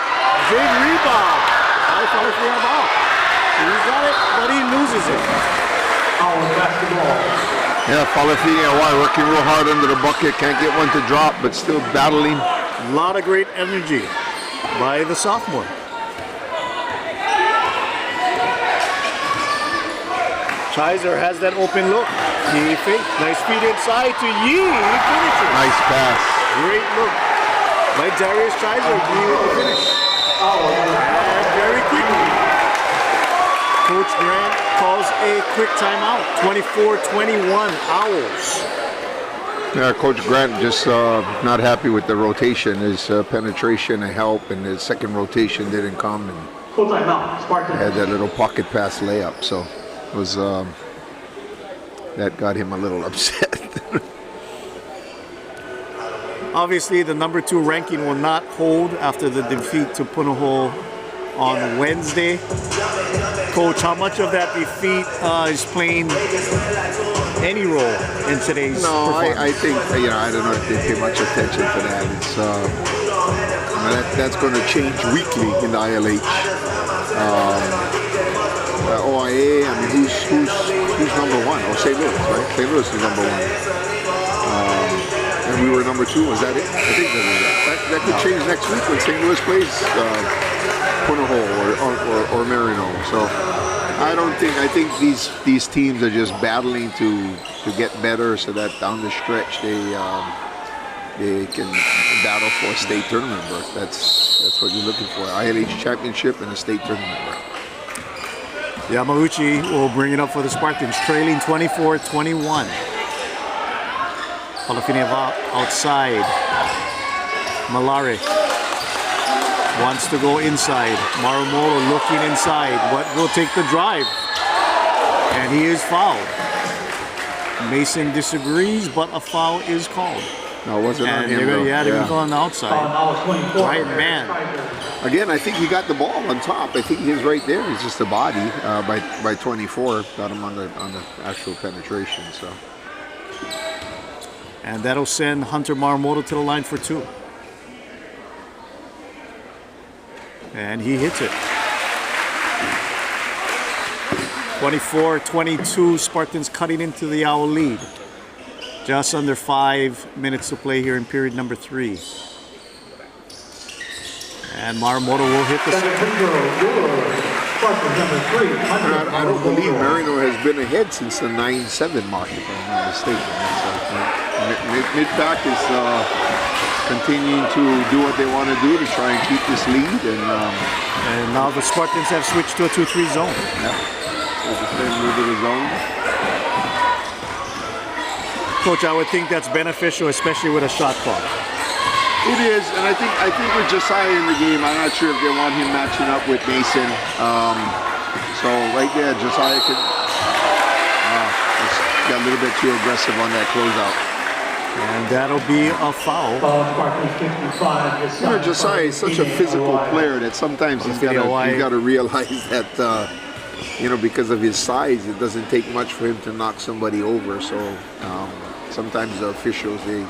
Big rebound by Falafine Bao. He got it, but he loses it. Our basketball. Yeah, Falafine working real hard under the bucket, can't get one to drop, but still battling. A lot of great energy by the sophomore. Chiser has that open look. He faked. Nice feed inside to Yee. Finishes. Nice pass. Great look by Darius Chiser. Yee with the finish. And very quickly, Coach Grant calls a quick timeout. 24-21 Owls. Yeah, Coach Grant just not happy with the rotation. His penetration and help, and his second rotation didn't come, and Full timeout. Spartans. had that little pocket pass layup. So it was that got him a little upset. Obviously, the number 2 ranking will not hold after the defeat to Punahou on Wednesday. Coach, how much of that defeat is playing any role in today's performance? I think, I don't know if they pay much attention to that. It's that's going to change weekly in the ILH. OIA, I mean, who's number 1? Oh, St. Louis, right? St. Louis is number 1. And we were number 2. Was that it? I think that could change next week when St. Louis plays Maryknoll or Maryknoll. So I think these teams are just battling to get better, so that down the stretch they can battle for a state tournament berth. That's what you're looking for: ILH championship and a state tournament berth. Yamauchi will bring it up for the Spartans, trailing 24-21. Falafine outside. Malare wants to go inside. Maryknoll looking inside, but will take the drive. And he is fouled. Mason disagrees, but a foul is called. No, it wasn't on him, though. Yeah, they were on the outside. Right man. Again, I think he got the ball on top. I think he was right there. He's just a body by 24. Got him on the actual penetration. So. And that'll send Hunter Maryknoll to the line for 2. And he hits it. 24-22, Spartans cutting into the Owl lead. Just under 5 minutes to play here in period number 3. And Maryknoll will hit the second. I don't believe Maryknoll has been ahead since the 9-7 mark, if I'm not mistaken. Mid-back is continuing to do what they want to do to try and keep this lead. And now the Spartans have switched to a 2-3 zone. Yeah, so just a little bit of zone. Coach, I would think that's beneficial, especially with a shot clock. It is, and I think with Josiah in the game, I'm not sure if they want him matching up with Mason. So right there, Josiah could just got a little bit too aggressive on that closeout. And that'll be a foul. Josiah is such a physical player that sometimes he's got to realize that because of his size, it doesn't take much for him to knock somebody over. So sometimes the officials they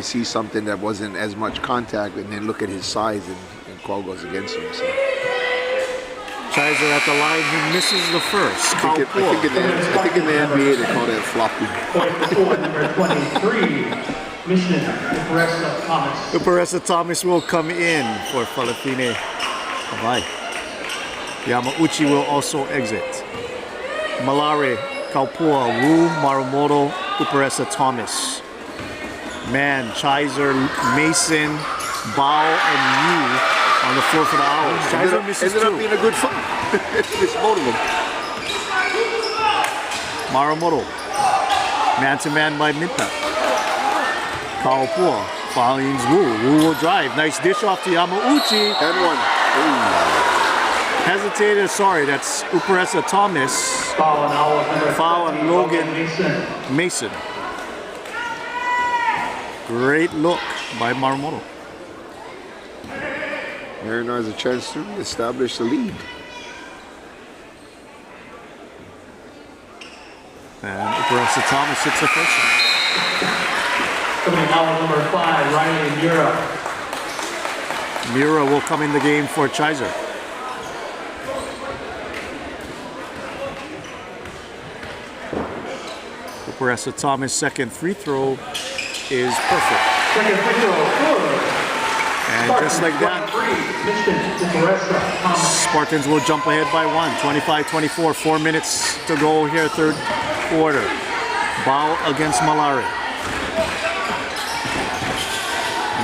see something that wasn't as much contact, and then look at his size and call goes against him. So. Chiser at the line, he misses the first. I think in the NBA they call that floppy. Number 23, Mission Thomas. Uparesa Thomas will come in for Falafine. Bye. Yamauchi will also exit. Malare, Kaupua, Wu, Maryknoll, Uparesa Thomas. Man, Chiser, Mason, Bao, and Yu on the floor for the Owls. Chiser misses ended 2. up being a good fight. It's both of them. Maryknoll, man-to-man by Midpack. Kaupua finds Wu. Wu will drive. Nice dish off to Yamauchi. And one. Ooh. Hesitated, sorry, that's Uparesa Thomas. Foul on Logan Mason. Great look by Maryknoll. Maryknoll has a chance to establish the lead. And Uparesa Thomas hits the first one. Coming in now number 5, Riley Mura. Mura will come in the game for Chiser. Uparessa Thomas' second free throw is perfect. Second free throw, good. And just like that, Spartans will jump ahead by 1. 25-24, 4 minutes to go here, third quarter. Bao against Malari.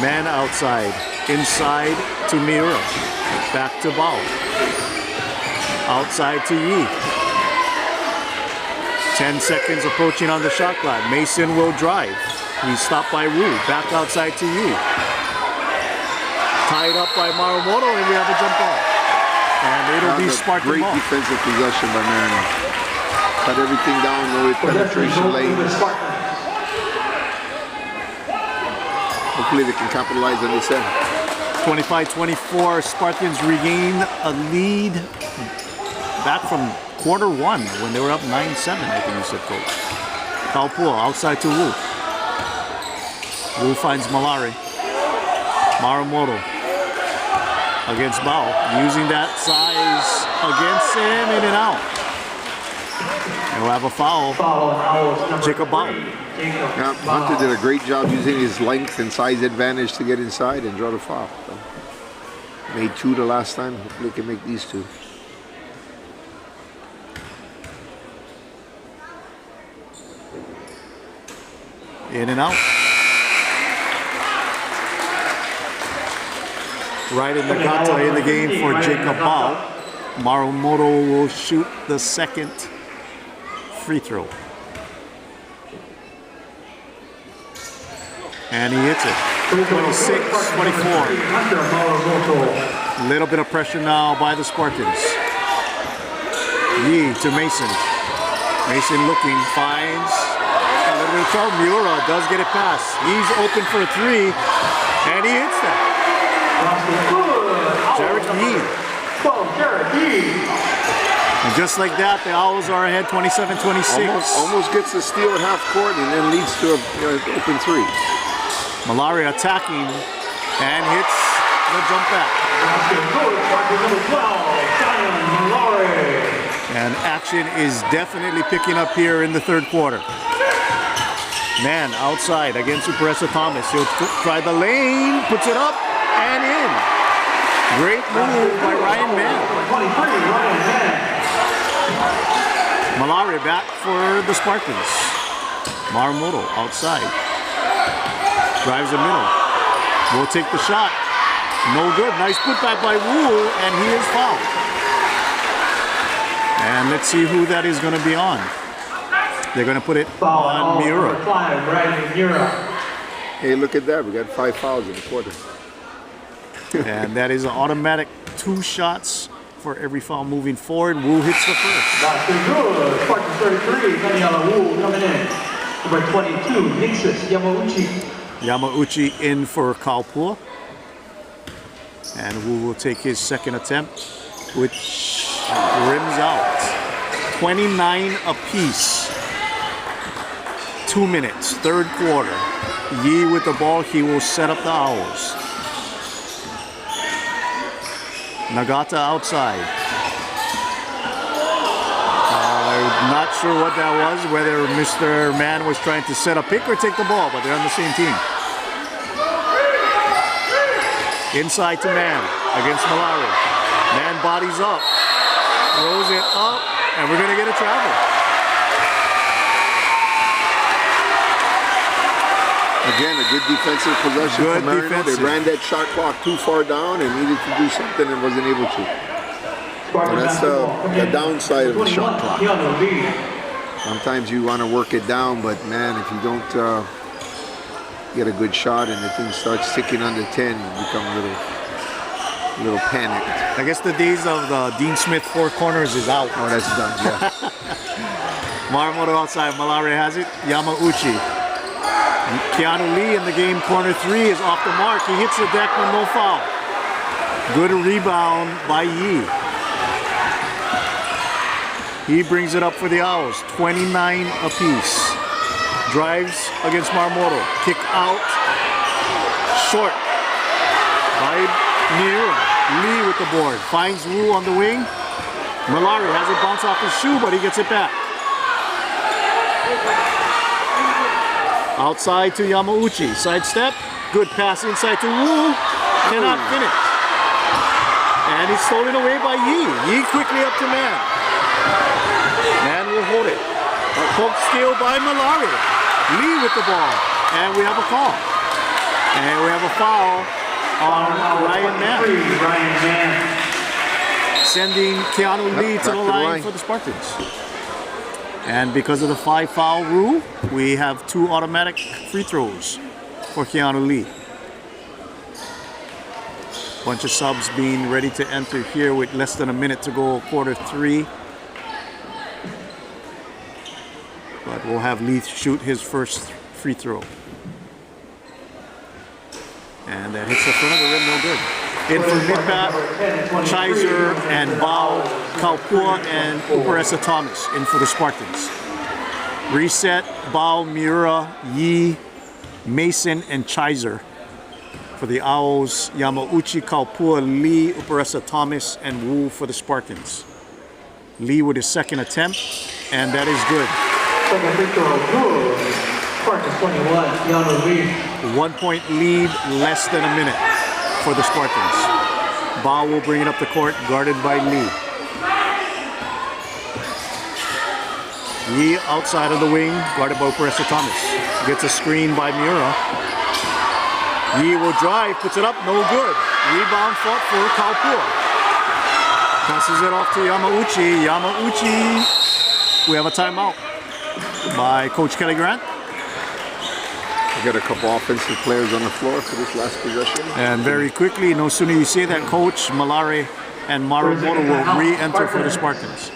Man outside. Inside to Miura. Back to Bao. Outside to Yi. 10 seconds approaching on the shot clock. Mason will drive. He's stopped by Wu. Back outside to Yi. Tied up by Maryknoll, and we have a jump ball. And it'll be Spartan great ball. defensive possession by Maryknoll. Cut everything down, no penetration lane. Hopefully they can capitalize on this end. 25-24, Spartans regain a lead back from quarter 1 when they were up 9-7, I think you said, Coach. Kaupua outside to Wu. Wu finds Malari. Maryknoll against Bao, using that size against him, in and out. And we'll have a foul. Jacob Bao. Yeah, Hunter did a great job using his length and size advantage to get inside and draw the foul. So, made 2 the last time. Hopefully he can make these 2. In and out. Right in the gata in the game for Jacob Bao. Maryknoll will shoot the second free throw. And he hits it. 26-24. A little bit of pressure now by the Spartans. Yi to Mason. Mason looking, finds a little bit of trouble. Miura does get it past. He's open for a 3, and he hits that. Jarrett Yi. And just like that, the Owls are ahead 27-26. Almost gets the steal at half court and then leads to an open 3. Malari attacking and hits the jump back. And action is definitely picking up here in the third quarter. Man outside against Uparessa Thomas. He'll try the lane, puts it up and in. Great move by Ryan Mann. Malari back for the Spartans. Maryknoll outside. Drives the middle. Will take the shot. No good. Nice putback by Wu, and he is fouled. And let's see who that is going to be on. They're going to put it on Miura. Hey, look at that. We got 5 fouls in the quarter. And that is an automatic 2 shots for every foul moving forward. Wu hits the first. That's good. Spartan 33, Daniela Wu coming in. Number 22, Nixus Yamauchi. Yamauchi in for Kaupua. And Wu will take his second attempt, which rims out. 29 apiece. 2 minutes, third quarter. Yi with the ball, he will set up the Owls. Nagata outside. I'm not sure what that was, whether Mr. Mann was trying to set a pick or take the ball, but they're on the same team. Inside to Mann against Malari. Mann bodies up, throws it up, and we're going to get a travel. Again, a good defensive possession for Maryknoll. They ran that shot clock too far down and needed to do something and wasn't able to. And that's the downside of the shot clock. Sometimes you want to work it down, but man, if you don't get a good shot and the thing starts ticking under 10, you become a little panicked. I guess the days of the Dean Smith 4 corners is out. Oh, that's done, yeah. Maryknoll outside, Malari has it. Yamauchi. Keanu Lee in the game, corner 3 is off the mark. He hits the deck with no foul. Good rebound by Yi. He brings it up for the Owls, 29 apiece. Drives against Maryknoll. Kick out, short by Miura. Lee with the board. Finds Wu on the wing. Malari has it bounce off his shoe, but he gets it back. Outside to Yamauchi. Sidestep. Good pass inside to Wu. Cannot finish. And it's stolen away by Yi. Yi quickly up to Man. Man will hold it. A poke steal by Malari. Lee with the ball. And we have a call. And we have a foul on Ryan Mann. Sending Keanu Lee to the line for the Spartans. And because of the 5-foul rule, we have 2 automatic free throws for Keanu Lee. Bunch of subs being ready to enter here with less than a minute to go, quarter 3. But we'll have Lee shoot his first free throw. And that hits the front of the rim, no good. In for Midbat, Chiser, and Bao, Kaupua, and Uparesa Thomas in for the Spartans. Reset, Bao, Miura, Yi, Mason, and Chiser. For the Owls, Yamauchi, Kaupua, Lee, Uparesa Thomas, and Wu for the Spartans. Lee with his second attempt, and that is good. Second free throw, Spartans 21, Keanu Lee. 1 point lead, less than a minute for the Spartans. Bao will bring it up the court, guarded by Lee. Lee outside of the wing, guarded by Uparesa Thomas. Gets a screen by Miura. Lee will drive, puts it up, no good. Rebound fought for Kaupua. Passes it off to Yamauchi. Yamauchi, we have a timeout by Coach Kelly Grant. We got a couple offensive players on the floor for this last possession. And very quickly, no sooner you say that, Coach, Malari and Maryknoll will re-enter for the Spartans.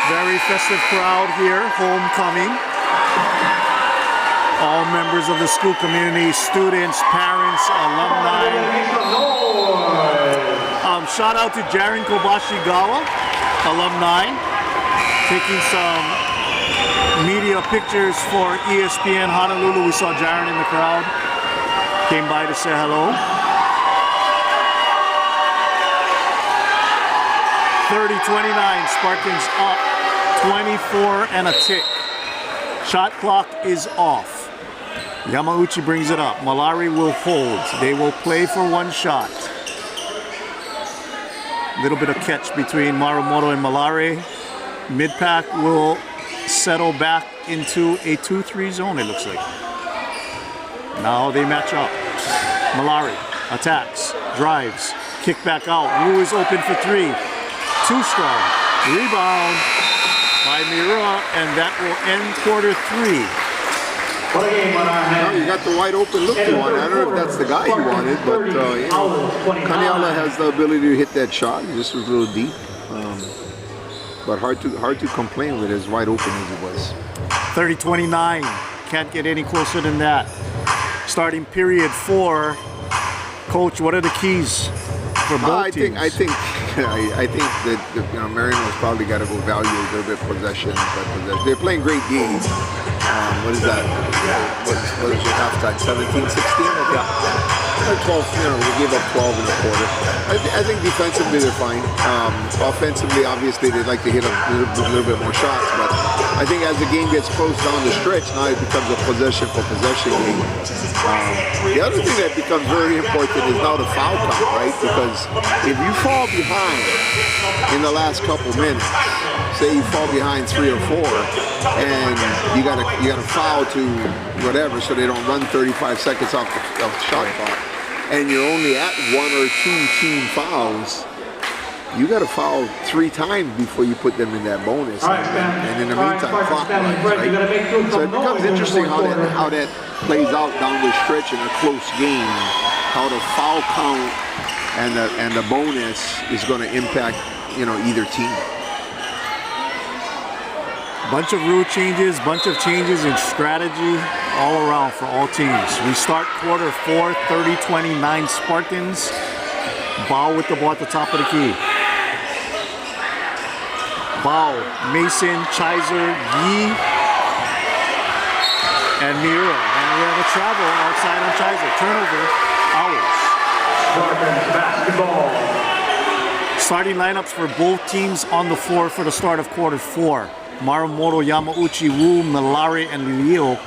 Very festive crowd here, homecoming. All members of the school community, students, parents, alumni. Shout out to Jaren Kobashi-gawa, alumni, taking some media pictures for ESPN Honolulu. We saw Jaren in the crowd, came by to say hello. 30-29, Spartans up, 24 and a tick. Shot clock is off. Yamauchi brings it up. Malari will hold. They will play for one shot. Little bit of catch between Maryknoll and Malari. Mid-pack will settle back into a 2-3 zone, it looks like. Now they match up. Malari attacks, drives, kick back out. Wu is open for 3. Too strong. Rebound by Miura, and that will end quarter 3. Well, you got the wide open look you wanted. I don't know if that's the guy you wanted, but you know, Kaniala has the ability to hit that shot. It just was a little deep, but hard to complain with as wide open as it was. 30-29, can't get any closer than that. Starting period 4. Coach, what are the keys for both teams? I think that Maryknoll's probably got to go value a little bit possession, but they're playing great games. What is that? What is your halftime? 17-16? Yeah. 12, we gave up 12 in the quarter. I think defensively they're fine. Offensively, obviously, they'd like to hit a little bit more shots, but I think as the game gets close down the stretch, now it becomes a possession-for-possession game. The other thing that becomes very important is now the foul count, right? Because if you fall behind in the last couple minutes, say you fall behind 3 or 4, and you got to foul to whatever, so they don't run 35 seconds off the shot clock, and you're only at 1 or 2 team fouls, you got to foul 3 times before you put them in that bonus, and in the meantime, clock runs, right? So it becomes interesting how that plays out down the stretch in a close game, how the foul count and the bonus is going to impact either team. Bunch of rule changes, bunch of changes in strategy all around for all teams. We start quarter 4, 30-29 Spartans. Bao with the ball at the top of the key. Bao, Mason, Chiser, Yi, and Miura. And we have a travel outside on Chiser. Turnover. Owls. Spartans basketball. Starting lineups for both teams on the floor for the start of quarter 4. Maryknoll, Yamauchi, Wu, Malari, and Lilio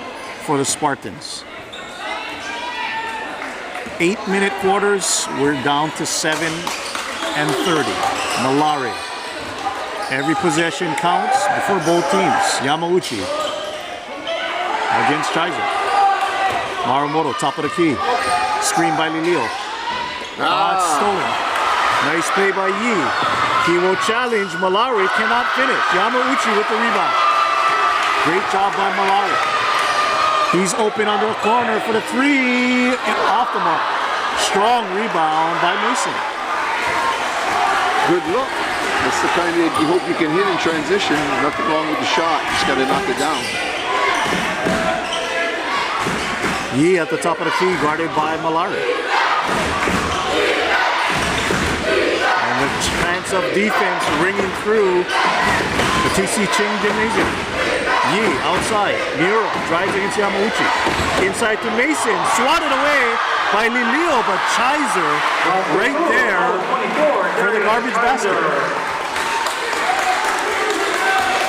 for the Spartans. 8-minute quarters, we're down to 7 and 30. Malari. Every possession counts for both teams. Yamauchi against Chaiza. Maryknoll, top of the key. Screen by Lilio. It's stolen. Nice play by Yi. He will challenge. Malari cannot finish. Yamauchi with the rebound. Great job by Malari. He's open under the corner for the 3. And off the mark. Strong rebound by Mason. Good look. That's the kind that you hope you can hit in transition. Nothing wrong with the shot. Just got to knock it down. Yi at the top of the key, guarded by Malari. And the chance of defense ringing through the TC Ching Gymnasium. Yi outside. Miura drives against Yamauchi. Inside to Mason. Swatted away by Lilio, but Chaizer right there for the garbage basket.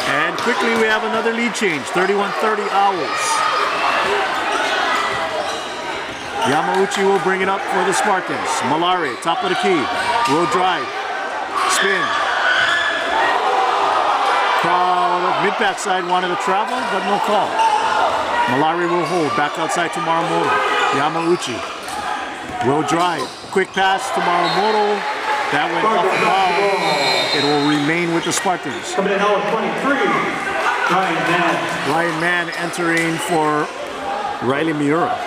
And quickly we have another lead change. 31-30 Owls. Yamauchi will bring it up for the Spartans. Malari, top of the key. Will drive. Spin. Crowd, mid-pack side wanted to travel, but no call. Malari will hold. Back outside to Maryknoll. Yamauchi will drive. Quick pass to Maryknoll. That went off the ball. It will remain with the Spartans. Coming in now with 23. Ryan Mann. Ryan Mann entering for Riley Miura.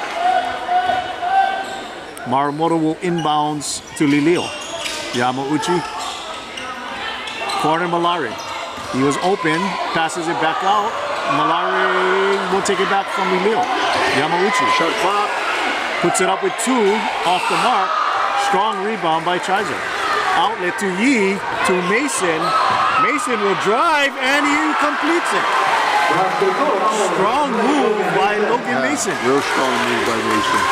Maryknoll will inbounds to Lilio. Yamauchi. Corner Malari. He was open, passes it back out. Malari will take it back from Lilio. Yamauchi. Shot clock. Puts it up with 2 off the mark. Strong rebound by Chaizer. Outlet to Yi, to Mason. Mason will drive and he completes it. Strong move by Logan Mason. Real strong move by Mason.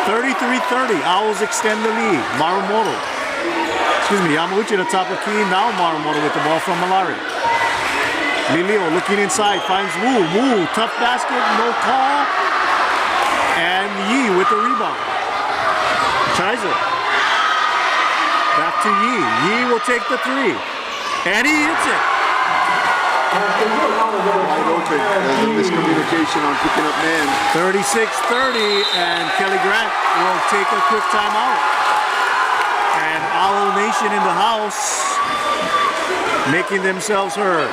33-30. Owls extend the lead. Maryknoll. Yamauchi at the top of the key. Now Maryknoll with the ball from Malari. Lilio looking inside, finds Wu. Wu, tough basket, no call. And Yi with the rebound. Chaizer. Back to Yi. Yi will take the 3. And he hits it. Wide open. There's a miscommunication on picking up man. 36-30. And Kelly Grant will take a quick timeout. And Owl Nation in the house making themselves heard.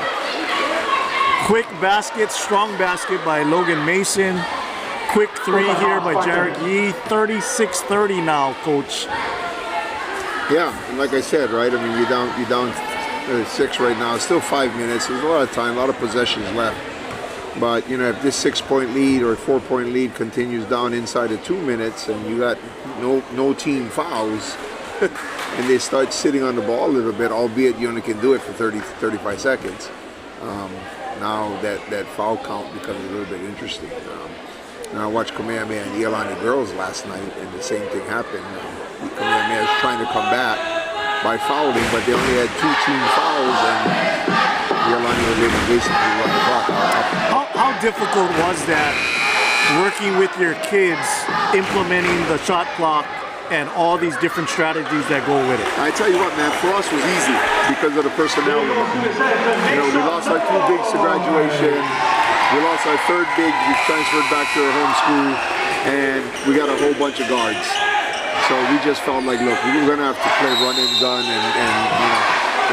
Quick basket, strong basket by Logan Mason. Quick 3 here by Jarek Yi. 36-30 now, Coach. Yeah, and like I said, right? I mean, you're down 6 right now. It's still 5 minutes. There's a lot of time, a lot of possessions left. But you know, if this 6-point lead or 4-point lead continues down inside of 2 minutes, and you got no team fouls, and they start sitting on the ball a little bit, albeit you only can do it for 35 seconds. Now that foul count becomes a little bit interesting. Now I watched Kamehameha and Iolani girls last night, and the same thing happened. Kamehameha is trying to come back by fouling, but they only had 2 team fouls, and Iolani was able to basically run the clock out. How difficult was that, working with your kids, implementing the shot clock and all these different strategies that go with it? I tell you what, man, for us was easy because of the personnel. You know, we lost our 2 bigs to graduation. We lost our 3rd big. We transferred back to our home school, and we got a whole bunch of guards. So we just felt like, look, we were gonna have to play run and gun, and you know,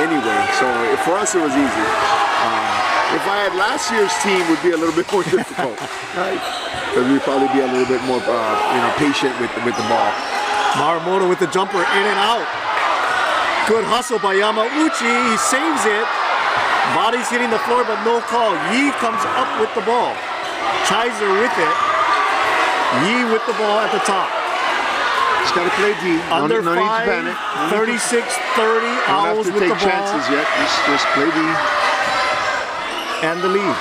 anyway. So for us, it was easy. If I had last year's team, it would be a little bit more difficult, right? Because we'd probably be a little bit more, patient with the ball. Maryknoll with the jumper, in and out. Good hustle by Yamauchi. He saves it. Body's hitting the floor, but no call. Yi comes up with the ball. Chaizer with it. Yi with the ball at the top. Just got to play D. Under no 5, 36-30. Owls with the ball. Don't have to take chances yet. Just play D. And the lead.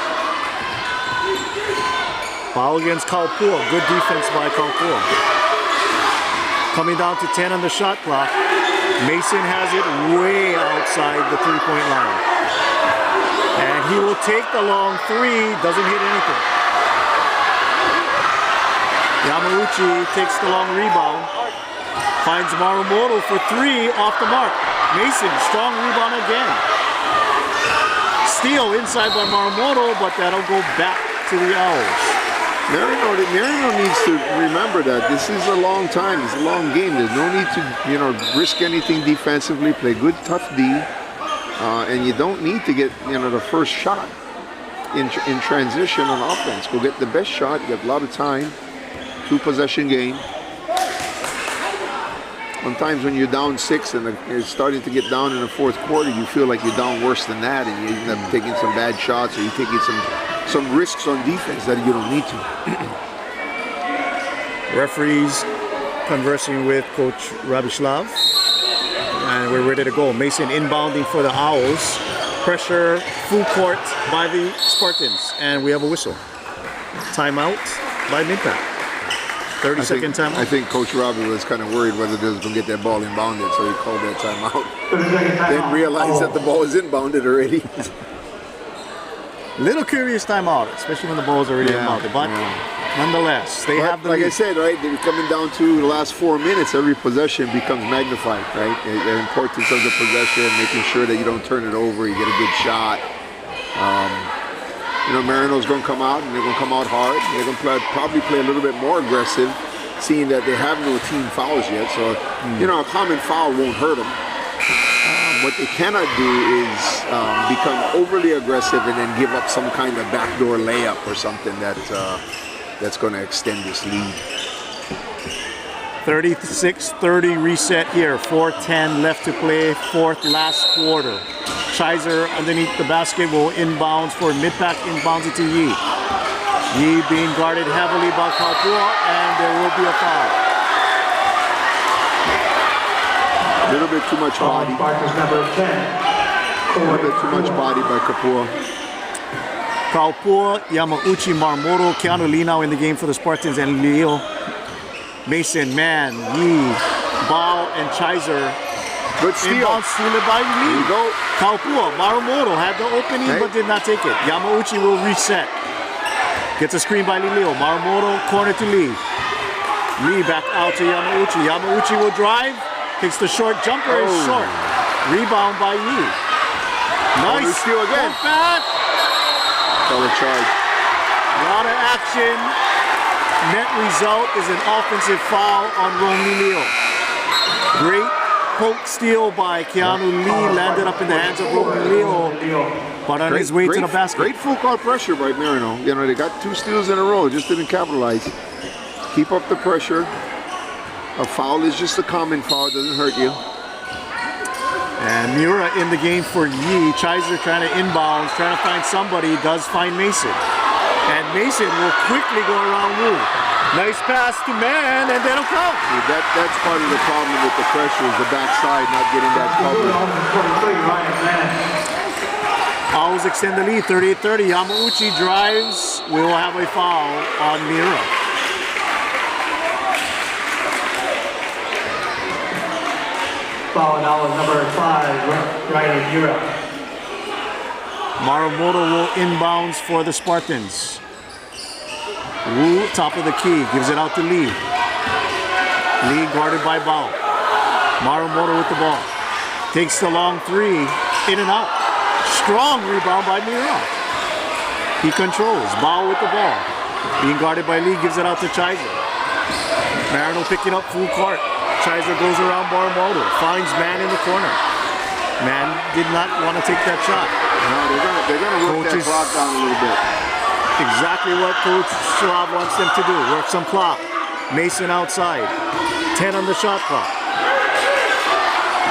Foul against Kaupua. Good defense by Kaupua. Coming down to 10 on the shot clock. Mason has it way outside the three-point line. And he will take the long three, doesn't hit anything. Yamauchi takes the long rebound. Finds Maryknoll for three off the mark. Mason, strong rebound again. Steal inside by Maryknoll, but that'll go back to the Owls. Maryknoll needs to remember that this is a long time. It's a long game. There's no need to, risk anything defensively. Play good, tough D, and you don't need to get, the first shot in transition on offense. Go get the best shot. You have a lot of time. 2-possession game. Sometimes when you're down 6 and you're starting to get down in the fourth quarter, you feel like you're down worse than that, and you end up taking some bad shots, or you're taking some risks on defense that you don't need to. Referees conversing with Coach Rabislav, and we're ready to go. Mason inbounding for the Owls. Pressure full court by the Spartans, and we have a whistle. Timeout by Midpack. 30-second timeout. I think Coach Robbie was kind of worried whether they was going to get that ball inbounded, so he called that timeout. Then realized that the ball is inbounded already. Little curious timeout, especially when the ball is already inbounded. But nonetheless, they have the like lead. I said, right, they're coming down to the last 4 minutes. Every possession becomes magnified, right? The importance of the possession, making sure that you don't turn it over, you get a good shot. Maryknoll's going to come out, and they're going to come out hard. They're going to probably play a little bit more aggressive, seeing that they have no team fouls yet. So, a common foul won't hurt them. What they cannot do is become overly aggressive and then give up some kind of backdoor layup or something that's going to extend this lead. 36-30 reset here. 4:10 left to play, fourth last quarter. Chiser underneath the basket will inbounds for Midpack, inbounds it to Yi. Yi being guarded heavily by Kalpua, and there will be a foul. A little bit too much body. A little bit too much body by Kapua. Kalpua, Yamauchi, Maryknoll, Keanu Lee now in the game for the Spartans, and Leo. Mason, man, Yi, Bao, and Chiser. Good steal. Inbound steal by Lee. There you go. Kalpua, Maryknoll had the opening but did not take it. Yamauchi will reset. Gets a screen by Leo. Maryknoll, corner to Lee. Lee back out to Yamauchi. Yamauchi will drive. Takes the short jumper, is short. Rebound by Yi. Nice steal again. Back. Solid charge. A lot of action. Net result is an offensive foul on Romy Leo. Great poke steal by Keanu Lee, landed up in the hands of Romy Leo, but on his way to the basket. Great full court pressure by Maryknoll. They got 2 steals in a row, just didn't capitalize. Keep up the pressure. A foul is just a common foul, doesn't hurt you. And Miura in the game for Yi. Chiser trying to inbounds, trying to find somebody, does find Mason. And Mason will quickly go around Wu. Nice pass to man, and that'll count. That's part of the problem with the pressure, is the backside not getting that coverage. Owls extend the lead, 38-30. Yamauchi drives. We will have a foul on Miura. Foul now is number 5, Ryan Miura. Maryknoll will inbounds for the Spartans. Wu, top of the key, gives it out to Lee. Lee guarded by Bao. Maryknoll with the ball. Takes the long three, in and out. Strong rebound by Miura. He controls. Bao with the ball. Being guarded by Lee, gives it out to Chiser. Maryknoll picking up full court. Chiser goes around Maryknoll, finds man in the corner. Man did not want to take that shot. No, they're gonna work that clock down a little bit. Exactly what Coach Schlav wants them to do. Work some clock. Mason outside. 10 on the shot clock.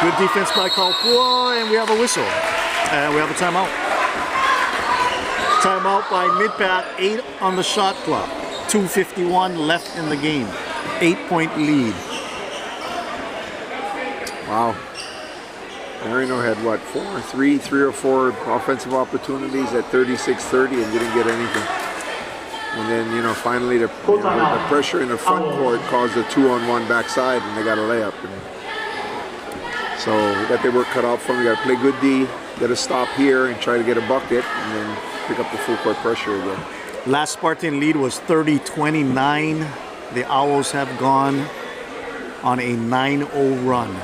Good defense by Kalpua, and we have a whistle. And we have a timeout. Timeout by Midpack, 8 on the shot clock. 2:51 left in the game. 8-point lead. Wow. Maryknoll had what, 3 or 4 offensive opportunities at 36-30 and didn't get anything. And then, finally the pressure in the front court caused a 2-on-1 backside, and they got a layup. And so we got their work cut out for them. We got to play good D, got to stop here and try to get a bucket, and then pick up the full court pressure again. Last Spartan lead was 30-29. The Owls have gone on a 9-0 run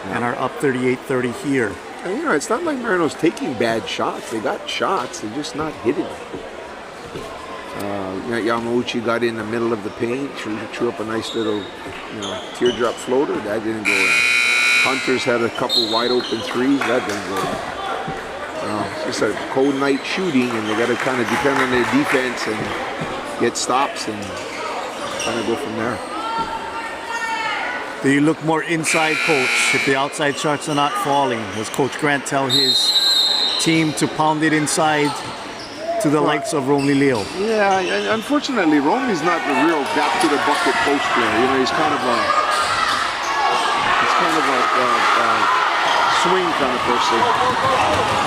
and are up 38-30 here. And, it's not like Maryknoll's taking bad shots. They got shots, they're just not hitting them. Yamauchi got in the middle of the paint, threw up a nice little, teardrop floater. That didn't go in. Hunters had a couple wide open threes. That didn't go in. It's just a cold night shooting, and they got to kind of depend on their defense and get stops and kind of go from there. Do you look more inside, Coach, if the outside shots are not falling? Does Coach Grant tell his team to pound it inside to the likes of Romney Leo? Yeah, unfortunately, Romney's not the real back to the bucket post player. He's kind of a swing kind of person.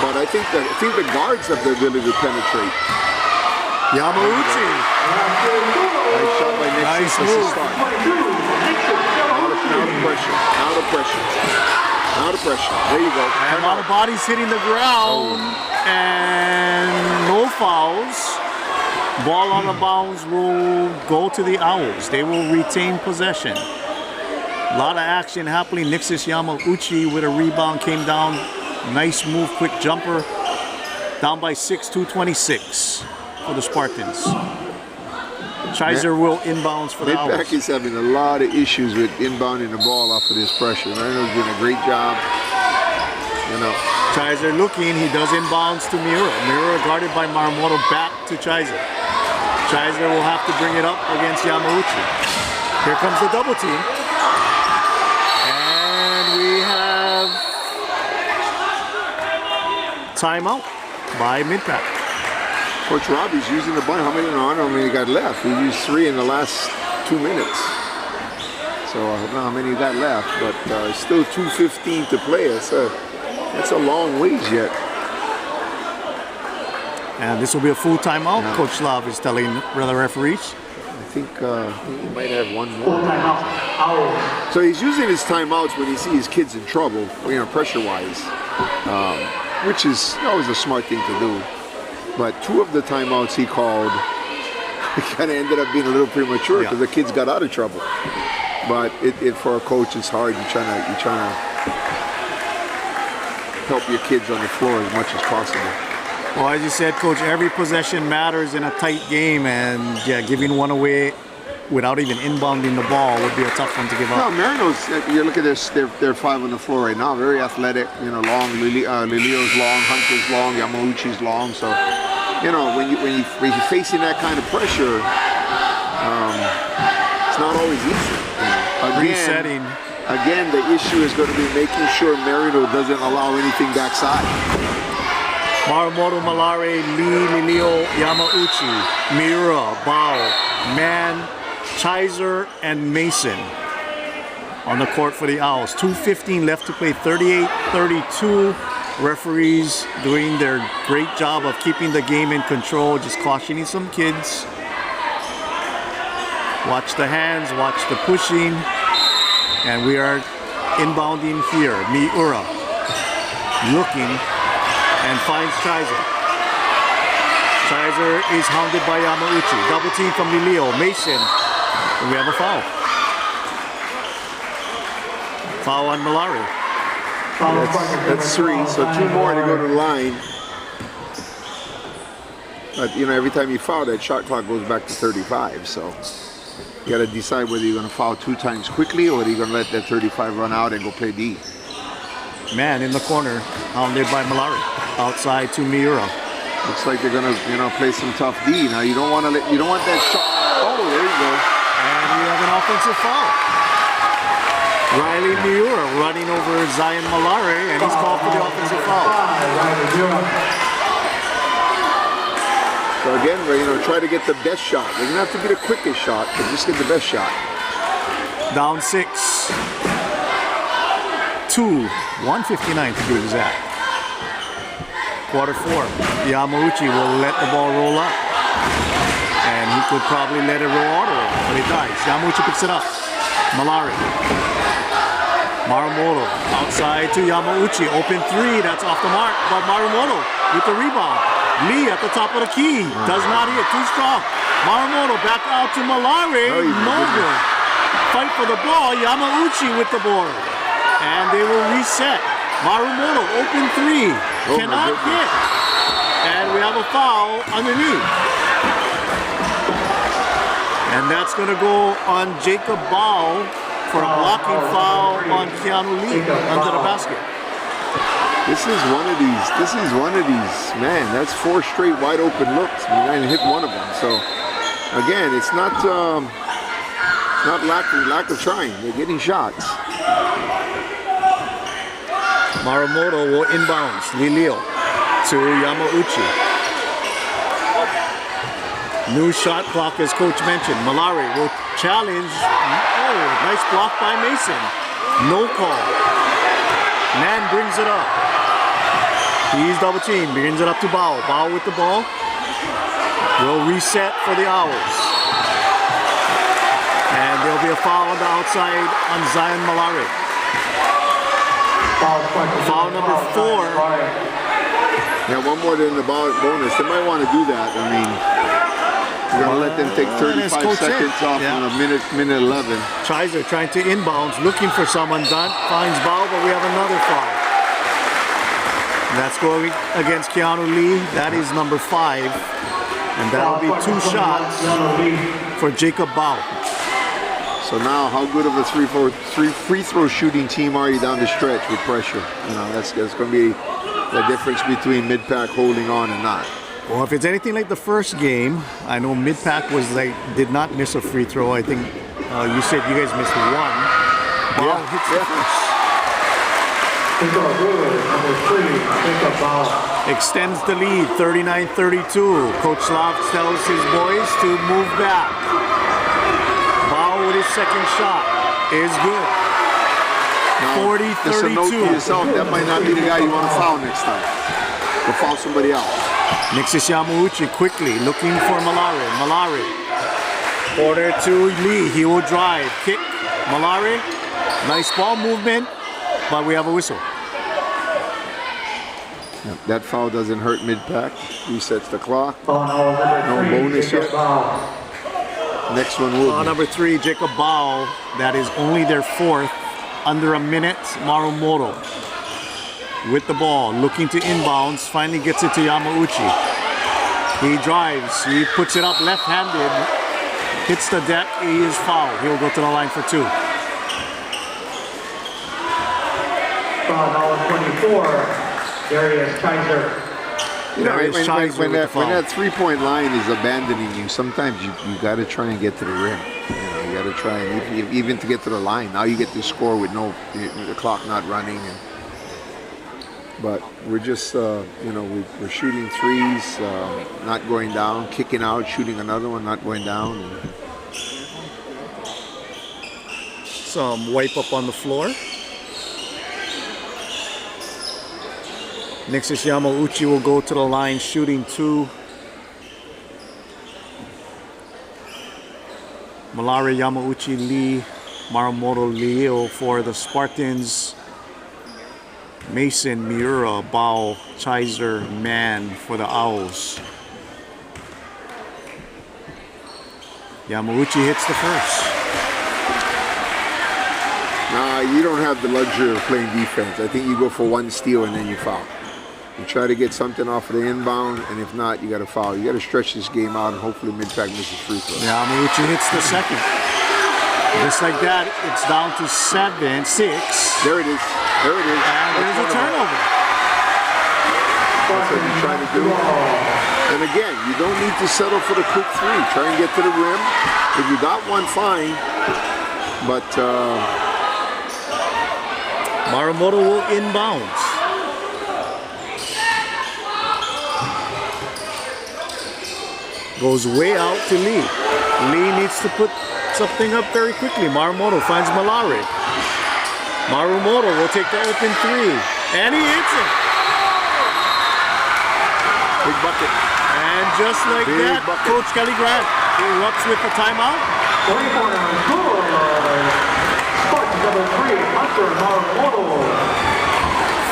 But I think the guards have the ability to penetrate. Yamauchi. Nice shot by Nixon. Nice move. Out of pressure. There you go. And a lot of bodies hitting the ground. And no fouls. Ball on the bounds will go to the Owls. They will retain possession. A lot of action happening. Nixis Yamauchi with a rebound came down. Nice move, quick jumper. Down by 6, 2:26 for the Spartans. Chiser will inbounds for the Owls. Midpack is having a lot of issues with inbounding the ball off of this pressure. Maryknoll's doing a great job. Chiser looking, he does inbounds to Miura. Miura guarded by Maryknoll, back to Chiser. Chiser will have to bring it up against Yamauchi. Here comes the double team. And we have timeout by Midpack. Coach Robbie's using the bunch. I don't know how many he got left. He used 3 in the last 2 minutes. So I don't know how many he got left, but still 2:15 to play. That's a long ways yet. And this will be a full timeout. Yeah. Coach Slav is telling the referees. I think he might have one more. So he's using his timeouts when he sees kids in trouble, pressure-wise, which is always a smart thing to do. But 2 of the timeouts he called kind of ended up being a little premature because the kids got out of trouble. But for a coach, it's hard. You're trying to help your kids on the floor as much as possible. Well, as you said, Coach, every possession matters in a tight game, and giving one away without even inbounding the ball would be a tough one to give up. No, Maryknoll's, you look at this, they're 5 on the floor right now, very athletic, long, Lilio's long, Hunter's long, Yamauchi's long, so, when you're facing that kind of pressure, it's not always easy. Resetting. Again, the issue is going to be making sure Maryknoll doesn't allow anything backside. Maryknoll, Malare, Lee, Lilio, Yamauchi, Miura, Bao, Mann, Chiser, and Mason on the court for the Owls. 2:15 left to play, 38-32. Referees doing their great job of keeping the game in control, just cautioning some kids. Watch the hands, watch the pushing. And we are inbounding here. Miura looking and finds Chiser. Chiser is hounded by Yamauchi. Double team from Lilio. Mason. And we have a foul. Foul on Malari. That's 3, so 2 more to go to the line. But every time you foul, that shot clock goes back to 35. So you got to decide whether you're going to foul 2 times quickly or whether you're going to let that 35 run out and go play D. Man in the corner, hounded by Malari. Outside to Miura. Looks like they're going to, play some tough D. Now you don't want that shot. Oh, there you go. And we have an offensive foul. Riley Miura running over Zion Malari, and he's called for the offensive foul. So again, try to get the best shot. It doesn't have to be the quickest shot, but just get the best shot. Down 6. 2. 1:59 to be exact. Quarter 4. Yamauchi will let the ball roll up. And he could probably let it roll all the way, but he dies. Yamauchi picks it up. Malari. Maryknoll outside to Yamauchi. Open three, that's off the mark. But Maryknoll with the rebound. Lee at the top of the key. Does not hit, too strong. Maryknoll back out to Malari. No good. Fight for the ball. Yamauchi with the board. And they will reset. Maryknoll, open three. Cannot hit. And we have a foul underneath. And that's going to go on Jacob Bao for a blocking foul on Keanu Lee under the basket. This is one of these, man, that's 4 straight wide open looks. I mean, I hit one of them. So, again, it's not lack of trying. They're getting shots. Maryknoll will inbounds. Lilio to Yamauchi. New shot clock, as coach mentioned. Malari will challenge. Oh, nice block by Mason. No call. Nan brings it up. He's double teamed. Brings it up to Bao. Bao with the ball. Will reset for the Owls. And there'll be a foul on the outside on Zion Malari. Foul number 4. Yeah, one more than the bonus. They might want to do that. I mean, you're going to let them take 35 seconds off on a minute 11. Chizer trying to inbounds, looking for someone. Done. Finds Bao, but we have another foul. And that's going against Keanu Lee. That is number 5. And that'll be 2 shots for Jacob Bao. So now, how good of a free throw shooting team are you down the stretch with pressure? You know, that's going to be the difference between mid-pack holding on and not. Well, if it's anything like the first game, I know mid-pack did not miss a free throw. I think you said you guys missed 1. Ball hits the first. Extends the lead, 39-32. Coach Slav tells his boys to move back. Bao with his second shot is good. 40-32. Just a note to yourself, that might not be the guy you want to foul next time. Go foul somebody else. Nixis Yamauchi quickly looking for Malari. Malari. Order to Lee. He will drive. Kick. Malari. Nice ball movement, but we have a whistle. That foul doesn't hurt mid-pack. Resets the clock. No bonus yet. Next one will be. Number 3, Jacob Bao. That is only their 4th. Under a minute. Maryknoll with the ball, looking to inbounds, finally gets it to Yamauchi. He drives, he puts it up left-handed, hits the deck, he is fouled. He'll go to the line for 2. Foul number 24, Darius Chizer. You know, when that three-point line is abandoning you, sometimes you got to try and get to the rim. You know, you got to try and even to get to the line. Now you get to score with the clock not running. But we're just, we're shooting threes, not going down, kicking out, shooting another one, not going down. Some wipe up on the floor. Nixis Yamauchi will go to the line, shooting 2. Malari, Yamauchi, Lee, Maryknoll, Leo for the Spartans. Mason, Miura, Bao, Chizer, Mann for the Owls. Yamauchi hits the first. Nah, you don't have the luxury of playing defense. I think you go for 1 steal and then you foul. You try to get something off of the inbound, and if not, you got to foul. You got to stretch this game out, and hopefully mid-pack misses free throws. Yamauchi hits the second. Just like that, it's down to 7-6. There it is. There it is. And there's a turnover. That's what you're trying to do. And again, you don't need to settle for the quick 3. Try and get to the rim. If you got one, fine. But Maryknoll will inbounds. Goes way out to Lee. Lee needs to put something up very quickly. Maryknoll finds Malari. Maryknoll will take the open 3. And he hits it. Big bucket. And just like that, Coach Kelly Grant erupts with the timeout.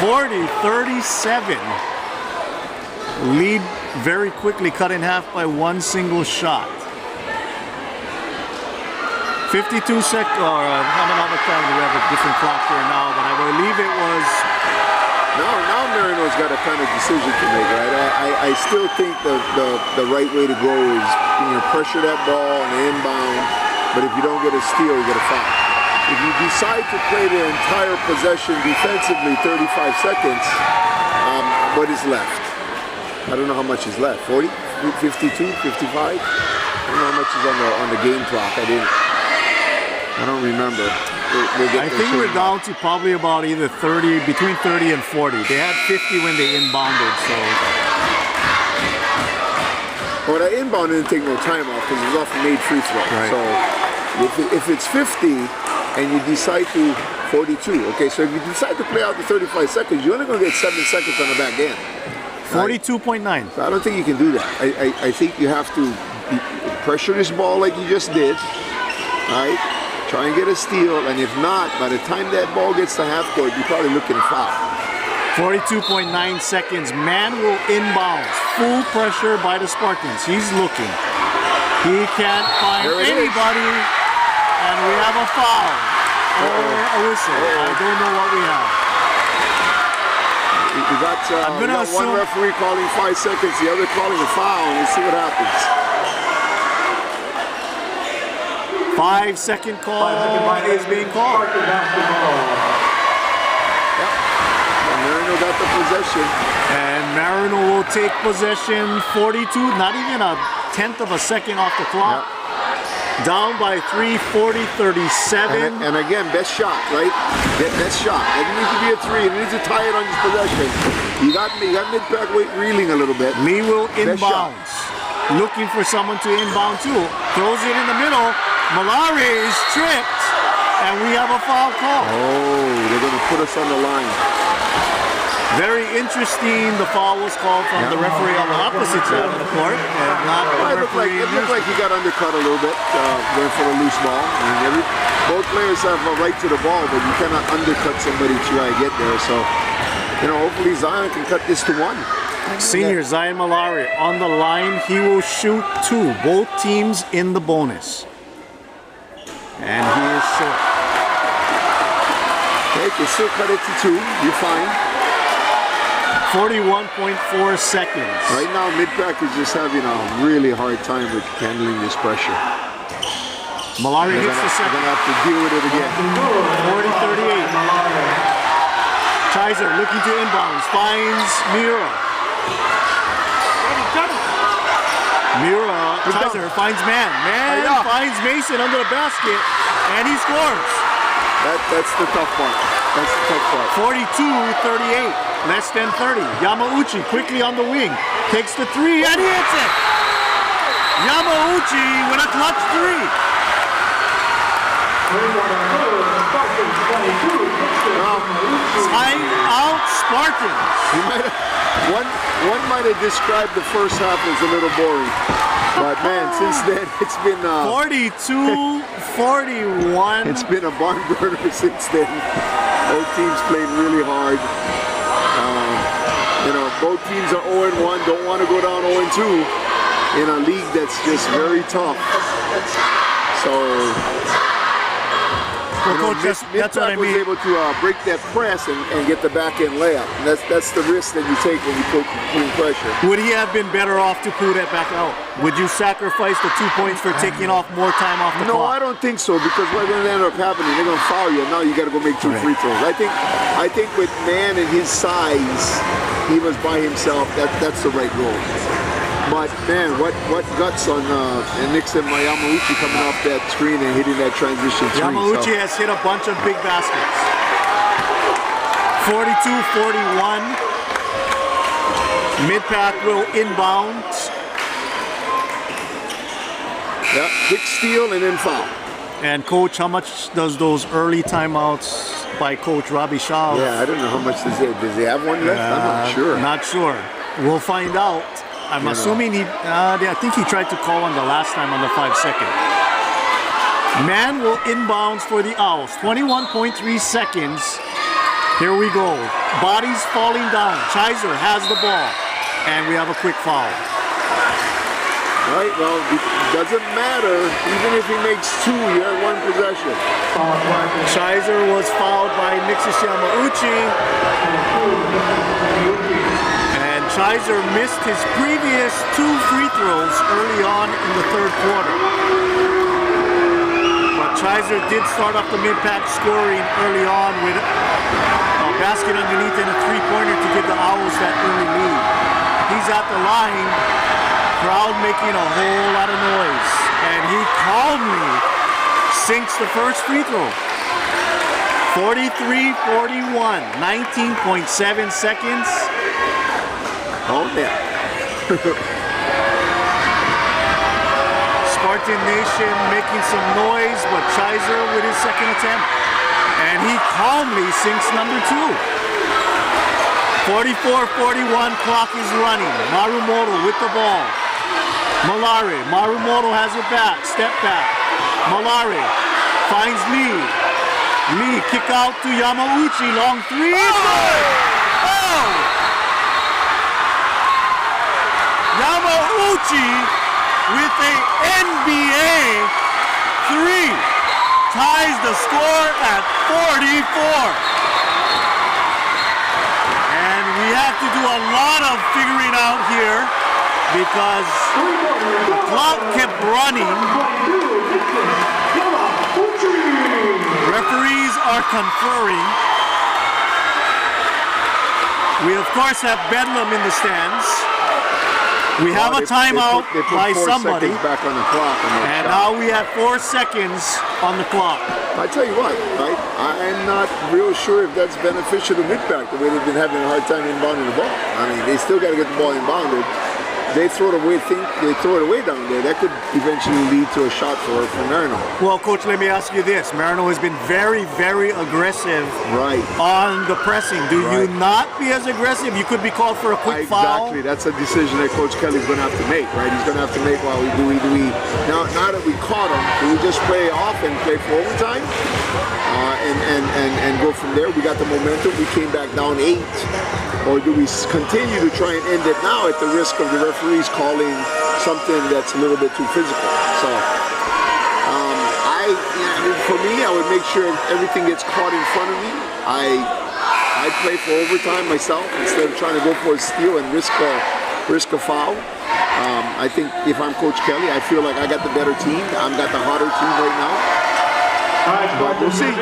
40-37. Lead very quickly cut in half by one single shot. 52 seconds, or how many times we have a different clock here now, but I believe it was. Now Maryknoll's got a kind of decision to make, right? I still think the right way to go is pressure that ball and inbound, but if you don't get a steal, you get a foul. If you decide to play the entire possession defensively 35 seconds, what is left? I don't know how much is left. 40, 52, 55? I don't know how much is on the game clock. I don't remember. I think we're down to probably about either 30, between 30 and 40. They had 50 when they inbounded, so. Well, that inbound didn't take no time off because it was off a made free throw. Right. So if it's 50 and you decide to 42, okay, so if you decide to play out the 35 seconds, you're only going to get 7 seconds on the back end. 42.9. So I don't think you can do that. I think you have to pressure this ball like you just did, right? Try and get a steal, and if not, by the time that ball gets to half court, you're probably looking at foul. 42.9 seconds. Man will inbounds. Full pressure by the Spartans. He's looking. He can't find anybody, and we have a foul or a whistle. I don't know what we have. We got one referee calling 5 seconds, the other calling a foul, and we'll see what happens. 5-second call is being called. Yep. And Maryknoll got the possession. And Maryknoll will take possession. 42, not even a tenth of a second off the clock. Yep. Down by 3, 40-37. And again, best shot, right? Best shot. It needs to be a 3. It needs to tie it on his possession. You got mid-back weight reeling a little bit. Lee will inbounds. Looking for someone to inbound too. Throws it in the middle. Malari is tripped, and we have a foul call. Oh, they're going to put us on the line. Very interesting. The foul was called from the referee on the opposite side of the court. It looked like he got undercut a little bit, going for a loose ball. I mean, both players have a right to the ball, but you cannot undercut somebody to try to get there. So, hopefully Zion can cut this to 1. Senior Zion Malari on the line. He will shoot 2. Both teams in the bonus. And he is short. Okay, you can still cut it to 2. You're fine. 41.4 seconds. Right now, mid-pack is just having a really hard time with handling this pressure. Malari hits the second. They're going to have to deal with it again. 40-38. Kaiser looking to inbounds. Finds Mira. Kaiser finds Man. Man finds Mason under the basket, and he scores. That's the tough part. That's the tough part. 42-38. Less than 30. Yamauchi quickly on the wing. Takes the 3, and he hits it. Yamauchi with a clutch 3. Time out Spartans. One might have described the first half as a little boring. But man, since then it's been 42-41. It's been a barn burner since then. Both teams played really hard. Both teams are 0-1. Don't want to go down 0-2 in a league that's just very tough. So. Coach, that's what I mean. Was able to break that press and get the back end layup. And that's the risk that you take when you put pressure. Would he have been better off to pull that back out? Would you sacrifice the 2 points for taking off more time off the clock? No, I don't think so, because what's going to end up happening, they're going to foul you, and now you got to go make 2 free throws. I think with Man and his size, he was by himself. That's the right goal. But man, what guts on Nixon Yamauchi coming off that screen and hitting that transition 3. Yamauchi has hit a bunch of big baskets. 42-41. Mid-pack will inbound. Yeah, quick steal and then foul. And coach, how much does those early timeouts by Coach Robbie Shaw? Yeah, I don't know how much does he have one left. I'm not sure. Not sure. We'll find out I'm assuming I think he tried to call on the last time on the 5-second. Man will inbounds for the Owls. 21.3 seconds. Here we go. Bodies falling down. Chiser has the ball. And we have a quick foul. Right, well, it doesn't matter. Even if he makes two, you have one possession. Chiser was fouled by Nixis Yamauchi. And Chiser missed his previous 2 free throws early on in the third quarter. But Chiser did start off the mid-pack scoring early on with a basket underneath and a three-pointer to give the Owls that early lead. He's at the line, crowd making a whole lot of noise, and he calmly sinks the first free throw. 43-41, 19.7 seconds. Oh, yeah. Spartan Nation making some noise, but Chiser with his second attempt. And he calmly sinks number 2. 44-41, clock is running. Maryknoll with the ball. Malari. Maryknoll has it back. Step back. Malari finds Lee. Lee kick out to Yamauchi. Long three. Oh! Yamauchi with a NBA 3 ties the score at 44. And we have to do a lot of figuring out here because the clock kept running. Referees are conferring. We of course have Bedlam in the stands. We have a timeout by somebody. Back on the clock and now we have 4 seconds on the clock. I tell you what, right? I'm not real sure if that's beneficial to mid-pack, the way they've been having a hard time inbounding the ball. I mean, they still got to get the ball inbounded. They throw it away down there. That could eventually lead to a shot for Maryknoll. Well, Coach, let me ask you this. Maryknoll has been very, very aggressive on the pressing. Do you not be as aggressive? You could be called for a quick foul. Exactly. That's a decision that Coach Kelly's going to have to make, right? He's going to have to make, well, do we now that we caught him, do we just play off and play for overtime? And go from there? We got the momentum. We came back down 8. Or do we continue to try and end it now at the risk of the referees calling something that's a little bit too physical? So, for me, I would make sure everything gets caught in front of me. I play for overtime myself instead of trying to go for a steal and risk a foul. I think if I'm Coach Kelly, I feel like I got the better team. I've got the hotter team right now. But we'll see. All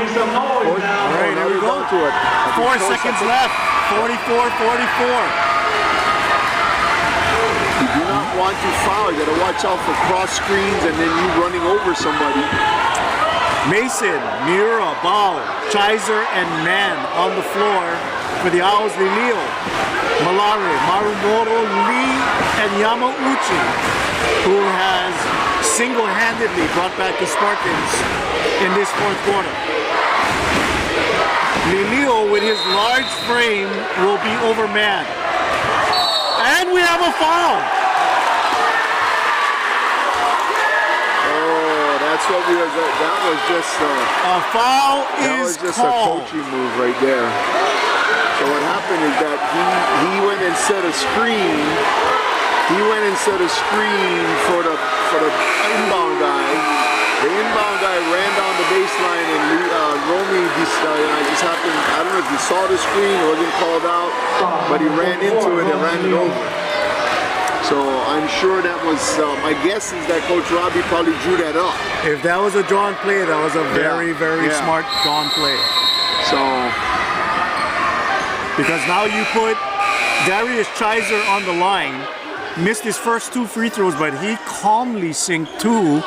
right, here we go. 4 seconds left. 44-44. You do not want to foul. You got to watch out for cross screens and then you running over somebody. Mason, Miura, Ball, Chiser, and Man on the floor for the Owls. Lilio, Malari, Maryknoll, Lee, and Yamauchi, who has single-handedly brought back the Spartans in this fourth quarter. Lilio, with his large frame, will be overmanned. And we have a foul. Oh, that's what that was just a foul is just called. A coaching move right there. So what happened is that he went and set a screen. He went and set a screen for the inbound guy. The inbound guy ran down the baseline and Romy just happened, I don't know if he saw the screen or wasn't called out, but he ran into it and ran it over. So I'm sure that was, my guess is that Coach Robbie probably drew that up. If that was a drawn play, that was a very, very smart drawn play. So, because now you put Darius Chiser on the line, missed his first 2 free throws, but he calmly sinked 2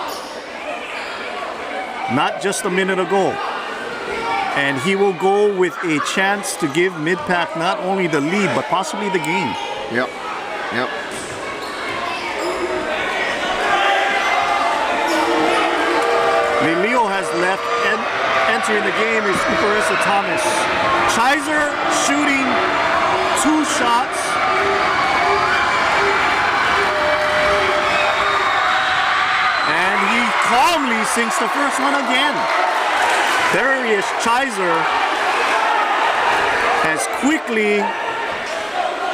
not just a minute ago. And he will go with a chance to give mid-pack not only the lead, but possibly the game. Yep. Lilio has left, and entering the game is Uparesa Thomas. Chiser shooting 2 shots. calmly sinks the first one again. Darius Chiser has quickly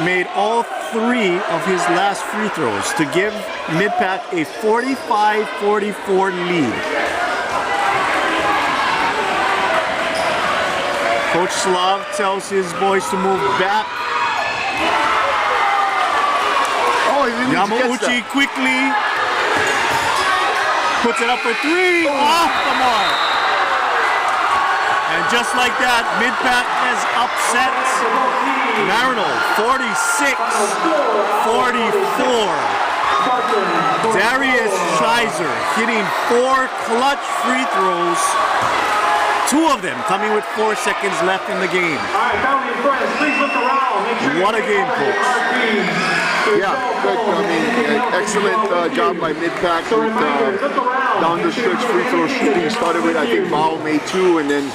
made all 3 of his last free throws to give Mid-Pac a 45-44 lead. Coach Slav tells his boys to move back. Oh, he didn't Yamauchi quickly puts it up for 3, off the mark. And just like that, Mid-Pac has upset Maryknoll 46-44. Darius Chiser hitting 4 clutch free throws, 2 of them coming with 4 seconds left in the game. All right, family and friends, please look around. Make sure What a game, Coach. Yeah, good. I mean, excellent job by Mid-Pac with down the stretch free throw shooting. Started with, I think, Bao made 2, and then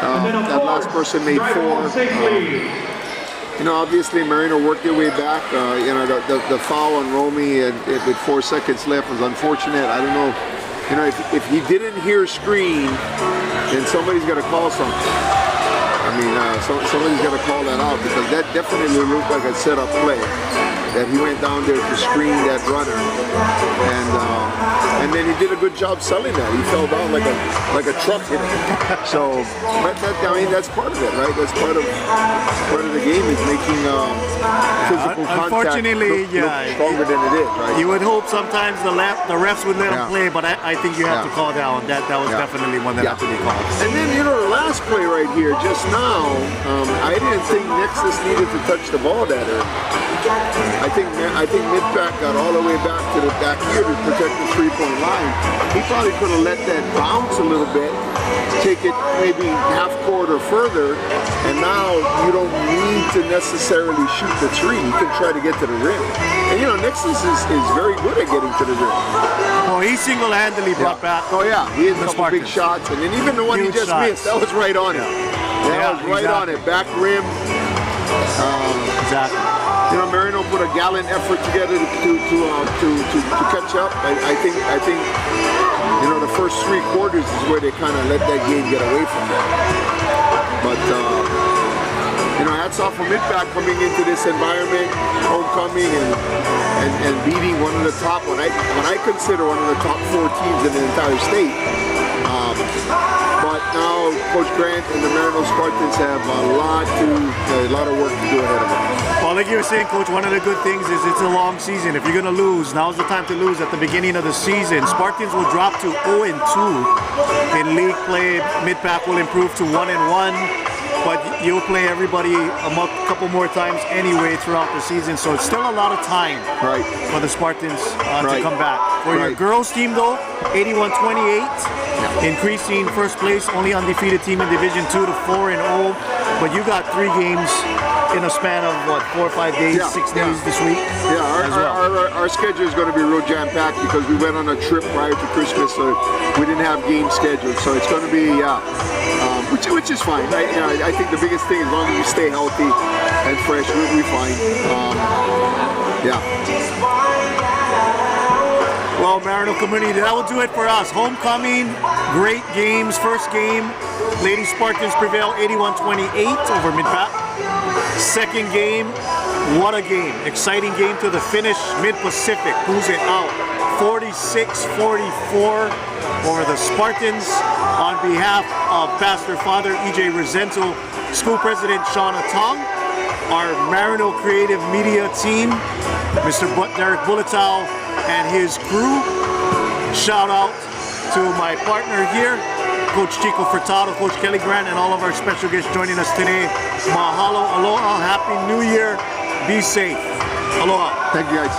that last person made 4. You know, obviously Maryknoll worked their way back. You know, the foul on Romy and with 4 seconds left was unfortunate. I don't know. You know, if he didn't hear screen, then somebody's got to call something. I mean, somebody's got to call that out, because that definitely looked like a setup play. That he went down there to screen that runner, and then he did a good job selling that. He fell down like a truck hit him. So, but I mean, that's part of it, right? That's part of the game, is making physical contact unfortunately, look stronger than it is, right? You would hope sometimes the refs would let him play, but I think you have to call down. That was definitely one that had to be called. And then, you know, the last play right here, just now, I didn't think Nexus needed to touch the ball that early. I think Mid-Pac got all the way back to the back here to protect the 3-point line. He probably could have let that bounce a little bit, take it maybe half court or further, and now you don't need to necessarily shoot the 3. You can try to get to the rim. And you know, Nexus is very good at getting to the rim. Well, he single-handedly brought back. Oh yeah, he had a couple Spartans. big shots, and then even the one he just missed, that was right on it. That was right on it, back rim. Exactly. You know, Maryknoll put a gallant effort together to catch up. I think you know, the first 3 quarters is where they kind of let that game get away from them. But you know, hats off for Mid-Pac coming into this environment, homecoming, and beating one of the top, when I consider one of the top 4 teams in the entire state. But now Coach Grant and the Maryknoll Spartans have a lot of work to do ahead of them. Well, like you were saying, Coach, one of the good things is it's a long season. If you're going to lose, now's the time to lose at the beginning of the season. Spartans will drop to 0-2 in league play. Mid-Pac will improve to 1-1. But you'll play everybody a couple more times anyway throughout the season, so it's still a lot of time for the Spartans to come back. For your girls team, though, 81-28, increasing first place, only undefeated team in Division 2 to 4-0. But you got 3 games in a span of what, 4 or 5 days, 6 days this week? Yeah, our schedule is going to be real jam-packed because we went on a trip prior to Christmas, so we didn't have games scheduled. So it's going to be, which is fine. I think the biggest thing, as long as you stay healthy and fresh, we're fine. Well, Maryknoll community, that will do it for us. Homecoming, great games. First game, Lady Spartans prevail 81-28 over Mid-Pac. Second game, what a game. Exciting game to the finish. Mid-Pacific pulls it out 46-44 over the Spartans. On behalf of Pastor Father E.J. Rosento, School President Shauna Tong, our Maryknoll Creative Media team, Mr. Derek Bulletow and his crew. Shout out to my partner here, Coach Chico Furtado, Coach Kelly Grant, and all of our special guests joining us today. Mahalo, aloha, happy new year, be safe. Aloha. Thank you guys.